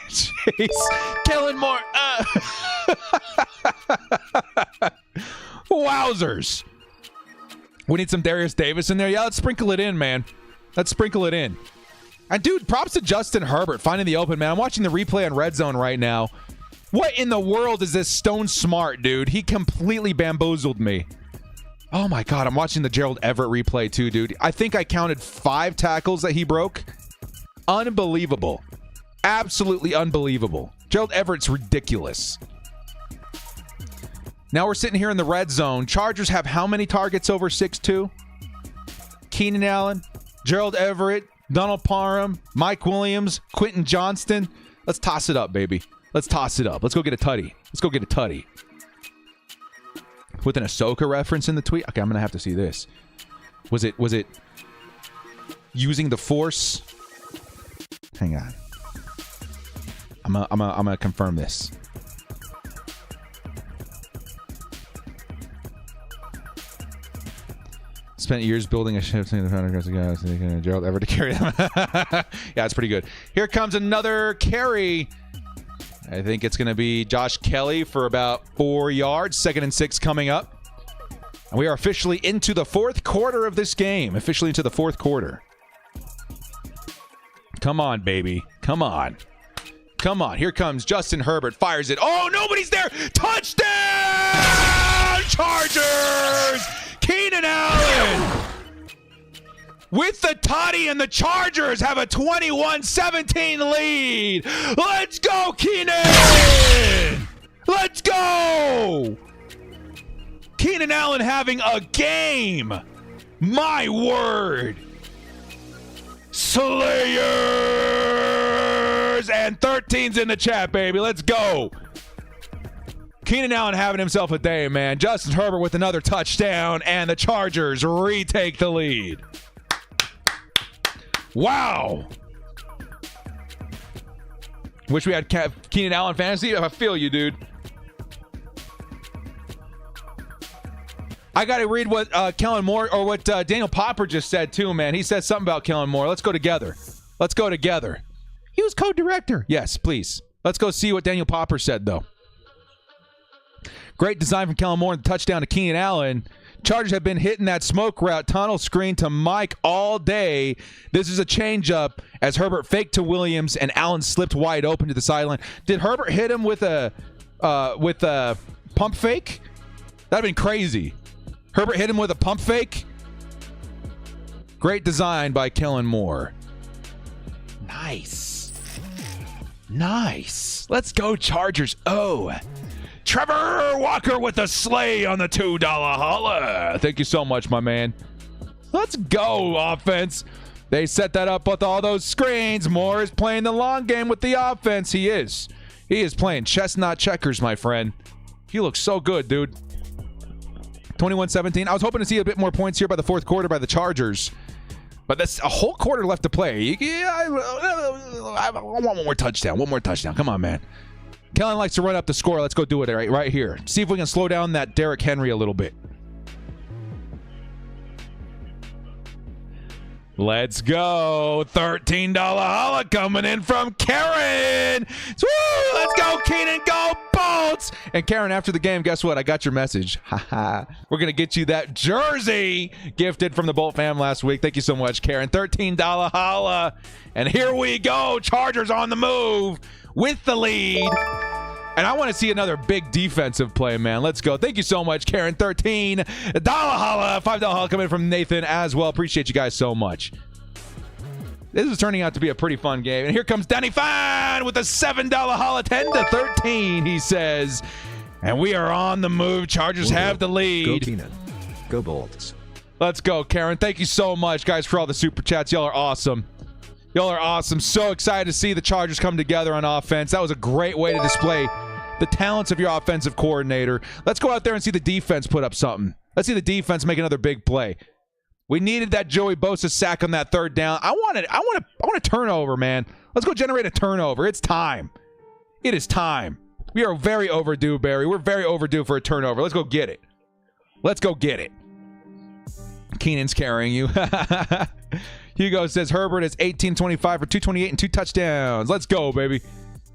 Jeez. Kellen Moore. Wowzers. We need some Darius Davis in there. Yeah, let's sprinkle it in, man. Let's sprinkle it in. And, dude, props to Justin Herbert finding the open, man. I'm watching the replay on Red Zone right now. What in the world is this Stone Smart, dude? He completely bamboozled me. Oh, my God. I'm watching the Gerald Everett replay, too, dude. I think I counted 5 tackles that he broke. Unbelievable. Absolutely unbelievable. Gerald Everett's ridiculous. Now we're sitting here in the red zone. Chargers have how many targets over 6'2"? Keenan Allen, Gerald Everett, Donald Parham, Mike Williams, Quentin Johnston. Let's toss it up, baby. Let's toss it up. Let's go get a tutty. Let's go get a tutty. With an Ahsoka reference in the tweet? Okay, I'm going to have to see this. Was it using the Force? Hang on. I'm gonna confirm this. Spent years building a ship. Gerald Everett to carry them. Yeah, it's pretty good. Here comes another carry. I think it's going to be Josh Kelly for about 4 yards. 2nd and 6 coming up. And we are officially into the 4th quarter of this game. Officially into the 4th quarter. Come on, baby. Come on. Come on. Here comes Justin Herbert. Fires it. Oh, nobody's there. Touchdown! Chargers! Keenan Allen! With the toddy, and the Chargers have a 21-17 lead. Let's go, Keenan! Let's go! Keenan Allen having a game. My word. Slayers! And 13's in the chat, baby. Let's go. Keenan Allen having himself a day, man. Justin Herbert with another touchdown, and the Chargers retake the lead. Wow. Wish we had Keenan Allen fantasy. I feel you, dude. I got to read what Kellen Moore, or what Daniel Popper just said, too, man. He said something about Kellen Moore. Let's go together. Let's go together. He was co-director. Yes, please. Let's go see what Daniel Popper said, though. Great design from Kellen Moore and the touchdown to Keenan Allen. Chargers have been hitting that smoke route tunnel screen to Mike all day. This is a changeup as Herbert faked to Williams and Allen slipped wide open to the sideline. Did Herbert hit him with a pump fake? That'd been crazy. Herbert hit him with a pump fake. Great design by Kellen Moore. Nice. Nice. Let's go, Chargers. Oh. Trevor Walker with a slay on the $2 holla. Thank you so much, my man. Let's go, offense. They set that up with all those screens. Moore is playing the long game with the offense. He is. He is playing chestnut checkers, my friend. He looks so good, dude. 21-17. I was hoping to see a bit more points here by the 4th quarter by the Chargers. But that's a whole quarter left to play. I want one more touchdown. One more touchdown. Come on, man. Kellen likes to run up the score. Let's go do it right here. See if we can slow down that Derrick Henry a little bit. Let's go. $13 holla coming in from Karen. Woo! Let's go, Keenan. Go Bolts. And Karen, after the game, guess what? I got your message. We're going to get you that jersey gifted from the Bolt fam last week. Thank you so much, Karen. $13 holla. And here we go. Chargers on the move with the lead. And I want to see another big defensive play, man. Let's go. Thank you so much, Karen. $13 holla. $5 holla coming from Nathan as well. Appreciate you guys so much. This is turning out to be a pretty fun game. And here comes Danny Fine with a $7 holla. 10-13, he says. And we are on the move. Chargers have the lead. Go Keenan. Go Bolts. Let's go, Karen. Thank you so much, guys, for all the super chats. Y'all are awesome. Y'all are awesome. So excited to see the Chargers come together on offense. That was a great way to display the talents of your offensive coordinator. Let's go out there and see the defense put up something. Let's see the defense make another big play. We needed that Joey Bosa sack on that third down. I want a turnover, man. Let's go generate a turnover. It's time. It is time. We are very overdue, Barry. We're very overdue for a turnover. Let's go get it. Let's go get it. Keenan's carrying you. Hugo says Herbert is 18-25 for 228 and 2 touchdowns. Let's go, baby.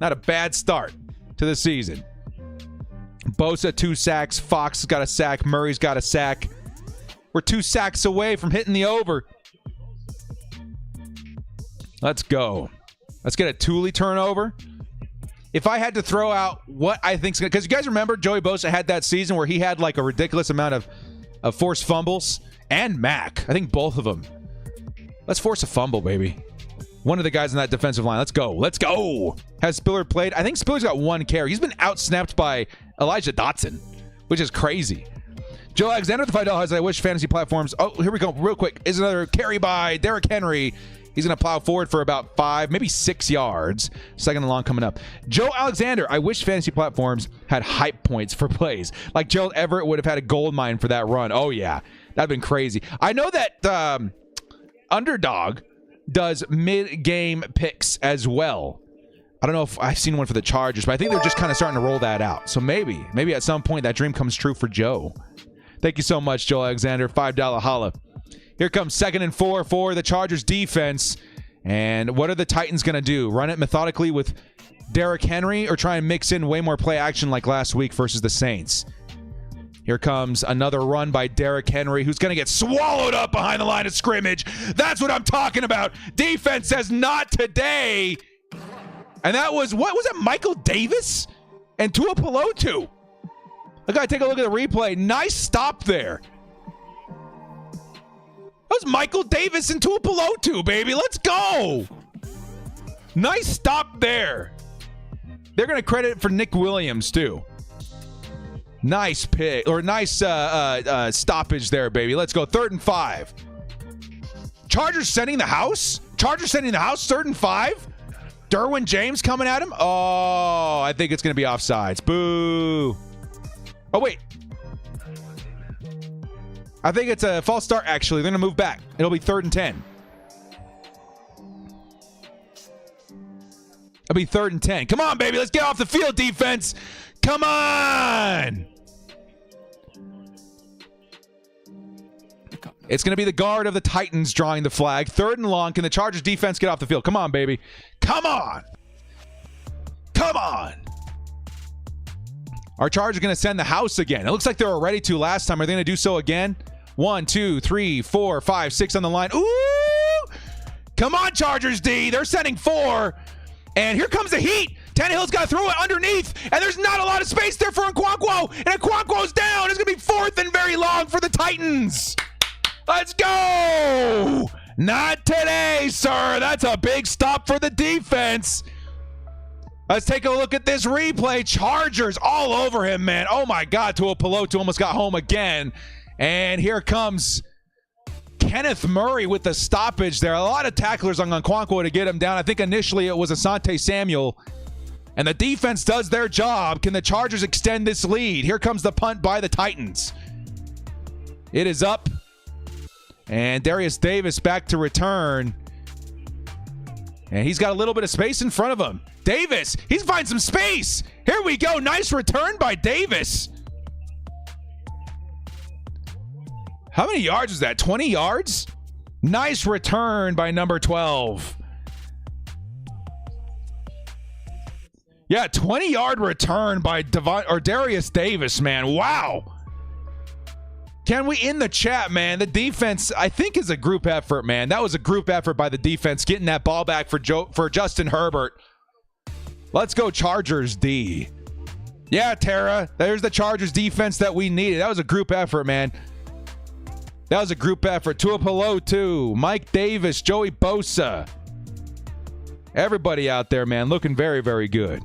Not a bad start to the season. Bosa, 2 sacks. Fox got a sack. Murray's got a sack. We're 2 sacks away from hitting the over. Let's go. Let's get a Thule turnover. If I had to throw out what I think's going to... Because you guys remember Joey Bosa had that season where he had like a ridiculous amount of forced fumbles. And Mac. I think both of them. Let's force a fumble, baby. One of the guys in that defensive line. Let's go. Let's go. Has Spiller played? I think Spiller's got 1 carry. He's been outsnapped by Elijah Dotson, which is crazy. Joe Alexander with the $5 has I wish fantasy platforms. Oh, here we go. Real quick. Is another carry by Derrick Henry. He's going to plow forward for about 5, maybe 6 yards. Second and long coming up. Joe Alexander. I wish fantasy platforms had hype points for plays. Like Gerald Everett would have had a gold mine for that run. Oh, yeah. That'd been crazy. I know that Underdog does mid-game picks as well. I don't know if I've seen one for the Chargers, but I think they're just kind of starting to roll that out. So maybe at some point that dream comes true for Joe. Thank you so much, Joe Alexander. $5 holla. Here comes 2nd and 4 for the Chargers defense. And what are the Titans going to do? Run it methodically with Derrick Henry or try and mix in way more play action like last week versus the Saints? Here comes another run by Derrick Henry, who's going to get swallowed up behind the line of scrimmage. That's what I'm talking about. Defense says not today. And that was, what was it, Michael Davis and Tua Pelotu? I got to take a look at the replay. Nice stop there. That was Michael Davis and Tua Pelotu, baby. Let's go. Nice stop there. They're going to credit it for Nick Williams, too. Nice pick, or nice stoppage there, baby. Let's go. 3rd and 5. Chargers sending the house? Chargers sending the house, 3rd and 5? Derwin James coming at him? Oh, I think it's going to be offsides. Boo. Oh, wait. I think it's a false start, actually. They're going to move back. It'll be 3rd and 10. It'll be 3rd and 10. Come on, baby. Let's get off the field, defense. Come on. It's going to be the guard of the Titans drawing the flag. 3rd and long. Can the Chargers defense get off the field? Come on, baby. Come on. Come on. Our Chargers are going to send the house again. It looks like they were ready to last time. Are they going to do so again? 1, 2, 3, 4, 5, 6 on the line. Ooh! Come on, Chargers D. They're sending 4. And here comes the heat. Tannehill's got to throw it underneath, and there's not a lot of space there for Nwankwo, and Nwankwo's down. It's going to be 4th and very long for the Titans. Let's go. Not today, sir. That's a big stop for the defense. Let's take a look at this replay. Chargers all over him, man. Oh, my God. Tua Pelotu almost got home again. And here comes Kenneth Murray with the stoppage there. A lot of tacklers on Nwankwo to get him down. I think initially it was Asante Samuel. And the defense does their job. Can the Chargers extend this lead? Here comes the punt by the Titans. It is up. And Darius Davis back to return. And he's got a little bit of space in front of him. Davis, he's finding some space. Here we go. Nice return by Davis. How many yards is that? 20 yards? Nice return by number 12. Yeah, 20-yard return by Darius Davis, man. Wow. Can we, in the chat, man, the defense, I think, is a group effort, man. That was a group effort by the defense, getting that ball back for Justin Herbert. Let's go Chargers D. Yeah, Tara, there's the Chargers defense that we needed. That was a group effort, man. That was a group effort. Tua Pelotu, Mike Davis, Joey Bosa. Everybody out there, man, looking very, very good.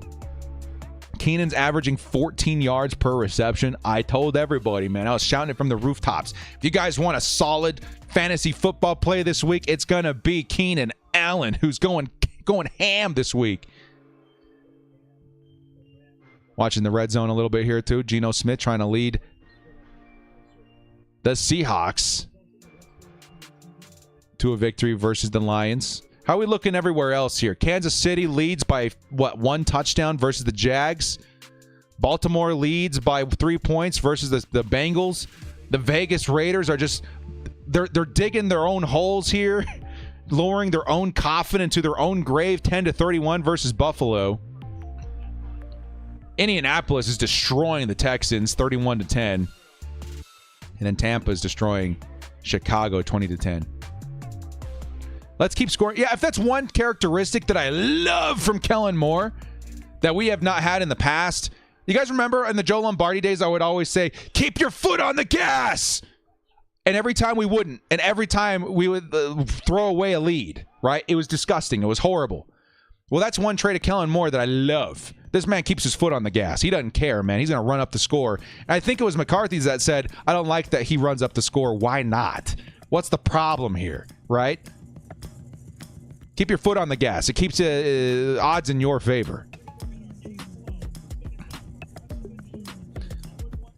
Keenan's averaging 14 yards per reception. I told everybody, man. I was shouting it from the rooftops. If you guys want a solid fantasy football play this week, it's going to be Keenan Allen, who's going ham this week. Watching the red zone a little bit here, too. Geno Smith trying to lead the Seahawks to a victory versus the Lions. How are we looking everywhere else here? Kansas City leads by, what, 1 touchdown versus the Jags. Baltimore leads by 3 points versus the Bengals. The Vegas Raiders are just, they're digging their own holes here, lowering their own coffin into their own grave, 10-31 versus Buffalo. Indianapolis is destroying the Texans, 31-10. And then Tampa is destroying Chicago, 20-10. Let's keep scoring. Yeah, if that's one characteristic that I love from Kellen Moore that we have not had in the past. You guys remember in the Joe Lombardi days, I would always say, keep your foot on the gas. And every time we wouldn't. And every time we would throw away a lead, right? It was disgusting. It was horrible. Well, that's one trait of Kellen Moore that I love. This man keeps his foot on the gas. He doesn't care, man. He's going to run up the score. And I think it was McCarthy's that said, I don't like that he runs up the score. Why not? What's the problem here, right? Keep your foot on the gas. It keeps odds in your favor.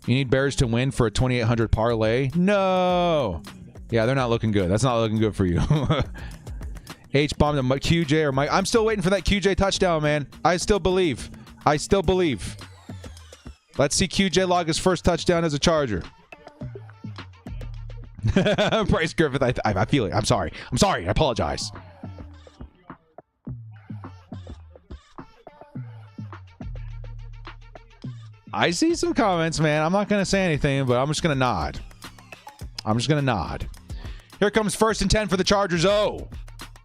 You need Bears to win for a 2,800 parlay? No. Yeah, they're not looking good. That's not looking good for you. H-bomb to QJ or Mike. I'm still waiting for that QJ touchdown, man. I still believe. Let's see QJ log his first touchdown as a Charger. Bryce Griffith, I feel it. I'm sorry. I apologize. I see some comments, man. I'm not going to say anything, but I'm just going to nod. Here comes 1st and 10 for the Chargers.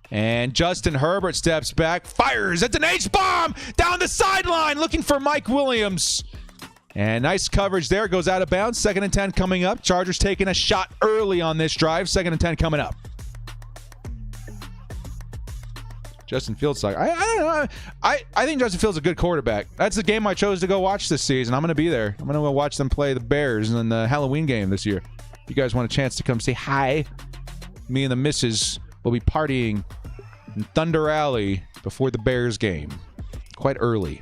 And Justin Herbert steps back, fires. It's an H-bomb down the sideline, looking for Mike Williams. And nice coverage there. Goes out of bounds. 2nd and 10 coming up. Chargers taking a shot early on this drive. 2nd and 10 coming up. Justin Fields, I don't know. I think Justin Fields is a good quarterback. That's the game I chose to go watch this season. I'm going to be there. I'm going to go watch them play the Bears in the Halloween game this year. If you guys want a chance to come say hi, me and the missus will be partying in Thunder Alley before the Bears game. Quite early.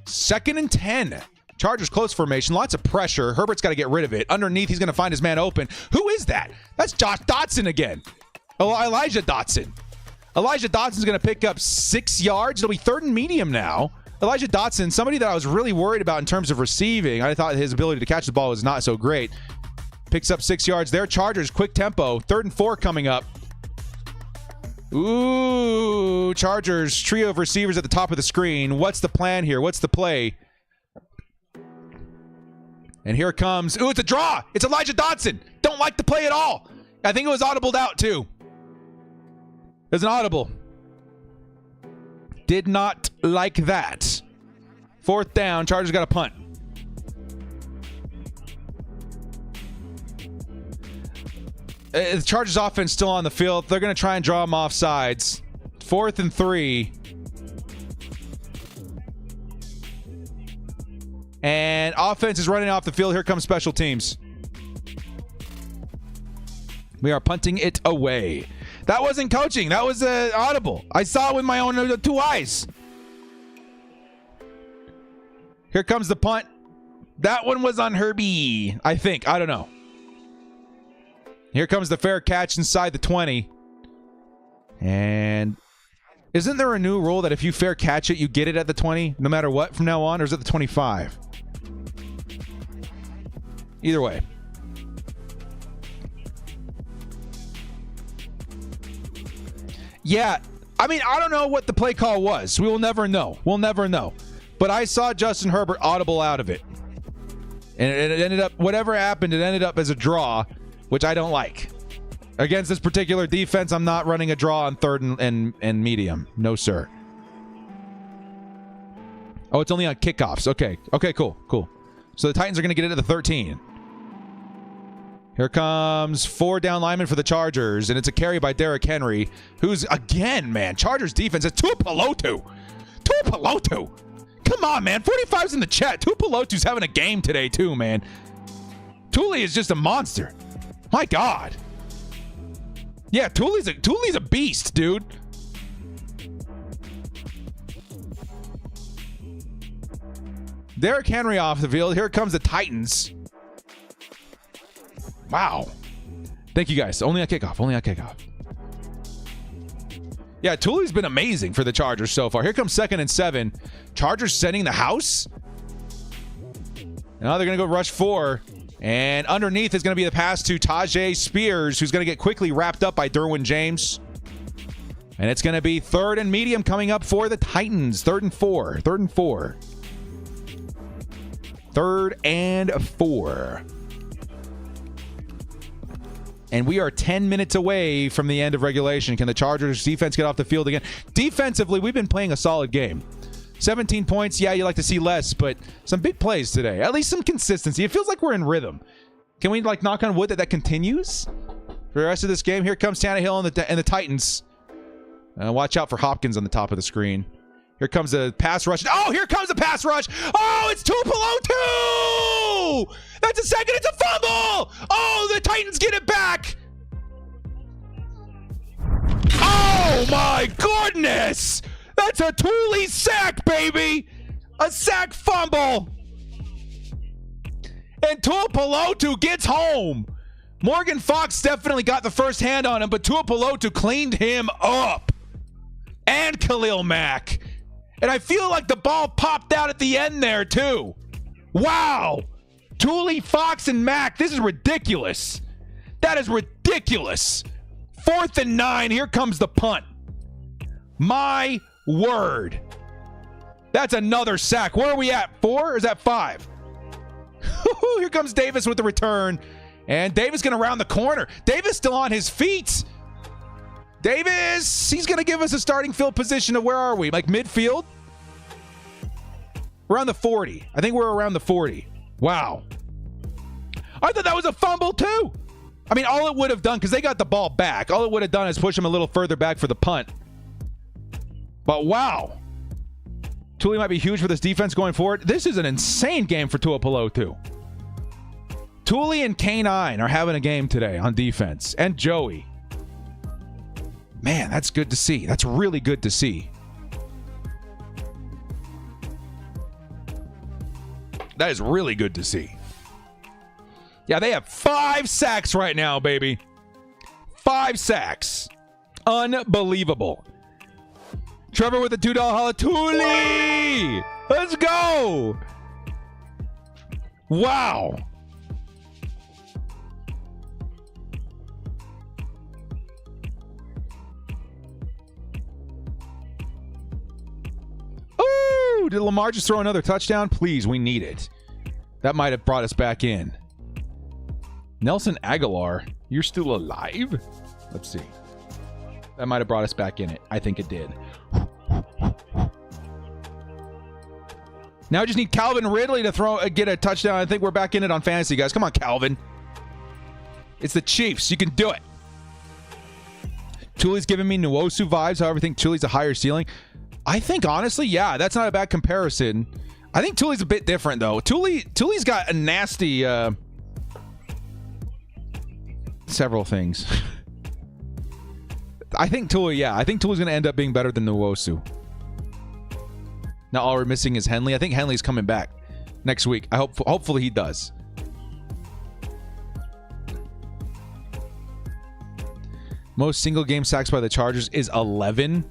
2nd and 10. Chargers close formation. Lots of pressure. Herbert's got to get rid of it. Underneath, he's going to find his man open. Who is that? That's Josh Dotson again. Oh, Elijah Dotson. Elijah Dotson's going to pick up 6 yards. It'll be 3rd and medium now. Elijah Dotson, somebody that I was really worried about in terms of receiving. I thought his ability to catch the ball was not so great. Picks up 6 yards there. Chargers, quick tempo. 3rd and 4 coming up. Ooh, Chargers, trio of receivers at the top of the screen. What's the plan here? What's the play? And here it comes. Ooh, it's a draw. It's Elijah Dotson. Don't like the play at all. I think it was audibled out, too. There's an audible. Did not like that. 4th down. Chargers got a punt. The Chargers offense still on the field. They're going to try and draw them off sides. 4th and 3. And offense is running off the field. Here comes special teams. We are punting it away. That wasn't coaching. That was audible. I saw it with my own 2 eyes. Here comes the punt. That one was on Herbie, I think. I don't know. Here comes the fair catch inside the 20. And isn't there a new rule that if you fair catch it, you get it at the 20 no matter what from now on? Or is it the 25? Either way. Yeah, I mean, I don't know what the play call was. We will never know. We'll never know. But I saw Justin Herbert audible out of it. And it ended up, whatever happened, it ended up as a draw, which I don't like. Against this particular defense, I'm not running a draw on 3rd and medium. No, sir. Oh, it's only on kickoffs. Okay, cool. So the Titans are going to get it at the 13. Here comes 4 down linemen for the Chargers, and it's a carry by Derrick Henry, who's, again, man, Chargers defense is Tuipulotu. Come on, man. 45's in the chat. Tuipulotu's having a game today, too, man. Tuli is just a monster. My God. Yeah, Tuli's a beast, dude. Derrick Henry off the field. Here comes the Titans. Wow. Thank you guys. Only on kickoff. Only on kickoff. Yeah, Tuli's been amazing for the Chargers so far. Here comes 2nd and 7. Chargers sending the house. Now they're going to go rush 4. And underneath is going to be the pass to Tajay Spears, who's going to get quickly wrapped up by Derwin James. And it's going to be 3rd and medium coming up for the Titans. 3rd and 4. 3rd and 4. 3rd and 4. And we are 10 minutes away from the end of regulation. Can the Chargers defense get off the field again? Defensively, we've been playing a solid game. 17 points. Yeah, you like to see less, but some big plays today. At least some consistency. It feels like we're in rhythm. Can we like knock on wood that continues for the rest of this game? Here comes Tannehill and the Titans. Watch out for Hopkins on the top of the screen. Here comes the pass rush. Oh, here comes the pass rush. Oh, it's Tupelo 2. That's a second. It's a fumble. Oh, the Titans get it back. Oh, my goodness. That's a Thule sack, baby. A sack fumble. And Tuipulotu gets home. Morgan Fox definitely got the first hand on him, but Tuipulotu cleaned him up. And Khalil Mack. And I feel like the ball popped out at the end there, too. Wow. Thule, Fox, and Mack. This is ridiculous. That is ridiculous. 4th and 9. Here comes the punt. My word. That's another sack. Where are we at? 4 or is that 5? Here comes Davis with the return. And Davis going to round the corner. Davis still on his feet. Davis, he's going to give us a starting field position of where are we? Like midfield? Around the 40. I think we're around the 40. Wow. I thought that was a fumble too. I mean, all it would have done, because they got the ball back, all it would have done is push him a little further back for the punt. But wow. Thule might be huge for this defense going forward. This is an insane game for Tuipulotu. Thule and K9 are having a game today on defense. And Joey. Man, that's good to see. That's really good to see. That is really good to see. Yeah, they have 5 sacks right now, baby. 5 sacks. Unbelievable. Trevor with the $2 holla. Thule! Let's go! Wow. Ooh, did Lamar just throw another touchdown? Please, we need it. That might have brought us back in. Nelson Aguilar, you're still alive? Let's see. That might have brought us back in it. I think it did. Now I just need Calvin Ridley to get a touchdown. I think we're back in it on fantasy, guys. Come on, Calvin. It's the Chiefs. You can do it. Thule's giving me Nwosu vibes. However, I think Thule's a higher ceiling. I think, honestly, yeah, that's not a bad comparison. I think Thule's a bit different, though. Thule's got a nasty... several things. I think Thule, yeah. I think Thule's going to end up being better than Nwosu. Now all we're missing is Henley. I think Henley's coming back next week. Hopefully he does. Most single game sacks by the Chargers is 11.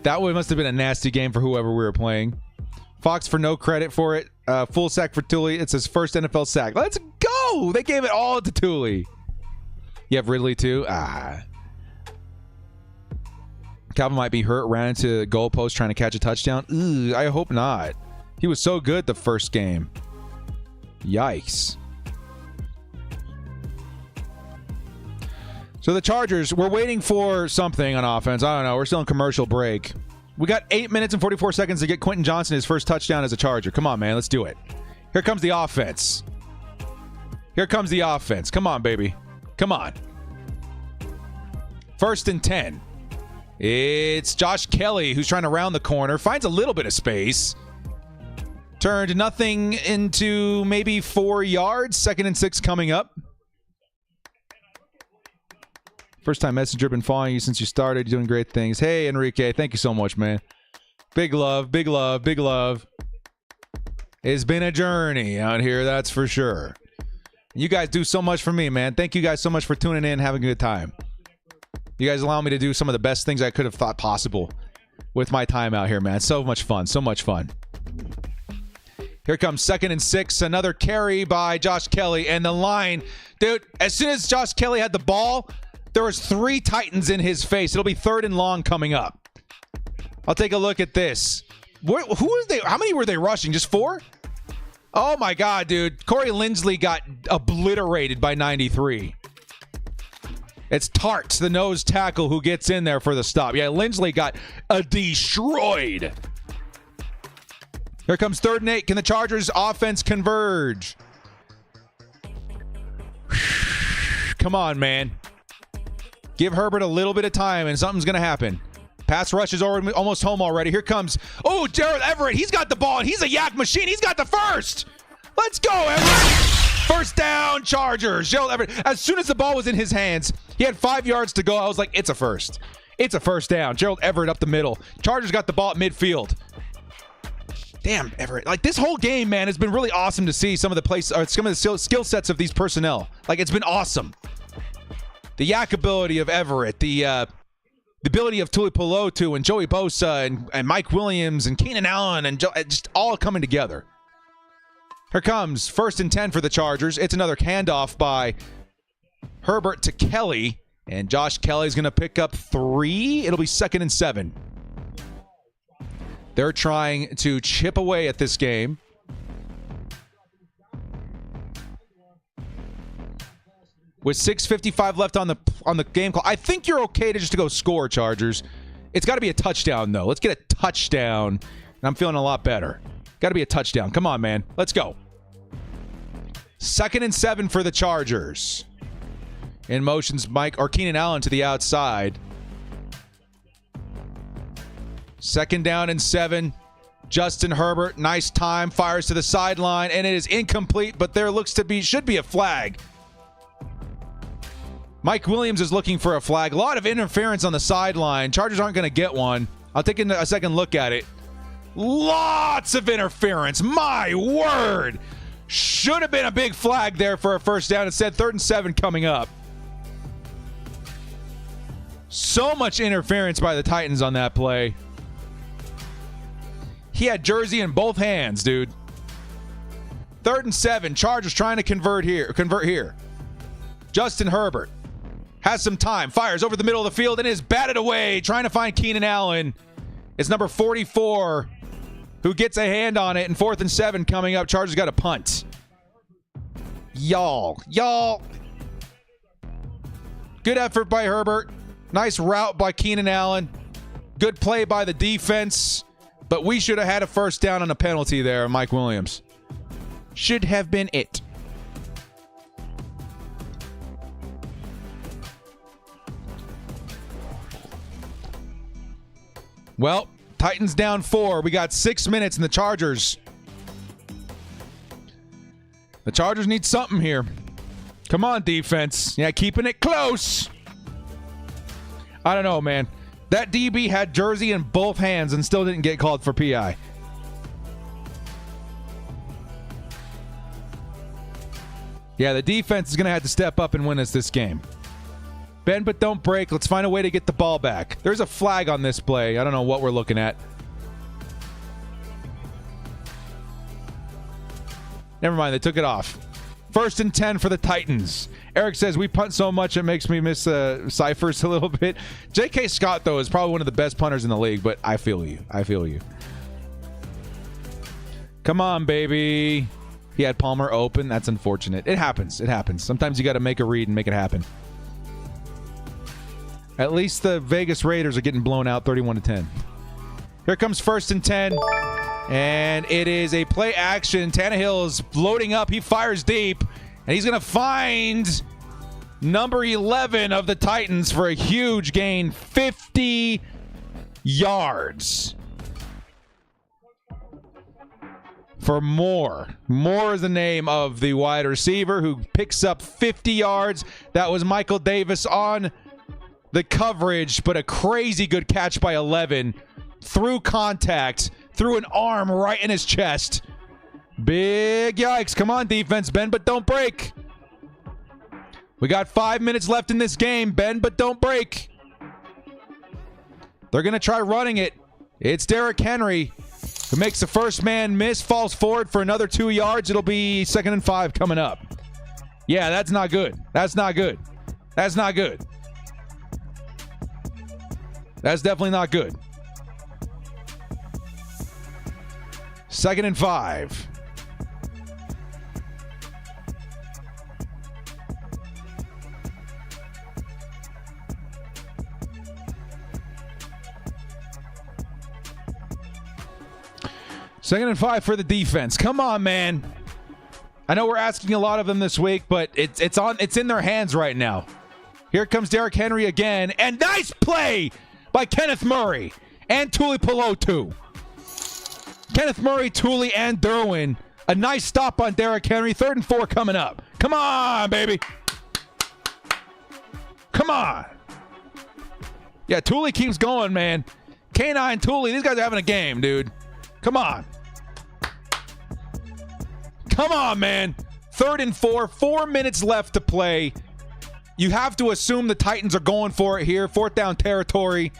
That one must have been a nasty game for whoever we were playing. Fox for no credit for it. Full sack for Thule. It's his first NFL sack. Let's go! They gave it all to Thule. You have Ridley too? Calvin might be hurt. Ran into the goalpost trying to catch a touchdown. Ooh, I hope not. He was so good the first game. Yikes. So the Chargers, we're waiting for something on offense. I don't know. We're still in commercial break. We got 8 minutes and 44 seconds to get Quentin Johnson his first touchdown as a Charger. Come on, man. Let's do it. Here comes the offense. Here comes the offense. Come on, baby. Come on. 1st and 10. It's Josh Kelly who's trying to round the corner. Finds a little bit of space. Turned nothing into maybe 4 yards. 2nd and 6 coming up. First time messenger, been following you since you started. You're doing great things. Hey, Enrique. Thank you so much, man. Big love, big love, big love. It's been a journey out here, that's for sure. You guys do so much for me, man. Thank you guys so much for tuning in, having a good time. You guys allow me to do some of the best things I could have thought possible with my time out here, man. So much fun, so much fun. Here comes 2nd and 6, another carry by Josh Kelly, and the line, dude, as soon as Josh Kelly had the ball, there was 3 Titans in his face. It'll be 3rd and long coming up. I'll take a look at this. Who is they? How many were they rushing? Just 4? Oh my God, dude. Corey Linsley got obliterated by 93. It's Tarts, the nose tackle, who gets in there for the stop. Yeah, Linsley got destroyed. Here comes 3rd and 8. Can the Chargers offense converge? Come on, man. Give Herbert a little bit of time and something's going to happen. Pass rush is almost home already. Here comes, oh, Gerald Everett. He's got the ball, and he's a yak machine. He's got the first. Let's go, Everett. First down, Chargers. Gerald Everett. As soon as the ball was in his hands, he had 5 yards to go. I was like, it's a first. It's a first down. Gerald Everett up the middle. Chargers got the ball at midfield. Damn, Everett. Like, this whole game, man, has been really awesome to see some of the skill sets of these personnel. Like, it's been awesome. The yak ability of Everett, the ability of Tuipulotu and Joey Bosa and Mike Williams and Keenan Allen and just all coming together. Here comes 1st and 10 for the Chargers. It's another handoff by Herbert to Kelly, and Josh Kelly's going to pick up 3. It'll be 2nd and 7. They're trying to chip away at this game. With 6:55 left on the game clock, I think you're okay to just go score, Chargers. It's got to be a touchdown, though. Let's get a touchdown, and I'm feeling a lot better. Got to be a touchdown. Come on, man. Let's go. 2nd and 7 for the Chargers. In motions, Keenan Allen to the outside. 2nd down and 7. Justin Herbert, nice time, fires to the sideline, and it is incomplete, but there should be a flag. Mike Williams is looking for a flag. A lot of interference on the sideline. Chargers aren't going to get one. I'll take a second look at it. Lots of interference. My word. Should have been a big flag there for a first down. Instead, 3rd and 7 coming up. So much interference by the Titans on that play. He had jersey in both hands, dude. 3rd and 7. Chargers trying to convert here. Justin Herbert has some time, fires over the middle of the field, and is batted away, trying to find Keenan Allen. It's number 44 who gets a hand on it, and 4th and 7 coming up. Chargers got a punt. Y'all. Good effort by Herbert. Nice route by Keenan Allen. Good play by the defense, but we should have had a first down on a penalty there, Mike Williams. Should have been it. Well, Titans down 4. We got 6 minutes in the Chargers. The Chargers need something here. Come on, defense. Yeah, keeping it close. I don't know, man. That DB had jersey in both hands and still didn't get called for PI. Yeah, the defense is going to have to step up and win us this game. Bend but don't break. Let's find a way to get the ball back. There's a flag on this play. I don't know what we're looking at. Never mind, they took it off. 1st and 10 for the Titans. Eric says, we punt so much it makes me miss Cyphers a little bit. J.K. Scott, though, is probably one of the best punters in the league, but I feel you. Come on, baby. He had Palmer open. That's unfortunate. It happens. Sometimes you got to make a read and make it happen. At least the Vegas Raiders are getting blown out 31-10. Here comes 1st and 10. And it is a play action. Tannehill is loading up. He fires deep. And he's going to find number 11 of the Titans for a huge gain. 50 yards. For Moore. Moore is the name of the wide receiver who picks up 50 yards. That was Michael Davis on the coverage, but a crazy good catch by 11 through contact, through an arm right in his chest. Big yikes. Come on, defense. Bend but don't break. We got 5 minutes left in this game. Bend but don't break. They're going to try running it. It's Derrick Henry who makes the first man miss, falls forward for another 2 yards. It'll be 2nd and 5 coming up. Yeah, that's not good. That's not good. That's not good. That's definitely not good. 2nd and 5. Second and 5 for the defense. Come on, man. I know we're asking a lot of them this week, but it's in their hands right now. Here comes Derrick Henry again, and nice play by Kenneth Murray and Tuli Pelotu. Kenneth Murray, Tuli, and Derwin. A nice stop on Derrick Henry. 3rd and 4 coming up. Come on, baby. Come on. Yeah, Tuli keeps going, man. K9 Tuli, these guys are having a game, dude. Come on. Come on, man. 3rd and 4. 4 minutes left to play. You have to assume the Titans are going for it here. 4th down territory.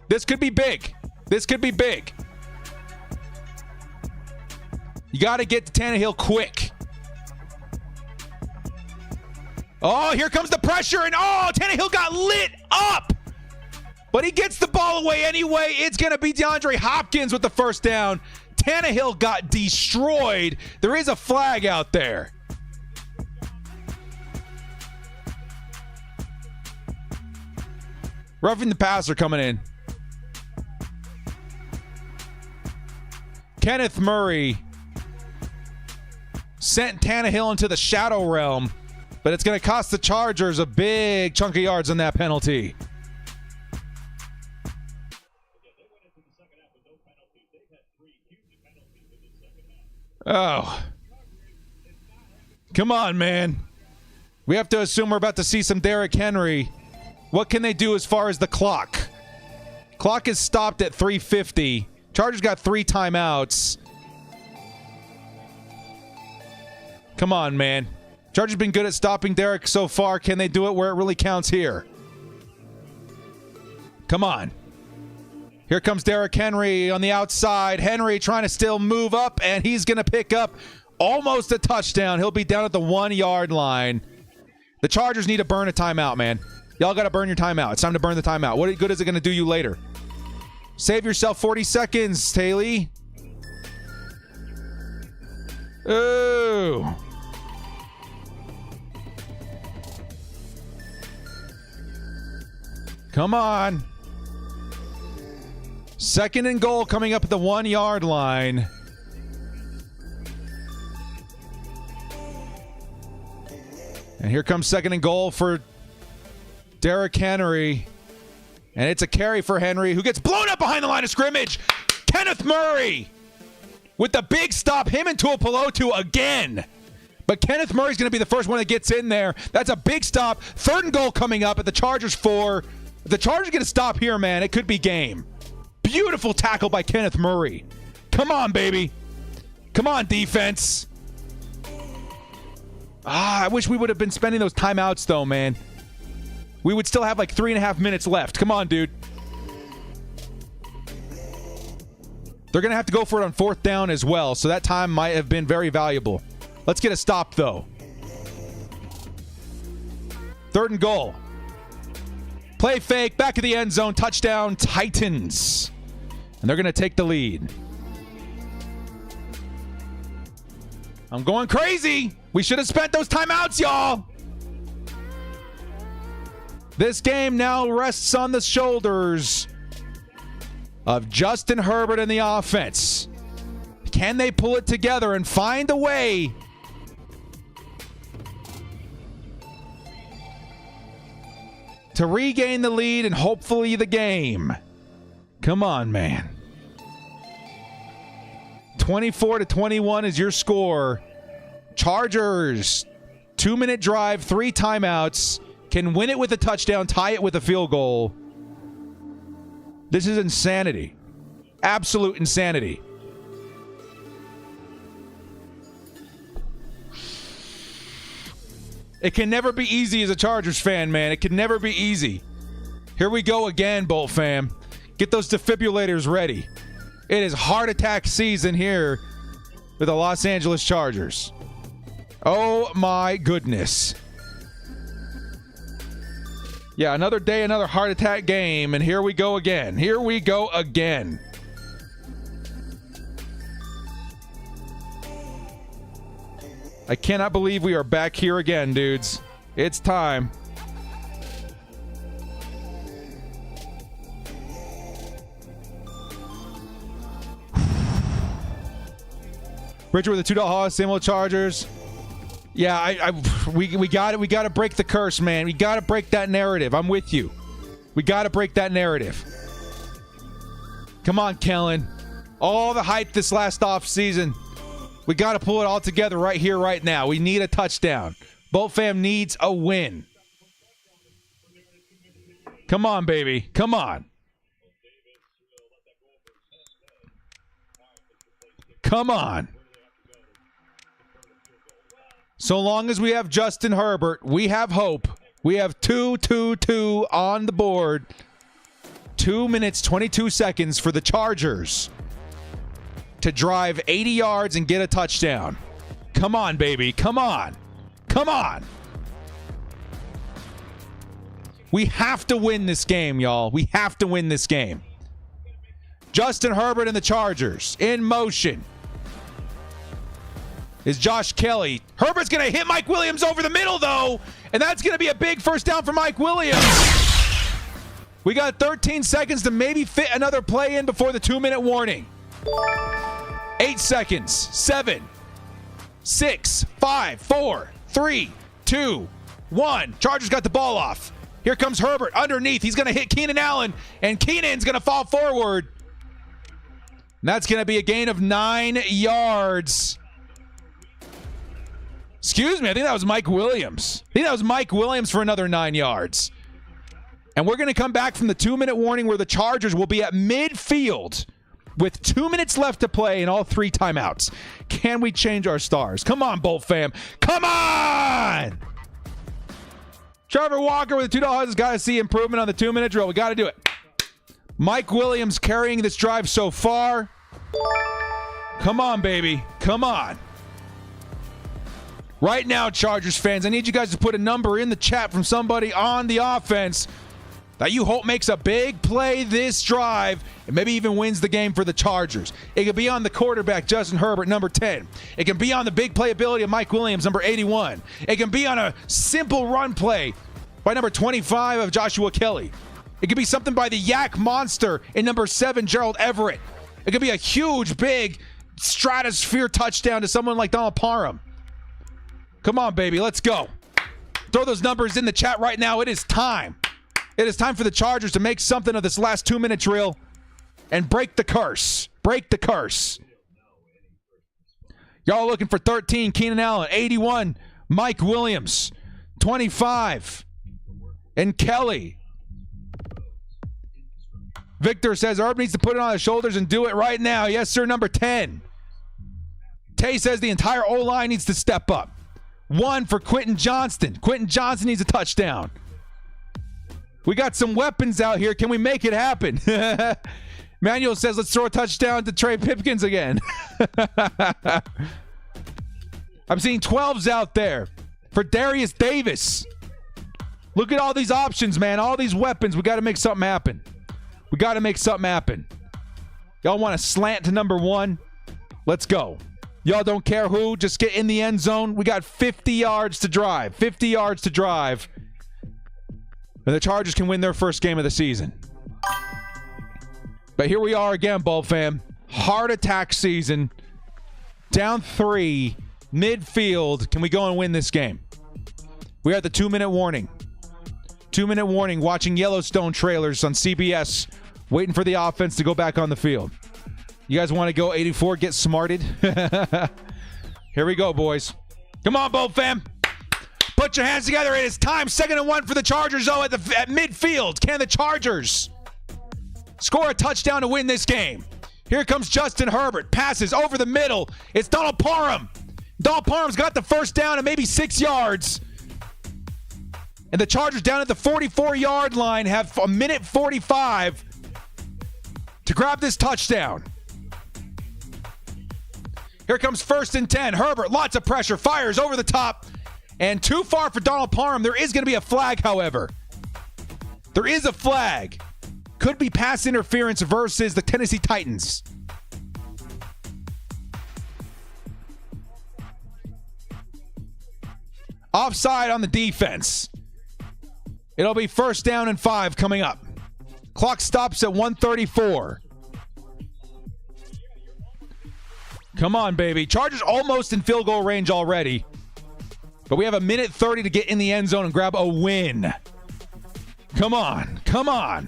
This could be big. This could be big. You got to get to Tannehill quick. Oh, here comes the pressure. And Tannehill got lit up. But he gets the ball away anyway. It's going to be DeAndre Hopkins with the first down. Tannehill got destroyed. There is a flag out there. Roughing the passer coming in. Kenneth Murray sent Tannehill into the shadow realm, but it's going to cost the Chargers a big chunk of yards on that penalty. Oh. Come on, man. We have to assume we're about to see some Derrick Henry. What can they do as far as the clock? Clock is stopped at 3:50. Chargers got 3 timeouts. Come on, man. Chargers been good at stopping Derrick so far. Can they do it where it really counts here? Come on. Here comes Derrick Henry on the outside. Henry trying to still move up, and he's going to pick up almost a touchdown. He'll be down at the 1-yard line. The Chargers need to burn a timeout, man. Y'all got to burn your timeout. It's time to burn the timeout. What good is it going to do you later? Save yourself 40 seconds, Taylor. Ooh. Come on. 2nd and goal coming up at the 1-yard line. And here comes 2nd and goal for Derrick Henry. And it's a carry for Henry, who gets blown up behind the line of scrimmage. Kenneth Murray with the big stop. Him and Tuli Pelotu again. But Kenneth Murray's going to be the first one that gets in there. That's a big stop. 3rd and goal coming up at the Chargers 4. If the Chargers get a stop here, man, it could be game. Beautiful tackle by Kenneth Murray. Come on, baby. Come on, defense. I wish we would have been spending those timeouts, though, man. We would still have like 3.5 minutes left. Come on, dude. They're going to have to go for it on 4th down as well, so that time might have been very valuable. Let's get a stop, though. 3rd and goal. Play fake, back of the end zone, touchdown, Titans. And they're going to take the lead. I'm going crazy. We should have spent those timeouts, y'all. This game now rests on the shoulders of Justin Herbert and the offense. Can they pull it together and find a way to regain the lead and hopefully the game? Come on, man. 24-21 is your score. Chargers, 2-minute drive, 3 timeouts. Can win it with a touchdown, tie it with a field goal. This is insanity. Absolute insanity. It can never be easy as a Chargers fan, man. It can never be easy. Here we go again, Bolt fam. Get those defibrillators ready. It is heart attack season here with the Los Angeles Chargers. Oh my goodness. Yeah, another day, another heart attack game, and here we go again. Here we go again. I cannot believe we are back here again, dudes. It's time. Richard with the $2 same old Chargers. Yeah, we got it. We got to break the curse, man. We got to break that narrative. I'm with you. We got to break that narrative. Come on, Kellen. All the hype this last off season. We got to pull it all together right here, right now. We need a touchdown. Bolt fam needs a win. Come on, baby. Come on. Come on. So long as we have Justin Herbert, we have hope. We have 2-2-2 on the board. 2 minutes, 22 seconds for the Chargers to drive 80 yards and get a touchdown. Come on, baby. Come on. Come on. We have to win this game, y'all. We have to win this game. Justin Herbert and the Chargers in motion. Is Josh Kelly. Herbert's going to hit Mike Williams over the middle, though, and that's going to be a big first down for Mike Williams. We got 13 seconds to maybe fit another play in before the 2-minute warning. 8 seconds. 7, 6, 5, 4, 3, 2, 1. Chargers got the ball off. Here comes Herbert underneath. He's going to hit Keenan Allen, and Keenan's going to fall forward. And that's going to be a gain of 9 yards. Excuse me, I think that was Mike Williams. I think that was Mike Williams for another 9 yards. And we're going to come back from the 2-minute warning where the Chargers will be at midfield with 2 minutes left to play and all 3 timeouts. Can we change our stars? Come on, Bolt fam. Come on! Trevor Walker with the $2 has got to see improvement on the 2-minute drill. We got to do it. Mike Williams carrying this drive so far. Come on, baby. Come on. Right now, Chargers fans, I need you guys to put a number in the chat from somebody on the offense that you hope makes a big play this drive and maybe even wins the game for the Chargers. It could be on the quarterback, Justin Herbert, number 10. It can be on the big playability of Mike Williams, number 81. It can be on a simple run play by number 25 of Joshua Kelly. It could be something by the Yak Monster in number 7, Gerald Everett. It could be a huge, big stratosphere touchdown to someone like Donald Parham. Come on, baby. Let's go. Throw those numbers in the chat right now. It is time. It is time for the Chargers to make something of this last 2-minute drill and break the curse. Break the curse. Y'all looking for 13, Keenan Allen. 81, Mike Williams. 25, and Kelly. Victor says Herb needs to put it on his shoulders and do it right now. Yes, sir, number 10. Tay says the entire O-line needs to step up. 1 for Quentin Johnston. Quentin Johnston needs a touchdown. We got some weapons out here. Can we make it happen? Manuel says let's throw a touchdown to Trey Pipkins again. I'm seeing 12s out there for Darius Davis. Look at all these options, man. All these weapons. We got to make something happen. We got to make something happen. Y'all want to slant to number 1? Let's go. Y'all don't care who. Just get in the end zone. We got 50 yards to drive. 50 yards to drive. And the Chargers can win their first game of the season. But here we are again, Bolt fam. Heart attack season. Down 3. Midfield. Can we go and win this game? We are at the 2-minute warning. 2-minute warning. Watching Yellowstone trailers on CBS. Waiting for the offense to go back on the field. You guys want to go 84, get smarted? Here we go, boys. Come on, Bolt fam. Put your hands together. It is time. 2nd and 1 for the Chargers, though, at midfield. Can the Chargers score a touchdown to win this game? Here comes Justin Herbert. Passes over the middle. It's Donald Parham. Donald Parham's got the first down and maybe 6 yards. And the Chargers down at the 44-yard line have a minute 45 to grab this touchdown. Here comes 1st and 10. Herbert, lots of pressure, fires over the top, and too far for Donald Parham. There is going to be a flag, however. There is a flag. Could be pass interference versus the Tennessee Titans. Offside on the defense. It'll be 1st down and 5 coming up. Clock stops at 1:34. Come on, baby. Chargers almost in field goal range already. But we have a minute 30 to get in the end zone and grab a win. Come on. Come on.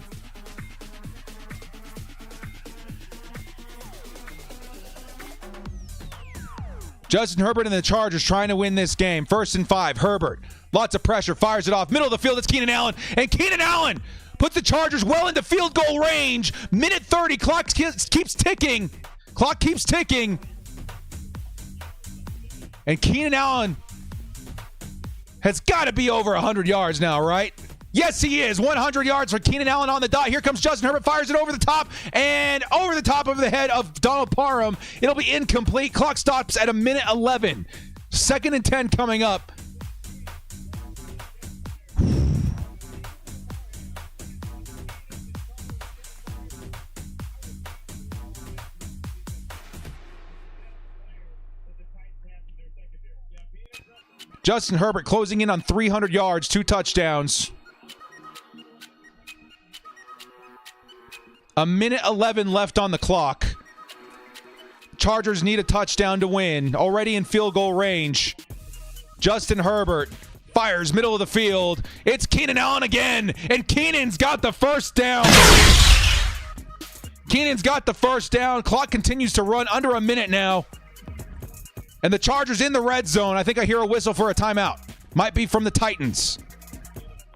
Justin Herbert and the Chargers trying to win this game. 1st and 5. Herbert. Lots of pressure. Fires it off. Middle of the field. It's Keenan Allen. And Keenan Allen put the Chargers well into field goal range. Minute 30. Clock keeps ticking. Clock keeps ticking. And Keenan Allen has got to be over 100 yards now, right? Yes, he is. 100 yards for Keenan Allen on the dot. Here comes Justin Herbert, fires it over the top, and over the top of the head of Donald Parham. It'll be incomplete. Clock stops at a minute 11. 2nd and 10 coming up. Justin Herbert closing in on 300 yards, 2 touchdowns. A minute 11 left on the clock. Chargers need a touchdown to win. Already in field goal range. Justin Herbert fires middle of the field. It's Keenan Allen again. And Keenan's got the 1st down. Keenan's got the 1st down. Clock continues to run under a minute now. And the Chargers in the red zone. I think I hear a whistle for a timeout. Might be from the Titans.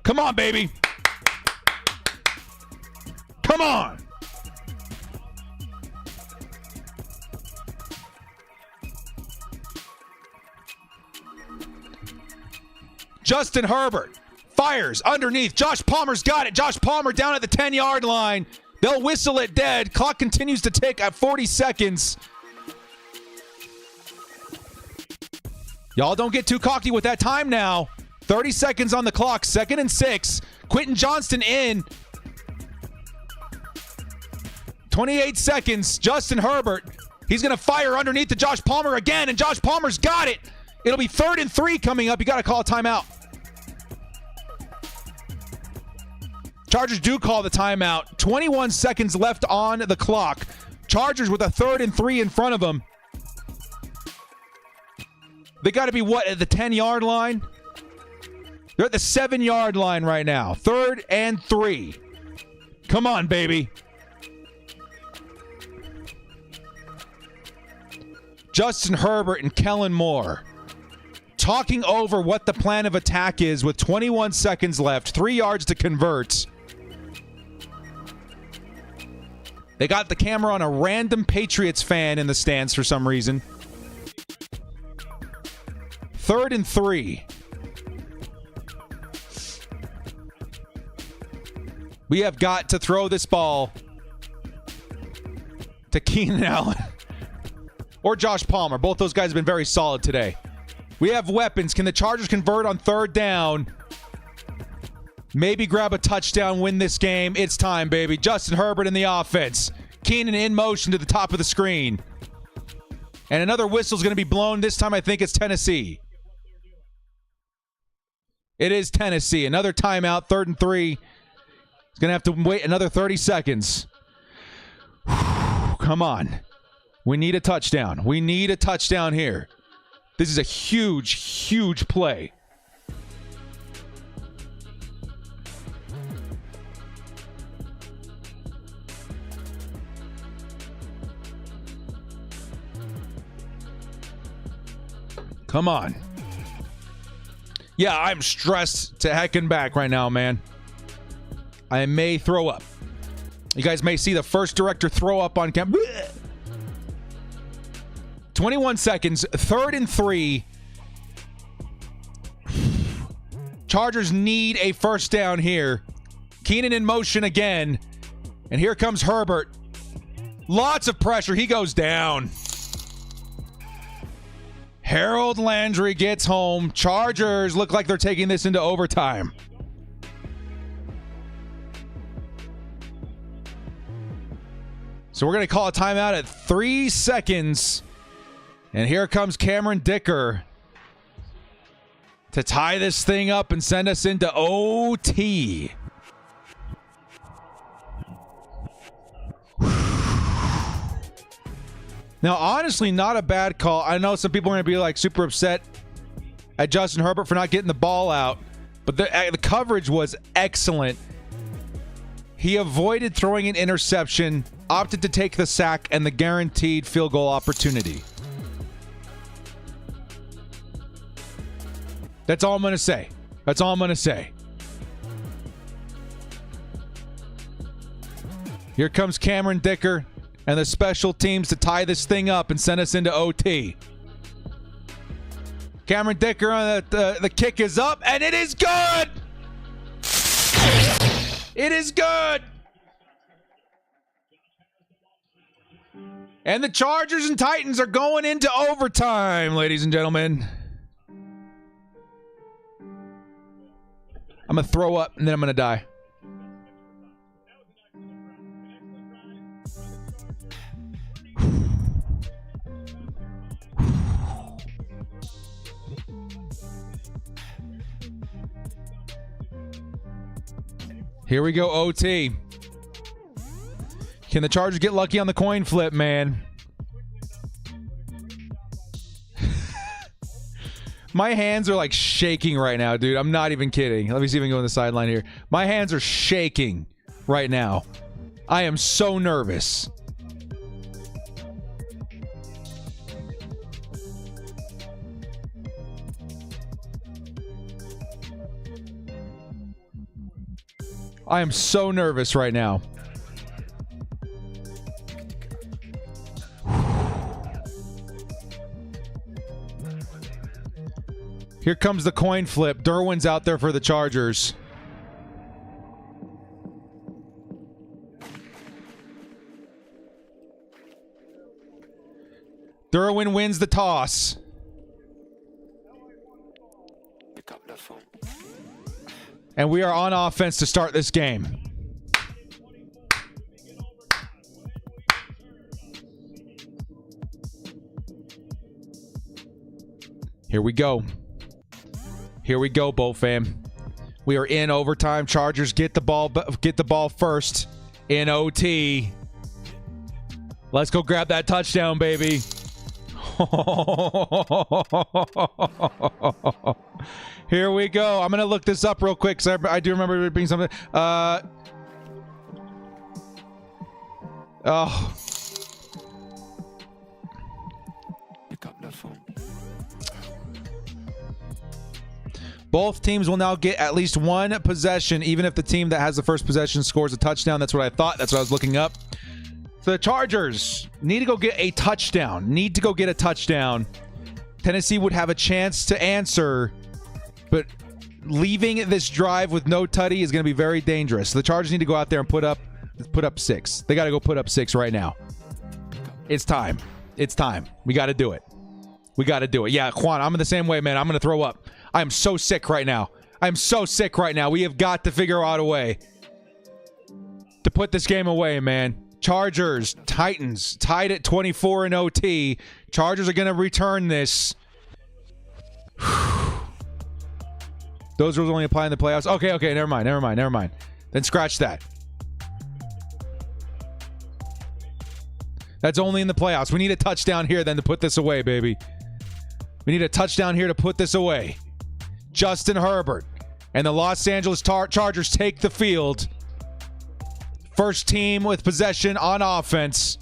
Come on, baby. Come on. Justin Herbert fires underneath. Josh Palmer's got it. Josh Palmer down at the 10-yard line. They'll whistle it dead. Clock continues to tick at 40 seconds. Y'all don't get too cocky with that time now. 30 seconds on the clock. 2nd and 6. Quentin Johnston in. 28 seconds. Justin Herbert. He's going to fire underneath to Josh Palmer again, and Josh Palmer's got it. It'll be 3rd and 3 coming up. You got to call a timeout. Chargers do call the timeout. 21 seconds left on the clock. Chargers with a 3rd and 3 in front of them. They got to be, what, at the 10-yard line? They're at the 7-yard line right now. 3rd and 3. Come on, baby. Justin Herbert and Kellen Moore talking over what the plan of attack is with 21 seconds left. 3 yards to convert. They got the camera on a random Patriots fan in the stands for some reason. 3rd and 3. We have got to throw this ball to Keenan Allen or Josh Palmer. Both those guys have been very solid today. We have weapons. Can the Chargers convert on 3rd down? Maybe grab a touchdown, win this game. It's time, baby. Justin Herbert in the offense. Keenan in motion to the top of the screen. And another whistle is going to be blown. This time I think it's Tennessee. It is Tennessee. Another timeout, 3rd and 3. He's going to have to wait another 30 seconds. Come on. We need a touchdown. We need a touchdown here. This is a huge, huge play. Come on. Yeah, I'm stressed to heck and back right now, man. I may throw up. You guys may see the first director throw up on camera. 21 seconds, 3rd and 3. Chargers need a first down here. Keenan in motion again. And here comes Herbert. Lots of pressure. He goes down. Harold Landry gets home. Chargers look like they're taking this into overtime. So we're going to call a timeout at 3 seconds. And here comes Cameron Dicker to tie this thing up and send us into OT. Now, honestly, not a bad call. I know some people are going to be like super upset at Justin Herbert for not getting the ball out, but the coverage was excellent. He avoided throwing an interception, opted to take the sack and the guaranteed field goal opportunity. That's all I'm going to say. That's all I'm going to say. Here comes Cameron Dicker and the special teams to tie this thing up and send us into OT. Cameron Dicker on the kick is up, and it is good! It is good! And the Chargers and Titans are going into overtime, ladies and gentlemen. I'm going to throw up, and then I'm going to die. Here we go, OT. Can the Chargers get lucky on the coin flip, man? My hands are like shaking right now, dude. I'm not even kidding. Let me see if I can go on the sideline here. My hands are shaking right now. I am so nervous. I am so nervous right now. Here comes the coin flip. Derwin's out there for the Chargers. Derwin wins the toss. Pick up the phone. And we are on offense to start this game. Here we go. Here we go, Bowl fam. We are in overtime. Chargers get the ball first in OT. Let's go grab that touchdown, baby. Here we go. I'm going to look this up real quick because I do remember it being something. Oh. Pick up the phone. Both teams will now get at least one possession, even if the team that has the first possession scores a touchdown. That's what I thought. That's what I was looking up. So the Chargers need to go get a touchdown. Tennessee would have a chance to answer, but leaving this drive with no tutty is going to be very dangerous. So the Chargers need to go out there and put up 6. They got to go put up 6 right now. It's time. We got to do it. Yeah, Juan, I'm in the same way, man. I'm going to throw up. I'm so sick right now. We have got to figure out a way to put this game away, man. Chargers, Titans, tied at 24 in OT. Chargers are going to return this. Those rules only apply in the playoffs. Okay, never mind. Then scratch that. That's only in the playoffs. We need a touchdown here then to put this away, baby. We need a touchdown here to put this away. Justin Herbert and the Los Angeles Chargers take the field. First team with possession on offense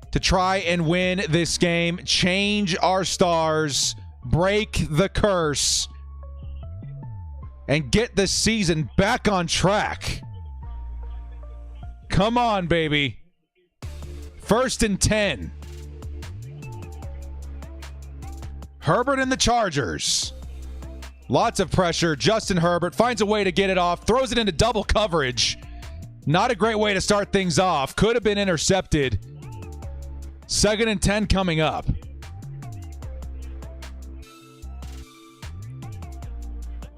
to try and win this game. Change our stars. Break the curse. And get this season back on track. Come on, baby. 1st and 10. Herbert and the Chargers. Lots of pressure. Justin Herbert finds a way to get it off, throws it into double coverage. Not a great way to start things off. Could have been intercepted. 2nd and 10 coming up.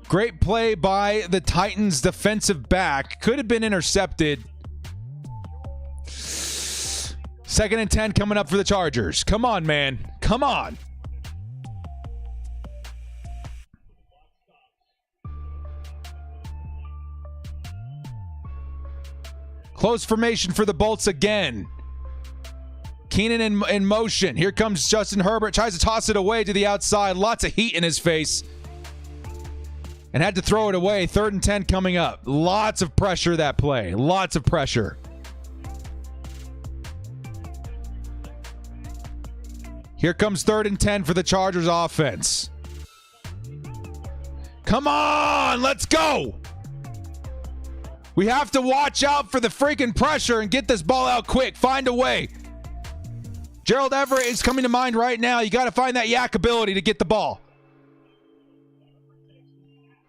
Great play by the Titans defensive back. Could have been intercepted. 2nd and 10 coming up for the Chargers. Come on, man. Come on. Close formation for the Bolts again. Keenan in motion. Here comes Justin Herbert. Tries to toss it away to the outside. Lots of heat in his face. And had to throw it away. 3rd and 10 coming up. Lots of pressure that play. Lots of pressure. Here comes 3rd and 10 for the Chargers offense. Come on, let's go. We have to watch out for the freaking pressure and get this ball out quick. Find a way. Gerald Everett is coming to mind right now. You got to find that yak ability to get the ball.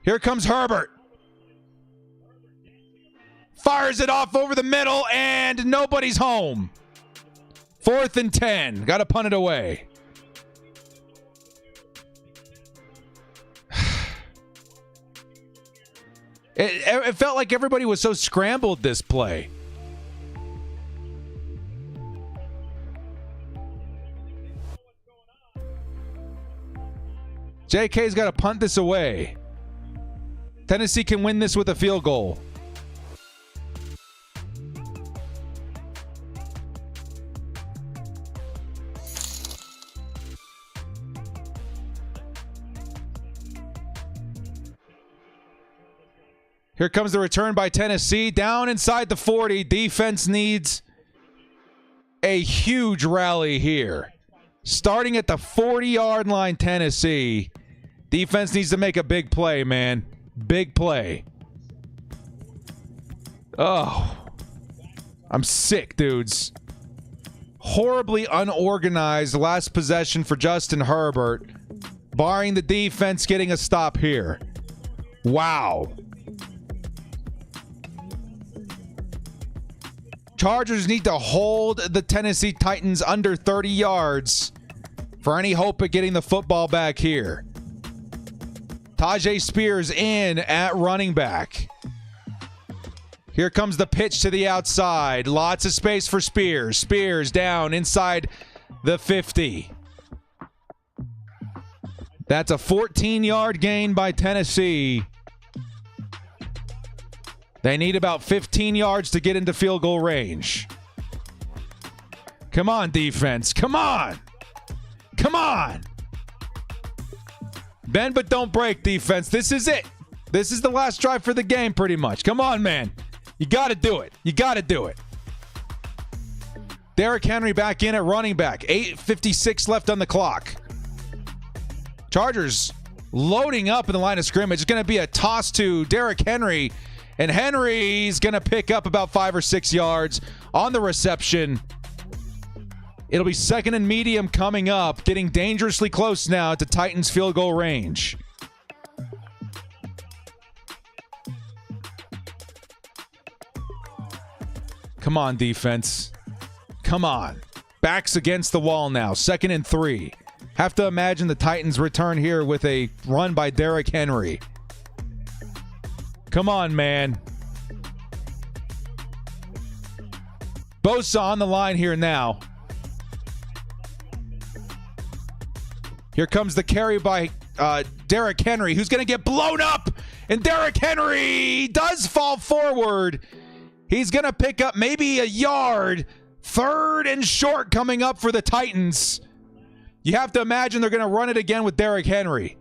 Here comes Herbert. Fires it off over the middle, and nobody's home. 4th and 10. Got to punt it away. It felt like everybody was so scrambled this play. JK's got to punt this away. Tennessee can win this with a field goal. Here comes the return by Tennessee. Down inside the 40. Defense needs a huge rally here. Starting at the 40-yard line, Tennessee. Defense needs to make a big play, man. Big play. Oh. I'm sick, dudes. Horribly unorganized last possession for Justin Herbert. Barring the defense getting a stop here. Wow. Chargers need to hold the Tennessee Titans under 30 yards for any hope of getting the football back here. Tajay Spears in at running back. Here comes the pitch to the outside. Lots of space for Spears. Spears down inside the 50. That's a 14-yard gain by Tennessee. They need about 15 yards to get into field goal range. Come on, defense. Come on. Come on. Bend but don't break, defense. This is it. This is the last drive for the game, pretty much. Come on, man. You got to do it. You got to do it. Derrick Henry back in at running back. 8:56 left on the clock. Chargers loading up in the line of scrimmage. It's going to be a toss to Derrick Henry. And Henry's going to pick up about 5 or 6 yards on the reception. It'll be 2nd and medium coming up, getting dangerously close now to Titans field goal range. Come on, defense. Come on. Backs against the wall now. 2nd and 3. Have to imagine the Titans return here with a run by Derrick Henry. Come on, man. Bosa on the line here now. Here comes the carry by Derrick Henry, who's going to get blown up. And Derrick Henry does fall forward. He's going to pick up maybe a yard. 3rd and short coming up for the Titans. You have to imagine they're going to run it again with Derrick Henry.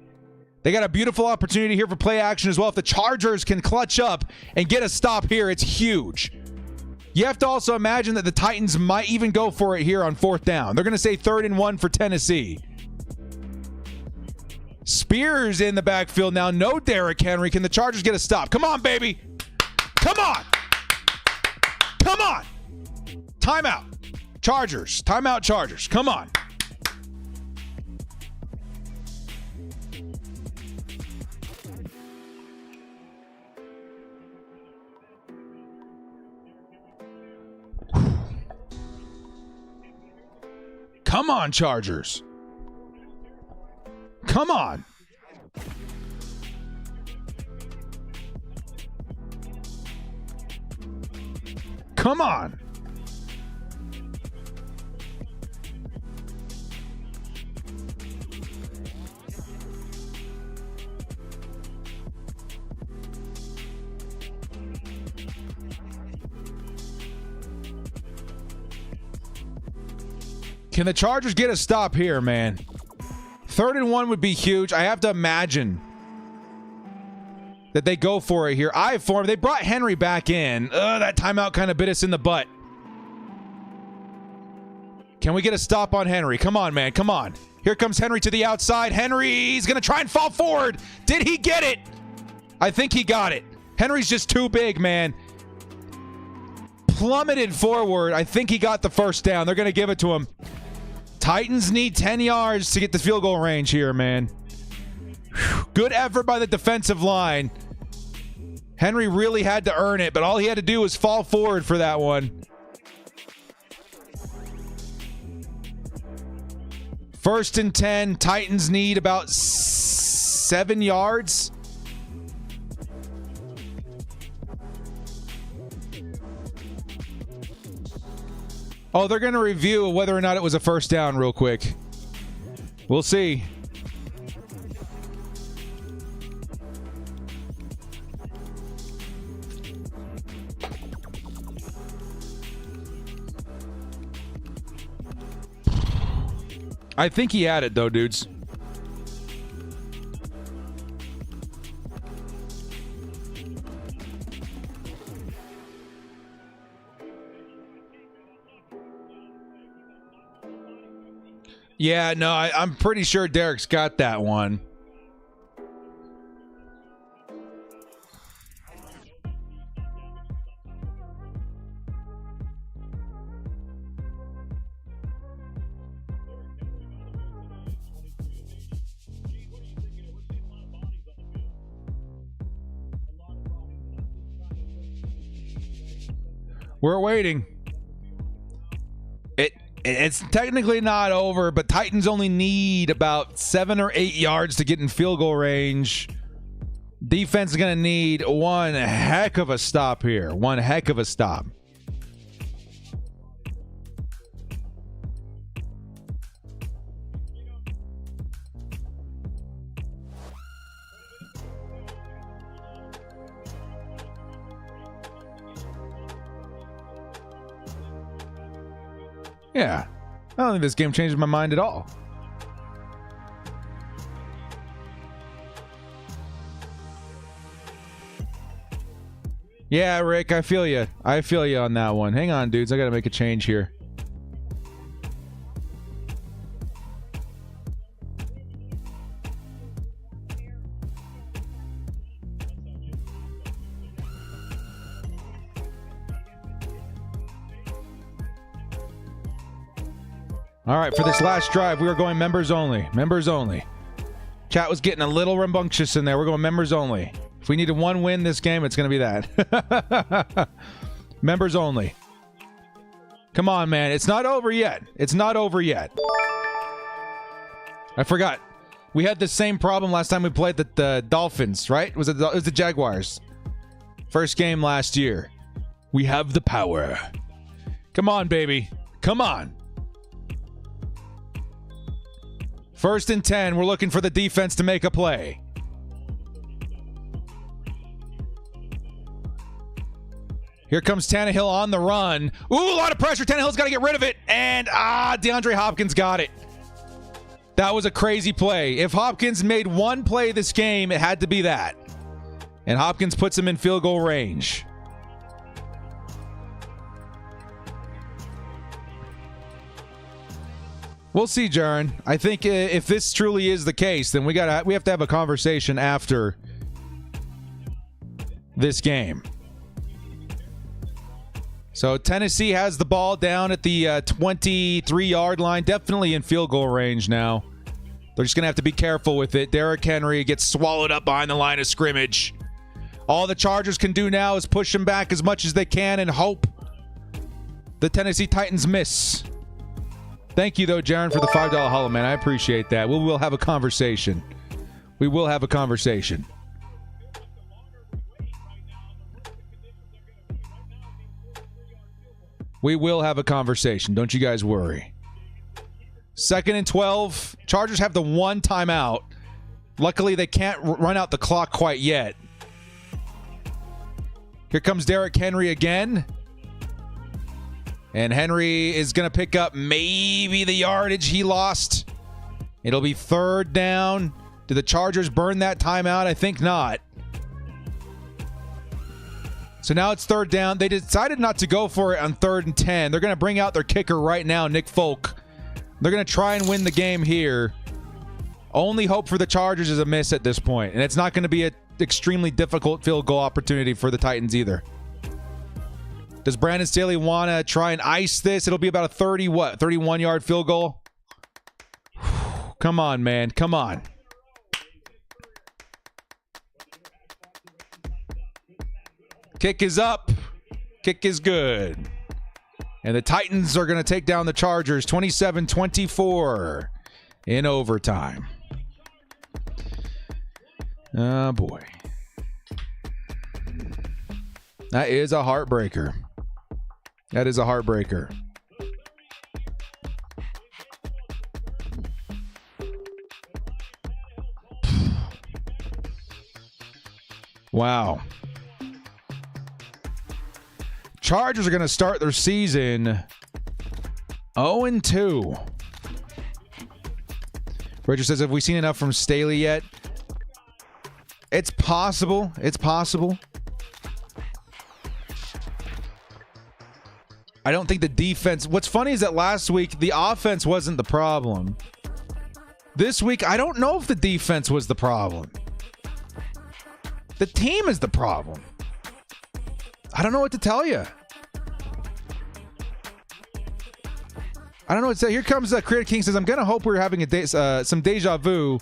They got a beautiful opportunity here for play action as well. If the Chargers can clutch up and get a stop here, it's huge. You have to also imagine that the Titans might even go for it here on 4th down. They're going to say 3rd and 1 for Tennessee. Spears in the backfield now. No Derrick Henry. Can the Chargers get a stop? Come on, baby. Come on. Come on. Timeout. Chargers. Timeout, Chargers. Come on. Come on, Chargers. Come on. Come on. Can the Chargers get a stop here, man? 3rd and 1 would be huge. I have to imagine that they go for it here. I have form. They brought Henry back in. That timeout kind of bit us in the butt. Can we get a stop on Henry? Come on, man. Come on. Here comes Henry to the outside. Henry's going to try and fall forward. Did he get it? I think he got it. Henry's just too big, man. Plummeted forward. I think he got the first down. They're going to give it to him. Titans need 10 yards to get the field goal range here, man. Whew. Good effort by the defensive line. Henry really had to earn it, but all he had to do was fall forward for that one. 1st and 10. Titans need about 7 yards. Oh, they're going to review whether or not it was a first down real quick. We'll see. I think he had it, though, dudes. Yeah, no, I'm pretty sure Derrick's got that one. We're waiting. It's technically not over, but Titans only need about 7 or 8 yards to get in field goal range. Defense is going to need one heck of a stop here. One heck of a stop. Yeah, I don't think this game changes my mind at all. Yeah, Rick, I feel you. I feel you on that one. Hang on, dudes. I got to make a change here. All right, for this last drive, we are going members only. Members only. Chat was getting a little rambunctious in there. We're going members only. If we need a one win this game, it's going to be that. Members only. Come on, man. It's not over yet. It's not over yet. I forgot. We had the same problem last time we played the Dolphins, right? It was the Jaguars. First game last year. We have the power. Come on, baby. Come on. 1st and 10. We're looking for the defense to make a play. Here comes Tannehill on the run. Ooh, a lot of pressure. Tannehill's got to get rid of it. And, DeAndre Hopkins got it. That was a crazy play. If Hopkins made one play this game, it had to be that. And Hopkins puts him in field goal range. We'll see, Jaron. I think if this truly is the case, then we have to have a conversation after this game. So Tennessee has the ball down at the 23-yard line, definitely in field goal range now. They're just going to have to be careful with it. Derrick Henry gets swallowed up behind the line of scrimmage. All the Chargers can do now is push him back as much as they can and hope the Tennessee Titans miss. Thank you, though, Jaron, for the $5 hollow, man. I appreciate that. We will have a conversation. We will have a conversation. We will have a conversation. Don't you guys worry. 2nd and 12. Chargers have the one timeout. Luckily, they can't run out the clock quite yet. Here comes Derrick Henry again. And Henry is going to pick up maybe the yardage he lost. It'll be 3rd down. Do the Chargers burn that timeout? I think not. So now it's 3rd down. They decided not to go for it on 3rd and 10. They're going to bring out their kicker right now, Nick Folk. They're going to try and win the game here. Only hope for the Chargers is a miss at this point. And it's not going to be an extremely difficult field goal opportunity for the Titans either. Does Brandon Staley want to try and ice this? It'll be about a 31-yard field goal? Come on, man. Come on. Kick is up. Kick is good. And the Titans are going to take down the Chargers 27-24 in overtime. Oh, boy. That is a heartbreaker. That is a heartbreaker. Wow. Chargers are going to start their season 0-2. Richard says, have we seen enough from Staley yet? It's possible. It's possible. I don't think the defense... What's funny is that last week, the offense wasn't the problem. This week, I don't know if the defense was the problem. The team is the problem. I don't know what to tell you. I don't know what to say. Here comes Creative King says, I'm going to hope we're having some deja vu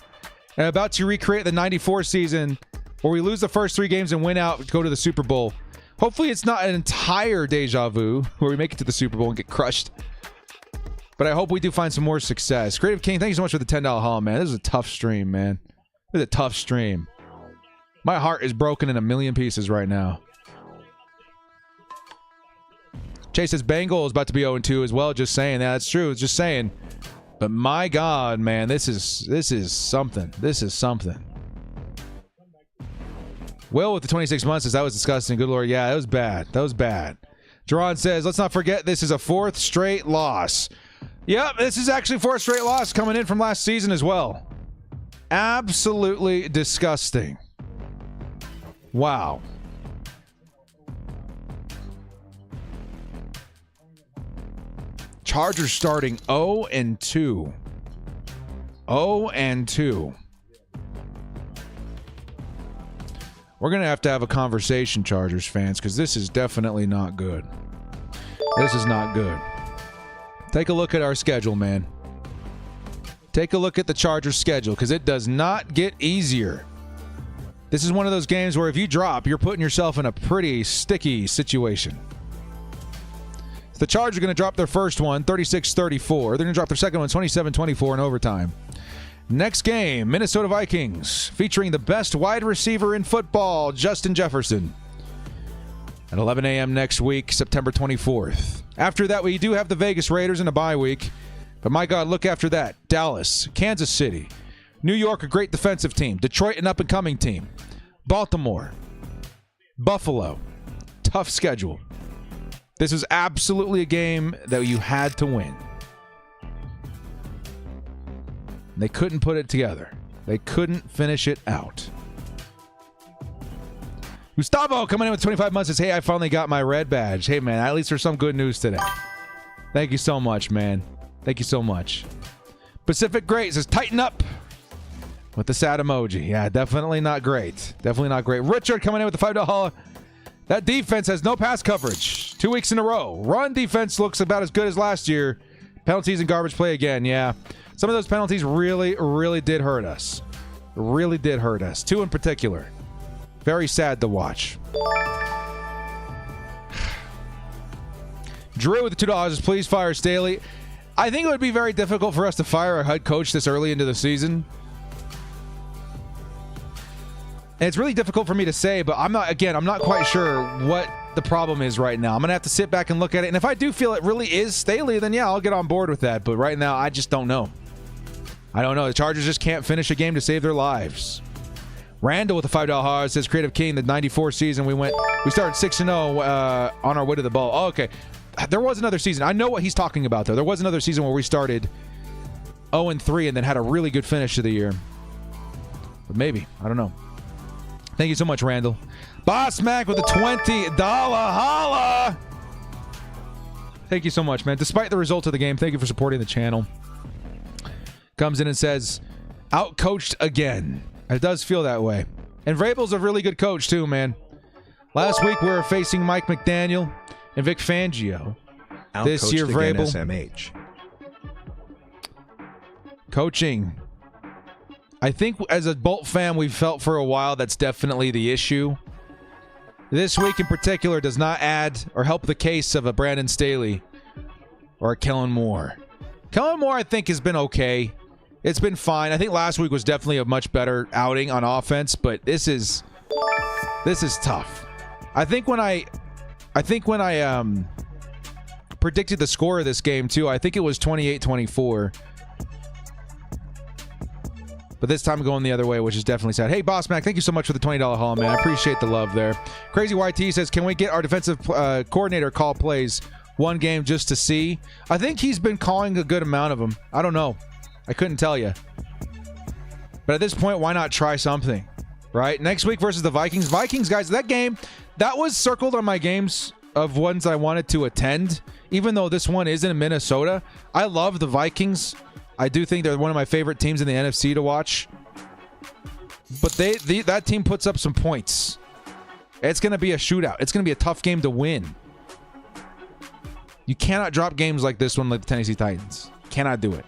and about to recreate the 94 season where we lose the first 3 games and win out to go to the Super Bowl. Hopefully it's not an entire deja vu where we make it to the Super Bowl and get crushed. But I hope we do find some more success. Creative King, thank you so much for the $10 haul, man. This is a tough stream, man. This is a tough stream. My heart is broken in a million pieces right now. Chase says Bengal is about to be 0-2 as well. Just saying that. That's true. Just saying. But my God, man, this is something. This is something. Will with the 26 months says that was disgusting. Good Lord. Yeah, that was bad. That was bad. Jerron says, let's not forget this is a 4th straight loss. Yep, this is actually 4th straight loss coming in from last season as well. Absolutely disgusting. Wow. Chargers starting 0-2. 0-2. We're going to have a conversation, Chargers fans, because this is definitely not good. This is not good. Take a look at our schedule, man. Take a look at the Chargers schedule, because it does not get easier. This is one of those games where if you drop, you're putting yourself in a pretty sticky situation. The Chargers are going to drop their first one, 36-34. They're going to drop their second one, 27-24 in overtime. Next game, Minnesota Vikings, featuring the best wide receiver in football, Justin Jefferson. At 11 a.m. next week, September 24th. After that, we do have the Vegas Raiders in a bye week. But my God, look after that. Dallas, Kansas City, New York, a great defensive team. Detroit, an up-and-coming team. Baltimore, Buffalo. Tough schedule. This is absolutely a game that you had to win. They couldn't put it together. They couldn't finish it out. Gustavo coming in with 25 months says, hey, I finally got my red badge. Hey, man, at least there's some good news today. Thank you so much, man. Thank you so much. Pacific Great says, tighten up with the sad emoji. Yeah, definitely not great. Definitely not great. Richard coming in with the $5. That defense has no pass coverage. 2 weeks in a row. Run defense looks about as good as last year. Penalties and garbage play again. Yeah. Some of those penalties really, really did hurt us. Really did hurt us. 2 in particular. Very sad to watch. Drew with the $2 says, please fire Staley. I think it would be very difficult for us to fire a head coach this early into the season. And it's really difficult for me to say, but I'm not quite sure what the problem is right now. I'm going to have to sit back and look at it. And if I do feel it really is Staley, then yeah, I'll get on board with that. But right now, I just don't know. I don't know. The Chargers just can't finish a game to save their lives. Randall with a $5 hard says, Creative King, the 94 season, we started 6-0 on our way to the bowl. Oh, okay. There was another season. I know what he's talking about, though. There was another season where we started 0-3 and then had a really good finish to the year. But maybe. I don't know. Thank you so much, Randall. Boss Mac with a $20 holla. Thank you so much, man. Despite the result of the game, thank you for supporting the channel. Comes in and says, outcoached again. It does feel that way. And Vrabel's a really good coach, too, man. Last week, we were facing Mike McDaniel and Vic Fangio. This year, Vrabel. SMH. Coaching. I think as a Bolt fan, we've felt for a while that's definitely the issue. This week in particular does not add or help the case of a Brandon Staley or a Kellen Moore. Kellen Moore, I think, has been okay. It's been fine. I think last week was definitely a much better outing on offense, but this is tough. I think when I predicted the score of this game too, I think it was 28-24. But this time going the other way, which is definitely sad. Hey, Boss Mac, thank you so much for the $20 haul, man. I appreciate the love there. Crazy YT says, can we get our defensive coordinator call plays one game just to see? I think he's been calling a good amount of them. I don't know. I couldn't tell you. But at this point, why not try something, right? Next week versus the Vikings. Vikings, guys, that game, that was circled on my games of ones I wanted to attend. Even though this one is in Minnesota, I love the Vikings. I do think they're one of my favorite teams in the NFC to watch. But that team puts up some points. It's going to be a shootout. It's going to be a tough game to win. You cannot drop games like this one like the Tennessee Titans. Cannot do it.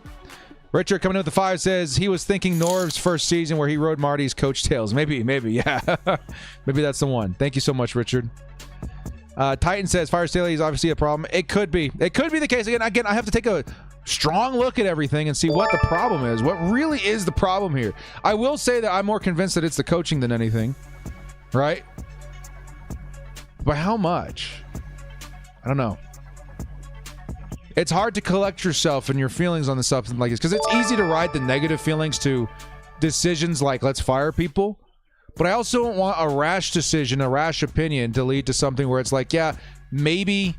Richard coming in with the 5 says he was thinking Norv's first season where he rode Marty's coach tails. Maybe, yeah. Maybe that's the one. Thank you so much, Richard. Titan says Fire Staley is obviously a problem. It could be. It could be the case. Again, I have to take a strong look at everything and see what the problem is. What really is the problem here? I will say that I'm more convinced that it's the coaching than anything. Right? By how much? I don't know. It's hard to collect yourself and your feelings on the something like this because it's easy to ride the negative feelings to decisions like let's fire people. But I also don't want a rash decision, a rash opinion to lead to something where it's like, yeah, maybe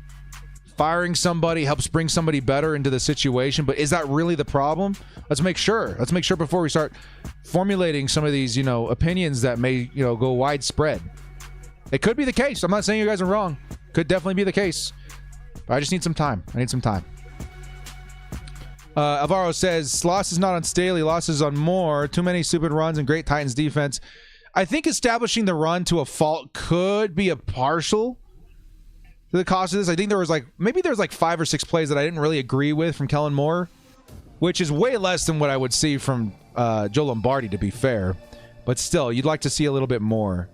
firing somebody helps bring somebody better into the situation, but is that really the problem? Let's make sure. Let's make sure before we start formulating some of these, opinions that may, go widespread. It could be the case. I'm not saying you guys are wrong. Could definitely be the case. But I just need some time. I need some time. Alvaro says, loss is not on Staley, loss is on Moore. Too many stupid runs and great Titans defense. I think establishing the run to a fault could be a partial to the cost of this. I think there was maybe 5 or 6 plays that I didn't really agree with from Kellen Moore, which is way less than what I would see from Joe Lombardi, to be fair. But still, you'd like to see a little bit more.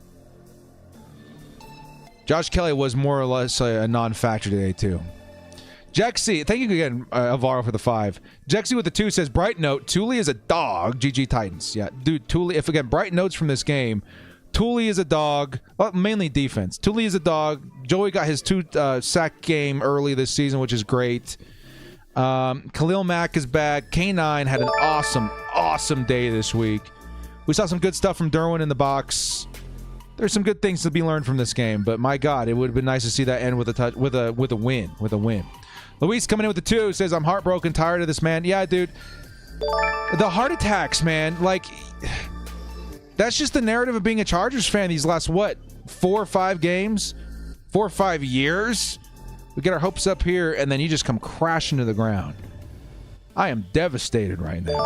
Josh Kelly was more or less a non-factor today, too. Jexy, thank you again, Alvaro, for the 5. Jexy with the 2 says, bright note, Thule is a dog. GG Titans. Yeah, dude, Thule, bright notes from this game. Thule is a dog, well, mainly defense. Thule is a dog. Joey got his 2 sack game early this season, which is great. Khalil Mack is back. K9 had an awesome day this week. We saw some good stuff from Derwin in the box. There's some good things to be learned from this game, but my God, it would have been nice to see that end with a win. Luis coming in with the 2 says, I'm heartbroken, tired of this, man. Yeah, dude. The heart attacks, man. That's just the narrative of being a Chargers fan these last, 4 or 5 games? 4 or 5 years? We get our hopes up here, and then you just come crashing to the ground. I am devastated right now.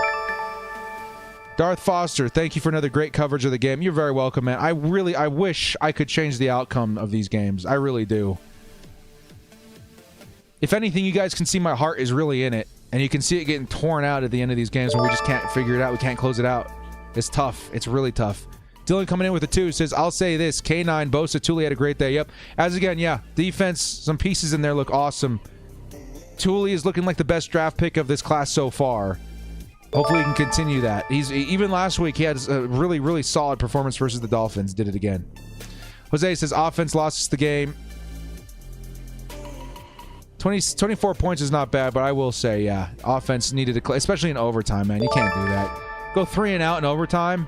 Darth Foster, thank you for another great coverage of the game. You're very welcome, man. I wish I could change the outcome of these games. I really do. If anything, you guys can see my heart is really in it, and you can see it getting torn out at the end of these games when we just can't figure it out. We can't close it out. It's tough. It's really tough. Dylan coming in with a 2 says, I'll say this, K9, Bosa, Thule had a great day. Yep. As again, yeah, defense, some pieces in there look awesome. Thule is looking like the best draft pick of this class so far. Hopefully he can continue that. Even last week, he had a really, really solid performance versus the Dolphins. Did it again. Jose says, offense lost us the game. 24 points is not bad, but I will say, yeah, offense needed to, especially in overtime, man. You can't do that. Go 3 and out in overtime.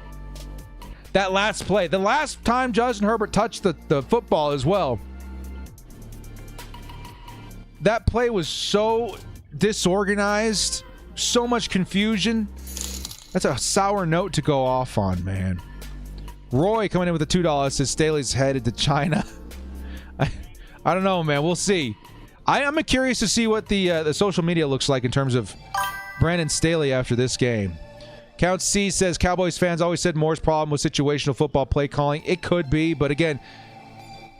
That last play, the last time Justin Herbert touched the football as well, that play was so disorganized, so much confusion. That's a sour note to go off on, man. Roy coming in with a $2 says Staley's headed to China. I don't know, man. We'll see. I'm curious to see what the social media looks like in terms of Brandon Staley after this game. Count C says Cowboys fans always said Moore's problem was situational football play calling. It could be, but again,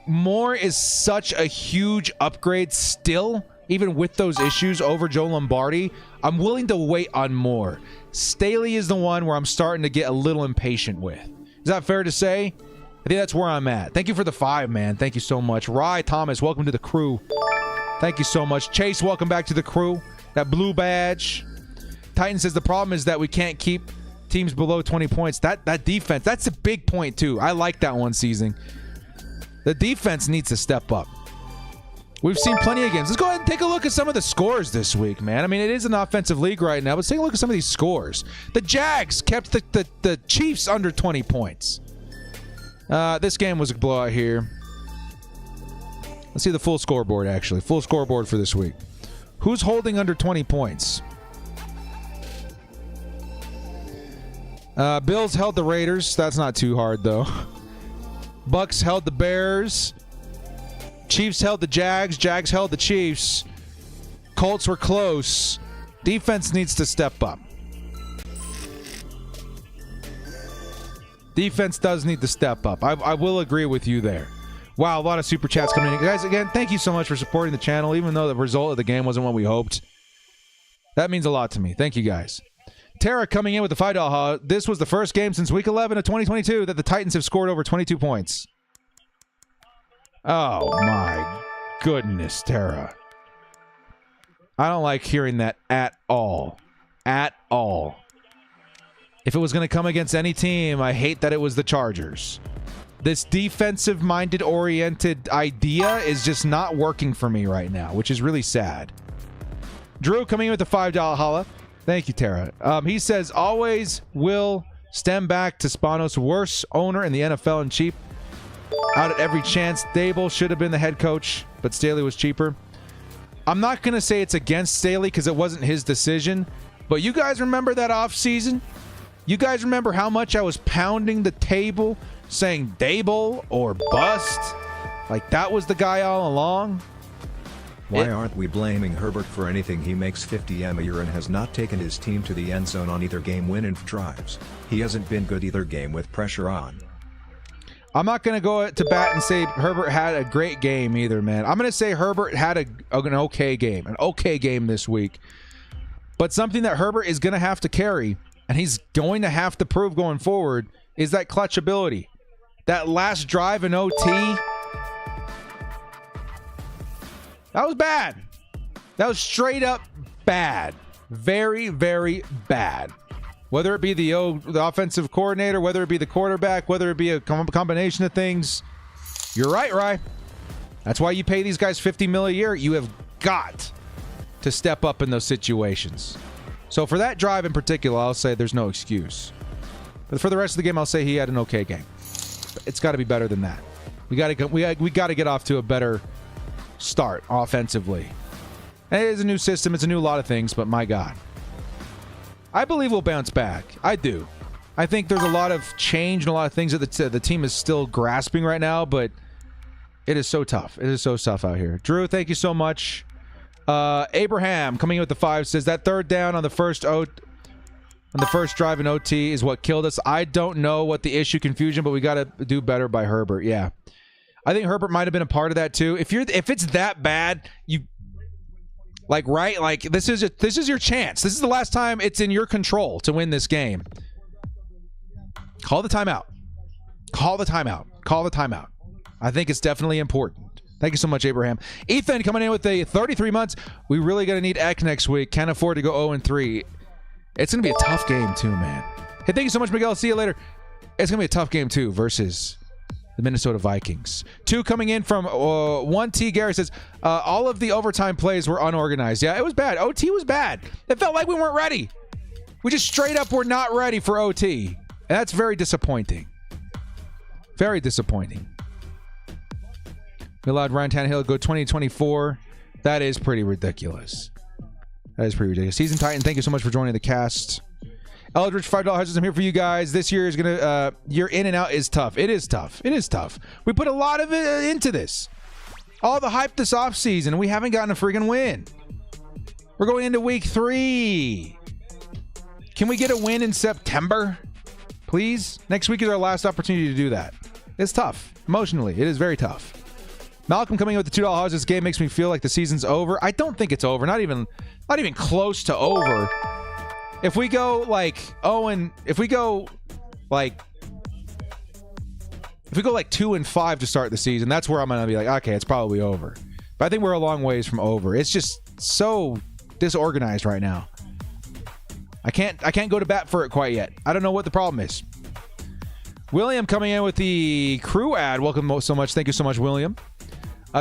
Moore is such a huge upgrade still, even with those issues over Joe Lombardi. I'm willing to wait on Moore. Staley is the one where I'm starting to get a little impatient with. Is that fair to say? I think that's where I'm at. Thank you for the 5, man. Thank you so much. Rye Thomas, welcome to the crew. Thank you so much. Chase, welcome back to the crew. That blue badge. Titan says the problem is that we can't keep teams below 20 points. That defense, that's a big point too. I like that one, Seizing. The defense needs to step up. We've seen plenty of games. Let's go ahead and take a look at some of the scores this week, man. I mean, it is an offensive league right now, but let's take a look at some of these scores. The Jags kept the Chiefs under 20 points. This game was a blowout here. Let's see the full scoreboard, actually. Full scoreboard for this week. Who's holding under 20 points? Bills held the Raiders. That's not too hard, though. Bucks held the Bears. Chiefs held the Jags. Jags held the Chiefs. Colts were close. Defense needs to step up. Defense does need to step up. I will agree with you there. Wow, a lot of super chats coming in. Guys, again, thank you so much for supporting the channel, even though the result of the game wasn't what we hoped. That means a lot to me. Thank you, guys. Tara coming in with the $5. This was the first game since week 11 of 2022 that the Titans have scored over 22 points. Oh, my goodness, Tara. I don't like hearing that at all. At all. If it was going to come against any team, I hate that it was the Chargers. This defensive-minded, oriented idea is just not working for me right now, which is really sad. Drew coming in with the $5 holla. Thank you, Tara. He says, always will stem back to Spanos' worst owner in the NFL and cheap. Out at every chance. Dable should have been the head coach, but Staley was cheaper. I'm not going to say it's against Staley because it wasn't his decision, but you guys remember that offseason? You guys remember how much I was pounding the table saying Dable or bust? Like that was the guy all along? Why aren't we blaming Herbert for anything? He makes 50 M a year and has not taken his team to the end zone on either game-winning drives. He hasn't been good either game with pressure on. I'm not going to go to bat and say Herbert had a great game either, man. I'm going to say Herbert had an okay game. An okay game this week. But something that Herbert is going to have to carry, and he's going to have to prove going forward, is that clutch ability. That last drive in OT, that was bad. That was straight up bad. Very, very bad. Whether it be the offensive coordinator, whether it be the quarterback, whether it be a combination of things. You're right, Rye. That's why you pay these guys $50 million a year. You have got to step up in those situations. So for that drive in particular, I'll say there's no excuse. But for the rest of the game, I'll say he had an okay game. It's got to be better than that. We got to get off to a better start offensively. And it is a new system. It's a new lot of things, but my God. I believe we'll bounce back. I do. I think there's a lot of change and a lot of things that the team is still grasping right now, but it is so tough. It is so tough out here. Drew, thank you so much. Abraham coming in with the 5 says that third down on the first drive in OT is what killed us. I don't know what the issue confusion, but we got to do better by Herbert. Yeah. I think Herbert might have been a part of that too. If it's that bad, this is your chance. This is the last time it's in your control to win this game. Call the timeout. Call the timeout. Call the timeout. I think it's definitely important. Thank you so much, Abraham. Ethan coming in with a 33 months. We really going to need Eck next week. Can't afford to go 0-3. It's going to be a tough game, too, man. Hey, thank you so much, Miguel. See you later. It's going to be a tough game, too, versus the Minnesota Vikings. 2 coming in from 1T. Gary says, all of the overtime plays were unorganized. Yeah, it was bad. OT was bad. It felt like we weren't ready. We just straight up were not ready for OT. And that's very disappointing. Very disappointing. We allowed Ryan Tannehill to go 20-24. That is pretty ridiculous. That is pretty ridiculous. Season Titan, thank you so much for joining the cast. Eldridge, $5. I'm here for you guys. This year is going to, your in and out is tough. It is tough. It is tough. We put a lot of it into this. All the hype this offseason, and we haven't gotten a friggin' win. We're going into week 3. Can we get a win in September? Please? Next week is our last opportunity to do that. It's tough. Emotionally, it is very tough. Malcolm coming in with the $2. This game makes me feel like the season's over. I don't think it's over. Not even close to over. If we go like 2-5 to start the season, that's where I'm gonna be like, okay, it's probably over. But I think we're a long ways from over. It's just so disorganized right now. I can't go to bat for it quite yet. I don't know what the problem is. William coming in with the crew ad. Welcome so much. Thank you so much, William.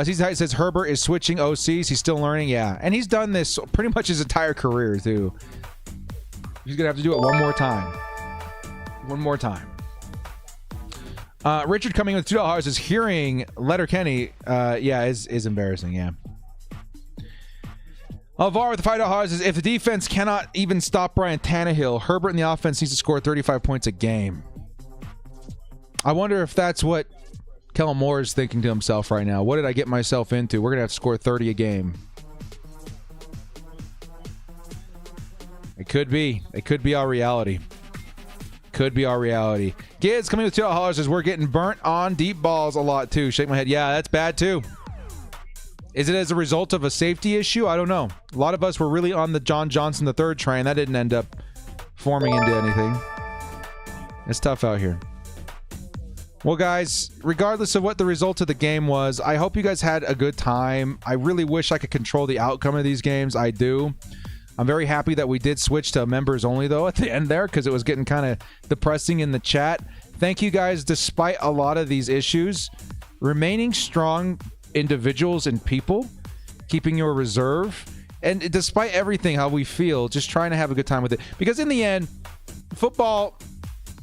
Season Height says Herbert is switching OCs. He's still learning. Yeah. And he's done this pretty much his entire career, too. He's going to have to do it one more time. One more time. Richard coming in with $2 is hearing Letterkenny. Is embarrassing. Yeah. Alvar with the $5 is if the defense cannot even stop Ryan Tannehill, Herbert in the offense needs to score 35 points a game. I wonder if that's what Kellen Moore is thinking to himself right now. What did I get myself into? We're going to have to score 30 a game. It could be. It could be our reality. Could be our reality. Kids coming with $2 says we're getting burnt on deep balls a lot too. Shake my head. Yeah, that's bad too. Is it as a result of a safety issue? I don't know. A lot of us were really on the John Johnson III train. That didn't end up forming into anything. It's tough out here. Well, guys, regardless of what the result of the game was, I hope you guys had a good time. I really wish I could control the outcome of these games. I do. I'm very happy that we did switch to members only, though, at the end there, because it was getting kind of depressing in the chat. Thank you guys, despite a lot of these issues, remaining strong individuals and people, keeping your reserve, and despite everything, how we feel, just trying to have a good time with it. Because in the end, football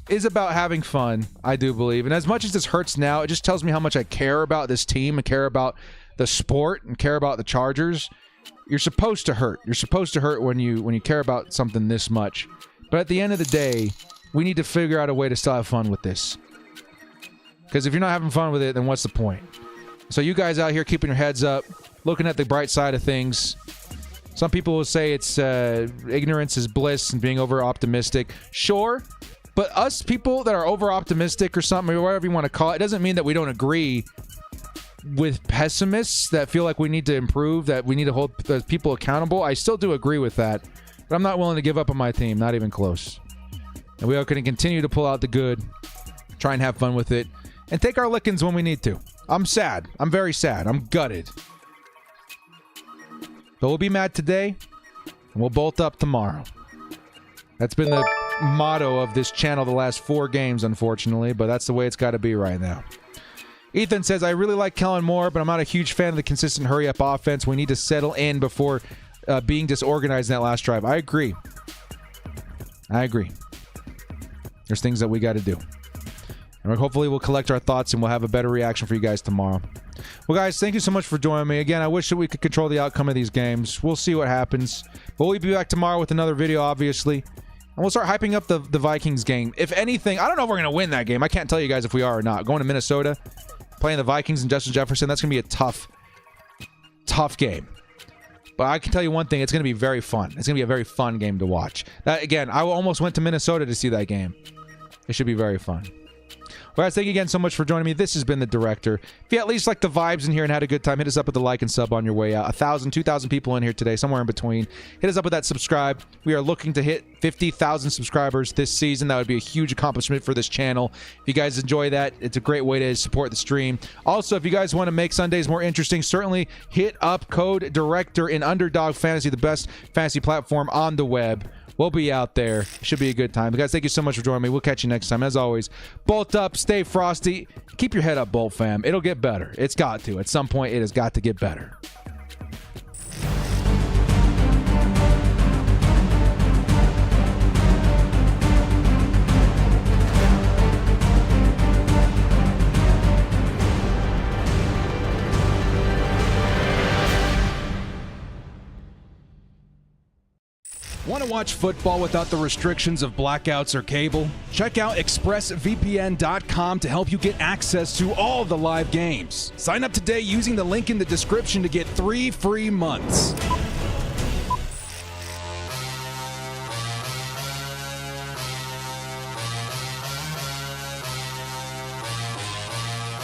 is about having fun, I do believe. And as much as this hurts now, it just tells me how much I care about this team and care about the sport and care about the Chargers. You're supposed to hurt. You're supposed to hurt when you care about something this much. But at the end of the day, we need to figure out a way to still have fun with this. Because if you're not having fun with it, then what's the point? So you guys out here keeping your heads up, looking at the bright side of things. Some people will say it's ignorance is bliss and being over-optimistic. Sure. But us people that are over-optimistic or something, or whatever you want to call it, doesn't mean that we don't agree with pessimists that feel like we need to improve, that we need to hold people accountable. I still do agree with that, but I'm not willing to give up on my team, not even close. And we are going to continue to pull out the good, try and have fun with it, and take our lickings when we need to. I'm sad. I'm very sad. I'm gutted. But we'll be mad today, and we'll bolt up tomorrow. That's been the motto of this channel the last 4 games, unfortunately, but that's the way it's got to be right now. Ethan says, I really like Kellen Moore, but I'm not a huge fan of the consistent hurry-up offense. We need to settle in before being disorganized in that last drive. I agree. There's things that we got to do. And hopefully we'll collect our thoughts and we'll have a better reaction for you guys tomorrow. Well, guys, thank you so much for joining me. Again, I wish that we could control the outcome of these games. We'll see what happens. But we'll be back tomorrow with another video, obviously. And we'll start hyping up the Vikings game. If anything, I don't know if we're going to win that game. I can't tell you guys if we are or not. Going to Minnesota, playing the Vikings and Justin Jefferson, that's going to be a tough game. But I can tell you one thing, it's going to be very fun. It's going to be a very fun game to watch. That, again, I almost went to Minnesota to see that game. It should be very fun. Well, guys, thank you again so much for joining me. This has been The Director. If you at least like the vibes in here and had a good time, hit us up with the like and sub on your way out. 1,000, 2,000 people in here today, somewhere in between. Hit us up with that subscribe. We are looking to hit 50,000 subscribers this season. That would be a huge accomplishment for this channel. If you guys enjoy that, it's a great way to support the stream. Also, if you guys want to make Sundays more interesting, certainly hit up code Director in Underdog Fantasy, the best fantasy platform on the web. We'll be out there. It should be a good time. Guys, thank you so much for joining me. We'll catch you next time. As always, bolt up, stay frosty. Keep your head up, Bolt fam. It'll get better. It's got to. At some point, it has got to get better. Want to watch football without the restrictions of blackouts or cable? Check out expressvpn.com to help you get access to all the live games. Sign up today using the link in the description to get 3 free months.